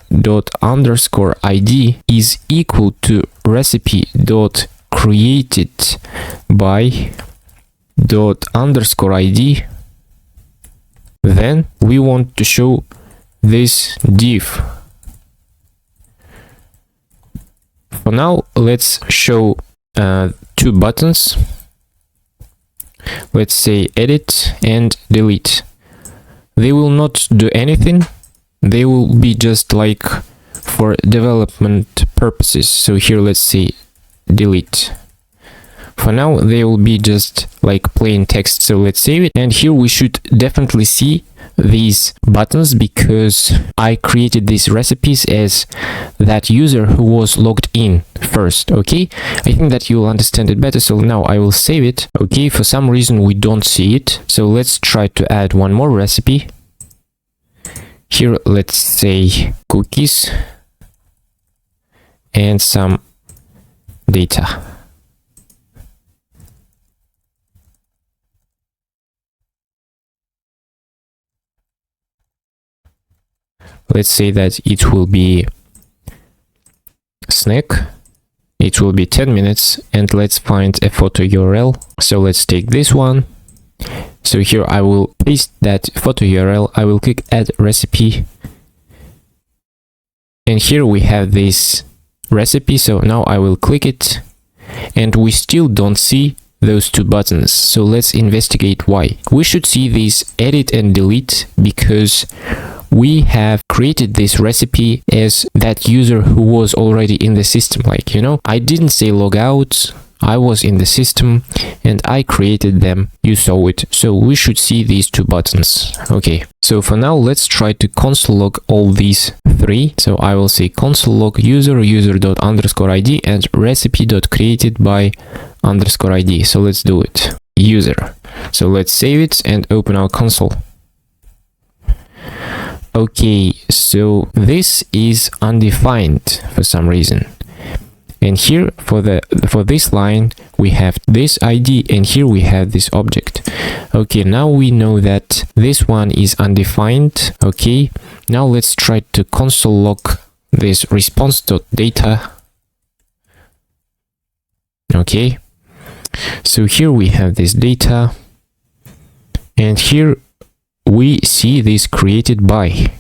is equal to recipe.created by ._id, then we want to show this div. For now, let's show two buttons. Let's say edit and delete. They will not do anything. They will be just like for development purposes. So here let's say delete. For now, they will be just like plain text, so let's save it. And here we should definitely see these buttons because I created these recipes as that user who was logged in first. Okay, I think that you'll understand it better, so now I will save it. Okay, for some reason we don't see it, so let's try to add one more recipe. Here let's say cookies and some data. Let's say that it will be snack, it will be 10 minutes, and let's find a photo URL. So let's take this one. So here I will paste that photo URL, I will click add recipe, and here we have this recipe. So now I will click it, and we still don't see those two buttons. So let's investigate why. We should see these edit and delete because we have created this recipe as that user who was already in the system. Like, you know, I didn't say log out, I was in the system and I created them. You saw it. So we should see these two buttons. Okay. So for now, let's try to console log all these three. So I will say console log user._id and recipe.created by _id. So let's do it. User. So let's save it and open our console. Okay, so this is undefined for some reason. And here for this line we have this ID and here we have this object. Okay, now we know that this one is undefined. Okay, now let's try to console log this response.data. Okay, so here we have this data and here we see this created by.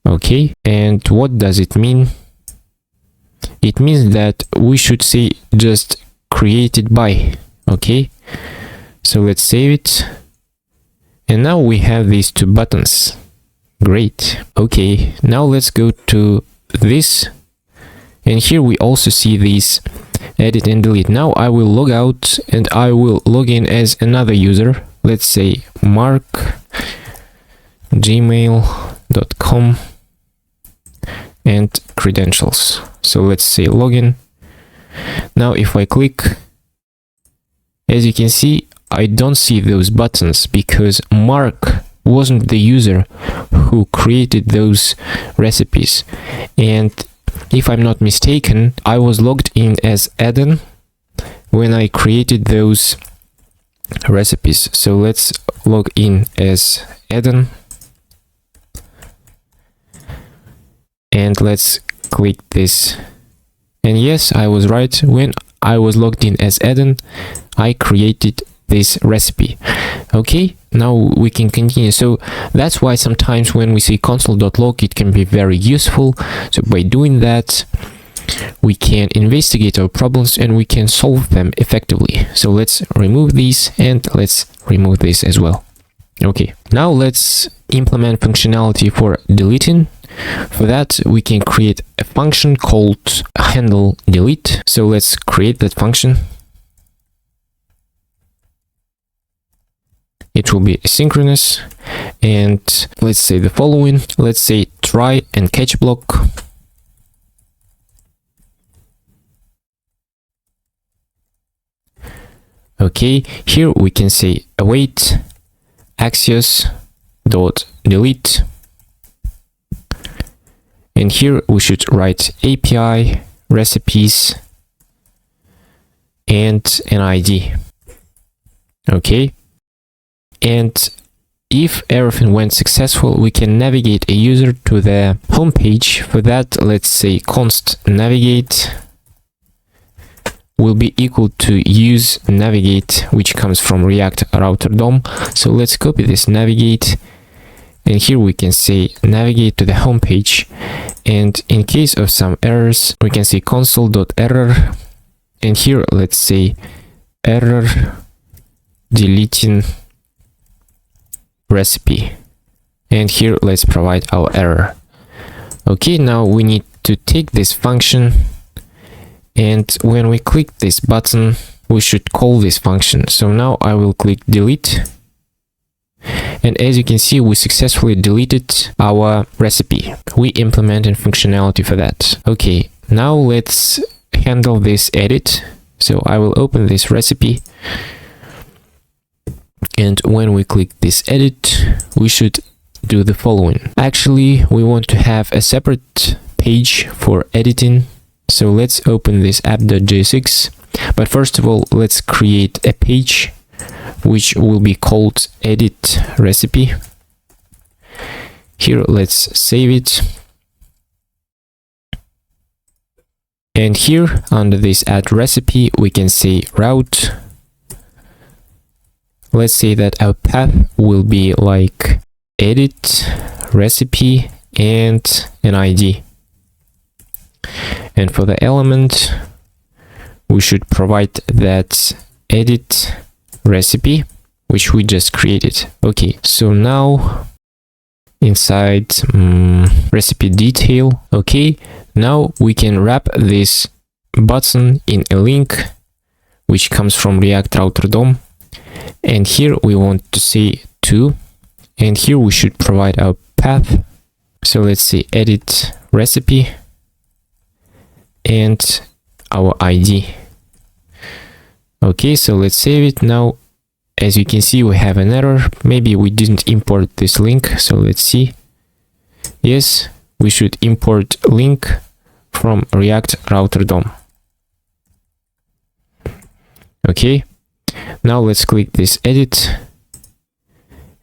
Okay, and what does it mean? It means that we should say just created by. Okay, so let's save it. And now we have these two buttons. Great. Okay, now let's go to this. And here we also see these edit and delete. Now I will log out and I will log in as another user. Let's say mark@gmail.com and credentials. So let's say login. Now if I click, as you can see, I don't see those buttons because Mark wasn't the user who created those recipes. And if I'm not mistaken, I was logged in as Eden when I created those recipes. So let's log in as Eden. And let's click this. And yes, I was right. When I was logged in as Eden, I created this recipe. Okay, now we can continue. So that's why sometimes when we see console.log, it can be very useful. So by doing that, we can investigate our problems and we can solve them effectively. So let's remove these and let's remove this as well. Okay, now let's implement functionality for deleting. For that, we can create a function called handle delete. So let's create that function. It will be asynchronous, and let's say the following. Let's say try and catch block. Okay, here we can say await Axios dot delete, and here we should write API recipes and an ID. Okay, and if everything went successful, we can navigate a user to the home page. For that, let's say const navigate will be equal to use navigate, which comes from React router DOM. So let's copy this navigate, and here we can say navigate to the home page. And in case of some errors, we can say console.error, and here let's say error deleting recipe, and here let's provide our error. Okay, now we need to take this function, and when we click this button, we should call this function. So now I will click delete, and as you can see, we successfully deleted our recipe. We implemented functionality for that. Okay, now let's handle this edit. So I will open this recipe, and when we click this edit, we should do the following. Actually, we want to have a separate page for editing. So let's open this app.jsx. But first of all, let's create a page which will be called edit recipe. Here, let's save it. And here under this add recipe, we can say route. Let's say that our path will be like edit recipe and an ID. And for the element, we should provide that edit recipe, which we just created. Okay, so now inside recipe detail. Okay, now we can wrap this button in a link which comes from React Router DOM, and here we want to say to, and here we should provide our path. So let's say edit recipe and our ID. Okay, so let's save it. Now, as you can see, we have an error. Maybe we didn't import this link. So let's see. Yes, we should import link from React Router DOM. Okay, now let's click this edit.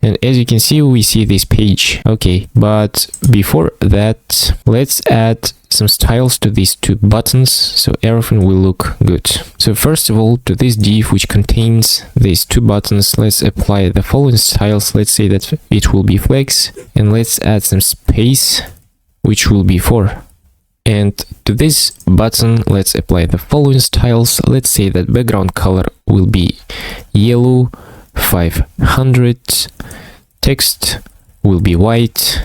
And as you can see, we see this page. Okay, but before that, let's add some styles to these two buttons so everything will look good. So first of all, to this div which contains these two buttons, let's apply the following styles. Let's say that it will be flex, and let's add some space which will be 4. And to this button, let's apply the following styles. Let's say that background color will be yellow 500, text will be white,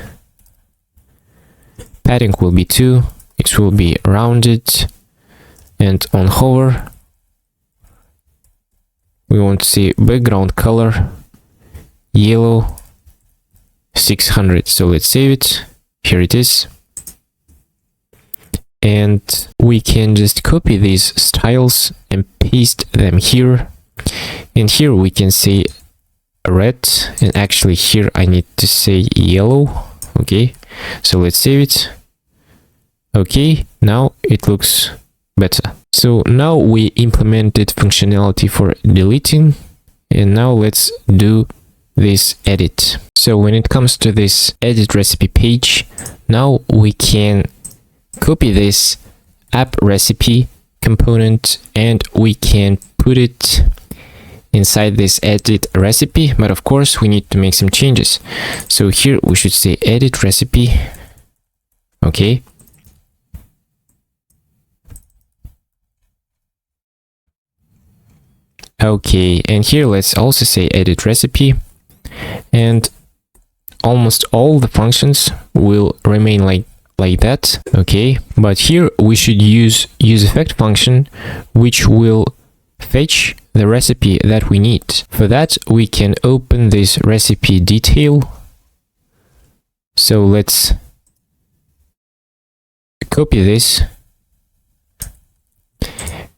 padding will be 2, it will be rounded, and on hover we want to see background color yellow 600. So let's save it. Here it is. And we can just copy these styles and paste them here. And here we can say red, and actually here I need to say yellow. Okay, so let's save it. Okay, now it looks better. So now we implemented functionality for deleting, and now let's do this edit. So when it comes to this edit recipe page, now we can copy this app recipe component and we can put it inside this edit recipe, but of course we need to make some changes. So here we should say edit recipe. Okay, okay, and here let's also say edit recipe, and almost all the functions will remain like that. Okay, but here we should use effect function which will fetch the recipe that we need. For that we can open this recipe detail. So let's copy this,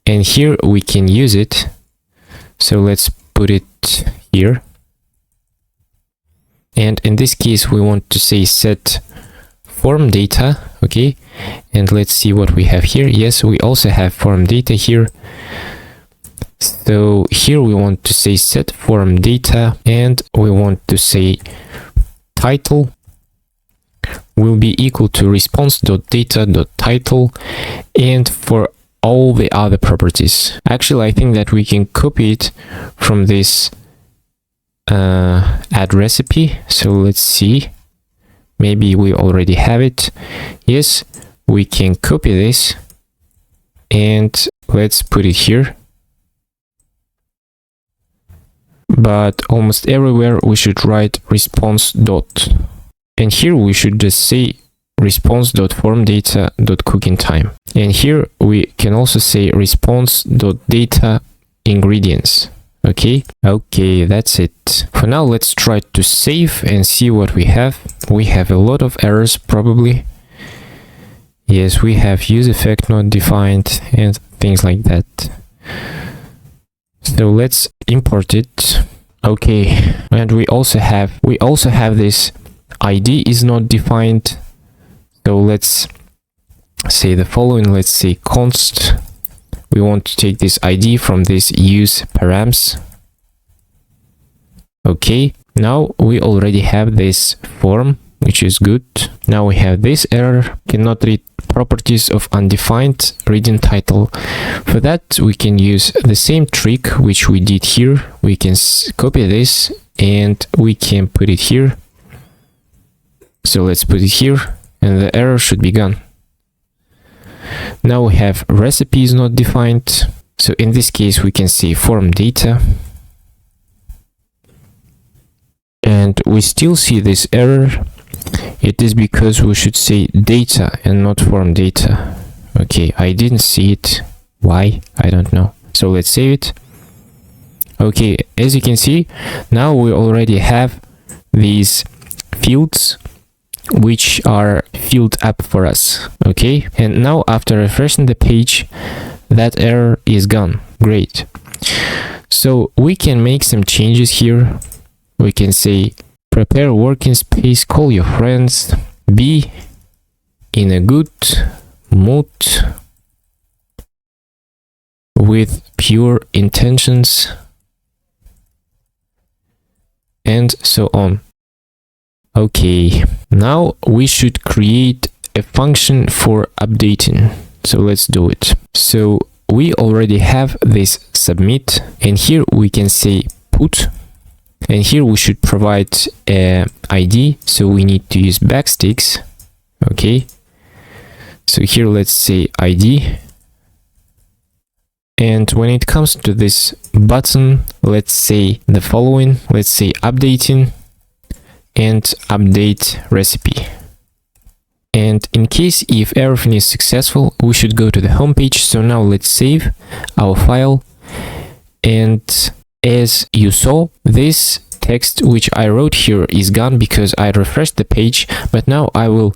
and here we can use it. So let's put it here, and in this case we want to say set form data. Okay, and let's see what we have here. Yes, we also have form data here. So here we want to say set form data, and we want to say title will be equal to response.data.title, and for all the other properties. Actually, I think that we can copy it from this add recipe. So let's see. Maybe we already have it. Yes, we can copy this and let's put it here. But almost everywhere we should write response dot. And here we should just say response.formData.cookingTime. And here we can also say response.data ingredients. Okay, that's it. For now, let's try to save and see what we have. We have a lot of errors probably. Yes, we have use effect not defined and things like that. So let's import it. Okay, and we also have this ID is not defined. So let's say the following. Let's say const. We want to take this ID from this use params. Okay, now we already have this form, which is good. Now we have this error, cannot read properties of undefined reading title. For that, we can use the same trick which we did here. We can copy this and we can put it here. So let's put it here and the error should be gone. Now we have recipes not defined. So in this case, we can say form data. And we still see this error. It is because we should say data and not form data. Okay, I didn't see it. Why? I don't know. So let's save it. Okay, as you can see, now we already have these fields which are filled up for us. Okay, and now after refreshing the page, that error is gone. Great. So we can make some changes here. We can say prepare working space, call your friends, be in a good mood with pure intentions, and so on. Okay, now we should create a function for updating. So let's do it. So we already have this submit, and here we can say put, and here we should provide a ID. So we need to use backsticks. Okay, so here let's say ID. And when it comes to this button, let's say the following. Let's say updating and update recipe. And in case if everything is successful, we should go to the home page. So now let's save our file. And as you saw, this text which I wrote here is gone because I refreshed the page. But now I will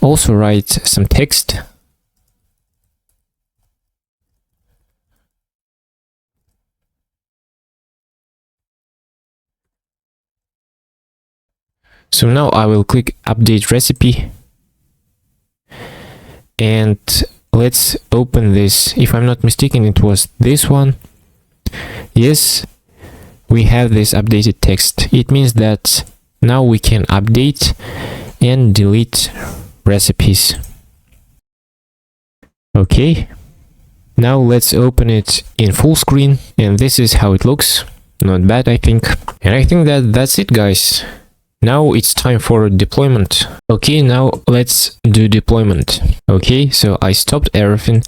also write some text. So now I will click update recipe, and let's open this. If I'm not mistaken, it was this one. Yes, we have this updated text. It means that now we can update and delete recipes. Okay, now let's open it in full screen, and this is how it looks. Not bad, I think. And I think that that's it, guys. Now it's time for deployment. Okay, now let's do deployment. Okay, so I stopped everything,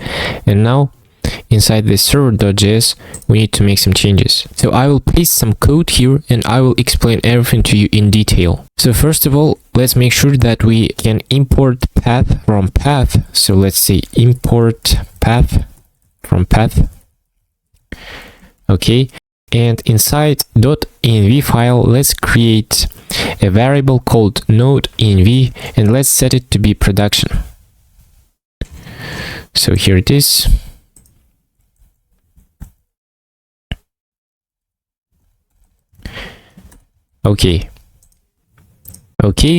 and now inside this server.js we need to make some changes. So I will paste some code here, and I will explain everything to you in detail. So first of all, let's make sure that we can import path from path. So let's say import path from path. Okay, and inside .env file, let's create a variable called node.env, and let's set it to be production. So here it is. Okay,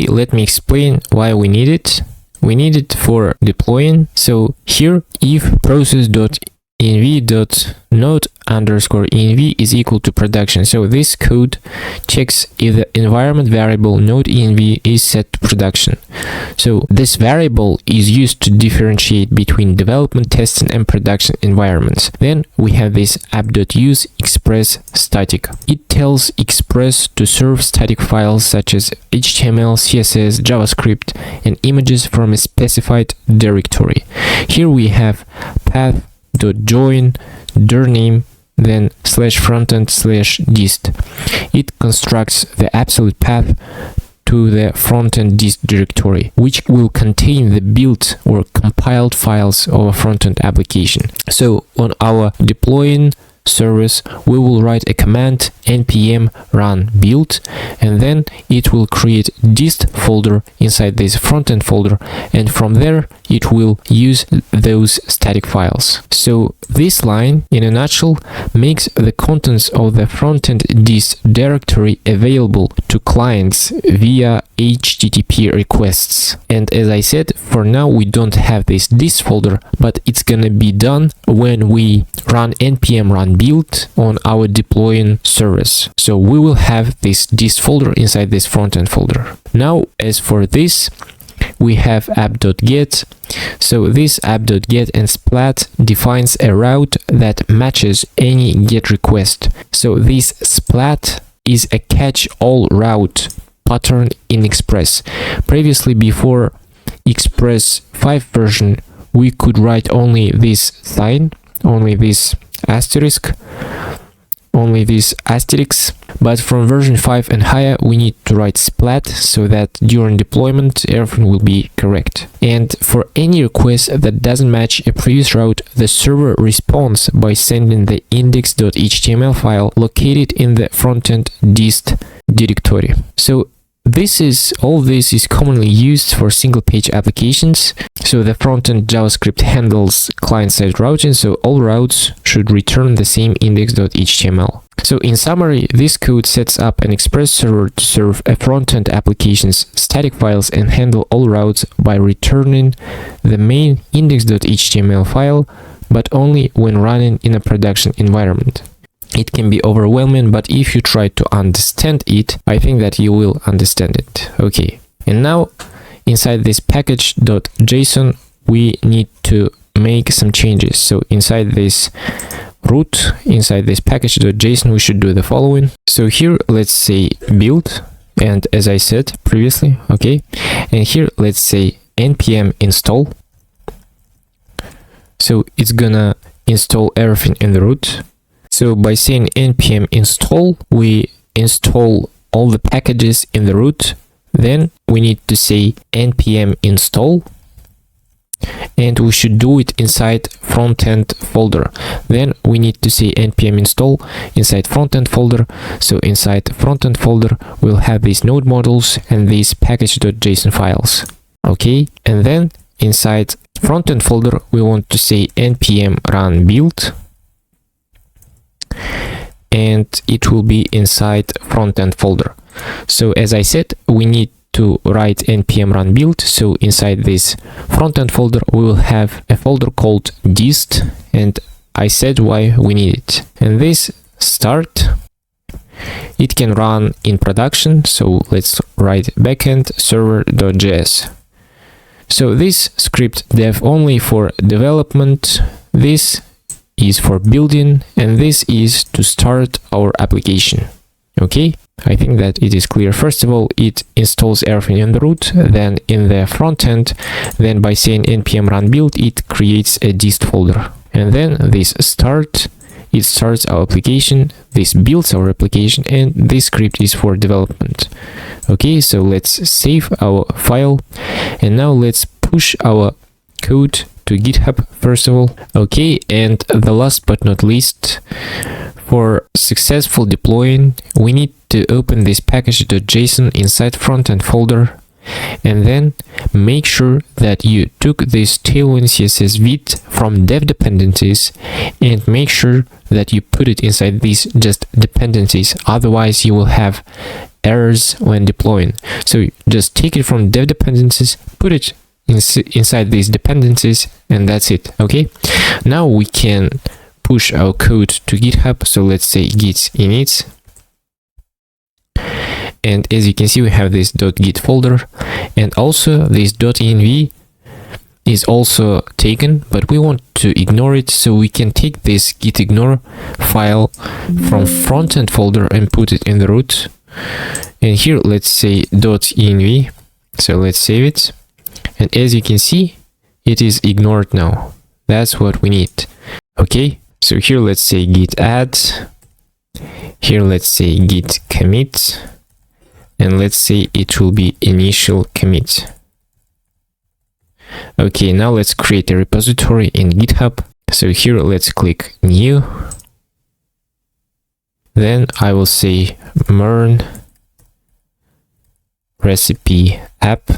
let me explain why we need it. We need it for deploying. So here, if process.env.node_env is equal to production. So this code checks if the environment variable node.env is set to production. So this variable is used to differentiate between development, testing, and production environments. Then we have this app.use express static. It tells Express to serve static files such as HTML, CSS, JavaScript, and images from a specified directory. Here we have path.join, dir name, then /frontend/dist. It constructs the absolute path to the frontend dist directory, which will contain the built or compiled files of a frontend application. So on our deploying service, we will write a command npm run build, and then it will create dist folder inside this frontend folder, and from there it will use those static files. So this line, in a nutshell, makes the contents of the frontend dist directory available to clients via HTTP requests. And as I said, for now we don't have this dist folder, but it's gonna be done when we run npm run build on our deploying service. So we will have this dist folder inside this frontend folder. Now, as for this, we have app.get. So this app.get and splat defines a route that matches any GET request. So this splat is a catch-all route pattern in Express. Previously, before Express 5 version, we could write only this sign, only this asterisk, only these asterisks, but from version 5 and higher we need to write splat so that during deployment everything will be correct. And for any request that doesn't match a previous route, the server responds by sending the index.html file located in the frontend dist directory. So all this is commonly used for single page applications. So the frontend JavaScript handles client-side routing, so all routes should return the same index.html. So in summary, this code sets up an Express server to serve a frontend application's static files and handle all routes by returning the main index.html file, but only when running in a production environment. It can be overwhelming, but if you try to understand it, I think that you will understand it. Okay, and now inside this package.json, we need to make some changes. So inside this root, inside this package.json, we should do the following. So here, let's say build, and as I said previously, okay, and here let's say npm install. So it's gonna install everything in the root. So by saying npm install, we install all the packages in the root. Then we need to say npm install, and we should do it inside frontend folder. Then we need to say npm install inside frontend folder. So inside frontend folder, we'll have these node modules and these package.json files. Okay, and then inside frontend folder, we want to say npm run build, and it will be inside frontend folder. So as I said, we need to write npm run build. So inside this frontend folder, we will have a folder called dist, and I said why we need it. And this start, it can run in production. So let's write backend server.js. So this script dev only for development, this is for building, and this is to start our application. Okay, I think that it is clear. First of all, it installs everything in the root, then in the front end, then by saying npm run build, it creates a dist folder. And then this start, it starts our application, this builds our application, and this script is for development. Okay, so let's save our file, and now let's push our code to GitHub first of all. Okay, and the last but not least, for successful deploying, we need to open this package.json inside frontend folder, and then make sure that you took this Tailwind CSS vid from dev dependencies, and make sure that you put it inside these just dependencies, otherwise you will have errors when deploying. So just take it from dev dependencies, put it inside these dependencies, and that's it. Okay, now we can push our code to GitHub. So let's say git init, and as you can see, we have this .git folder, and also this .env is also taken, but we want to ignore it. So we can take this git ignore file from frontend folder and put it in the root. And here let's say .env. So let's save it. And as you can see, it is ignored now. That's what we need. Okay, so here let's say git add. Here let's say git commit. And let's say it will be initial commit. Okay, now let's create a repository in GitHub. So here let's click new. Then I will say MERN recipe app.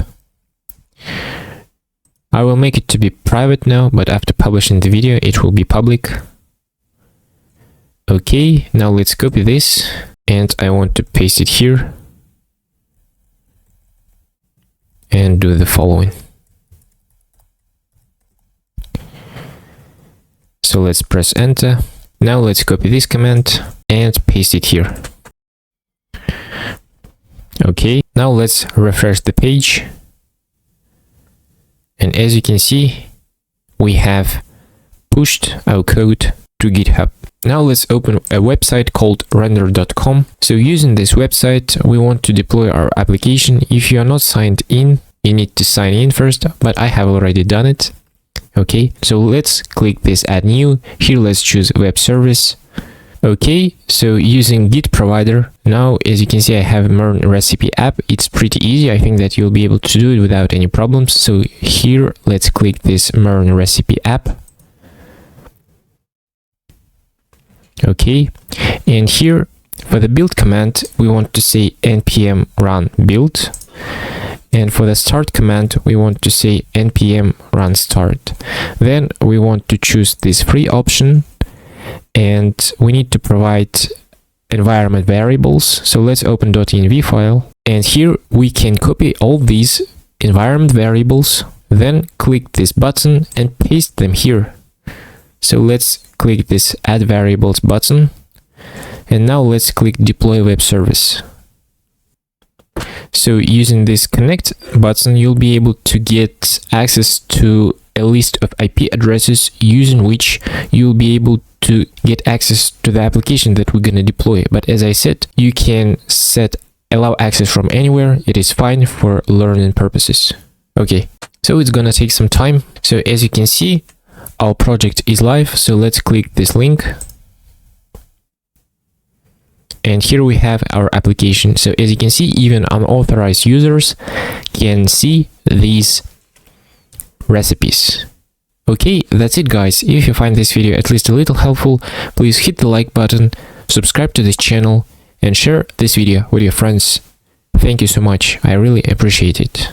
I will make it to be private now, but after publishing the video, it will be public. Okay, now let's copy this, and I want to paste it here and do the following. So let's press enter. Now let's copy this command and paste it here. Okay, now let's refresh the page. And as you can see, we have pushed our code to GitHub. Now let's open a website called render.com. So using this website, we want to deploy our application. If you are not signed in, you need to sign in first, but I have already done it. Okay, so let's click this add new. Here let's choose web service. Okay, so using Git provider, now as you can see I have a MERN recipe app. It's pretty easy. I think that you'll be able to do it without any problems. So here, let's click this MERN recipe app. Okay, and here for the build command, we want to say npm run build. And for the start command, we want to say npm run start. Then we want to choose this free option, and we need to provide environment variables. So let's open .env file, and here we can copy all these environment variables, then click this button and paste them here. So let's click this add variables button, and now let's click deploy web service. So using this connect button, you'll be able to get access to a list of IP addresses using which you'll be able to get access to the application that we're going to deploy. But as I said, you can set allow access from anywhere. It is fine for learning purposes. Okay, so it's gonna take some time. So as you can see, our project is live. So let's click this link. And here we have our application. So as you can see, even unauthorized users can see these recipes. Okay, that's it guys. If you find this video at least a little helpful, please hit the like button, subscribe to this channel, and share this video with your friends. Thank you so much. I really appreciate it.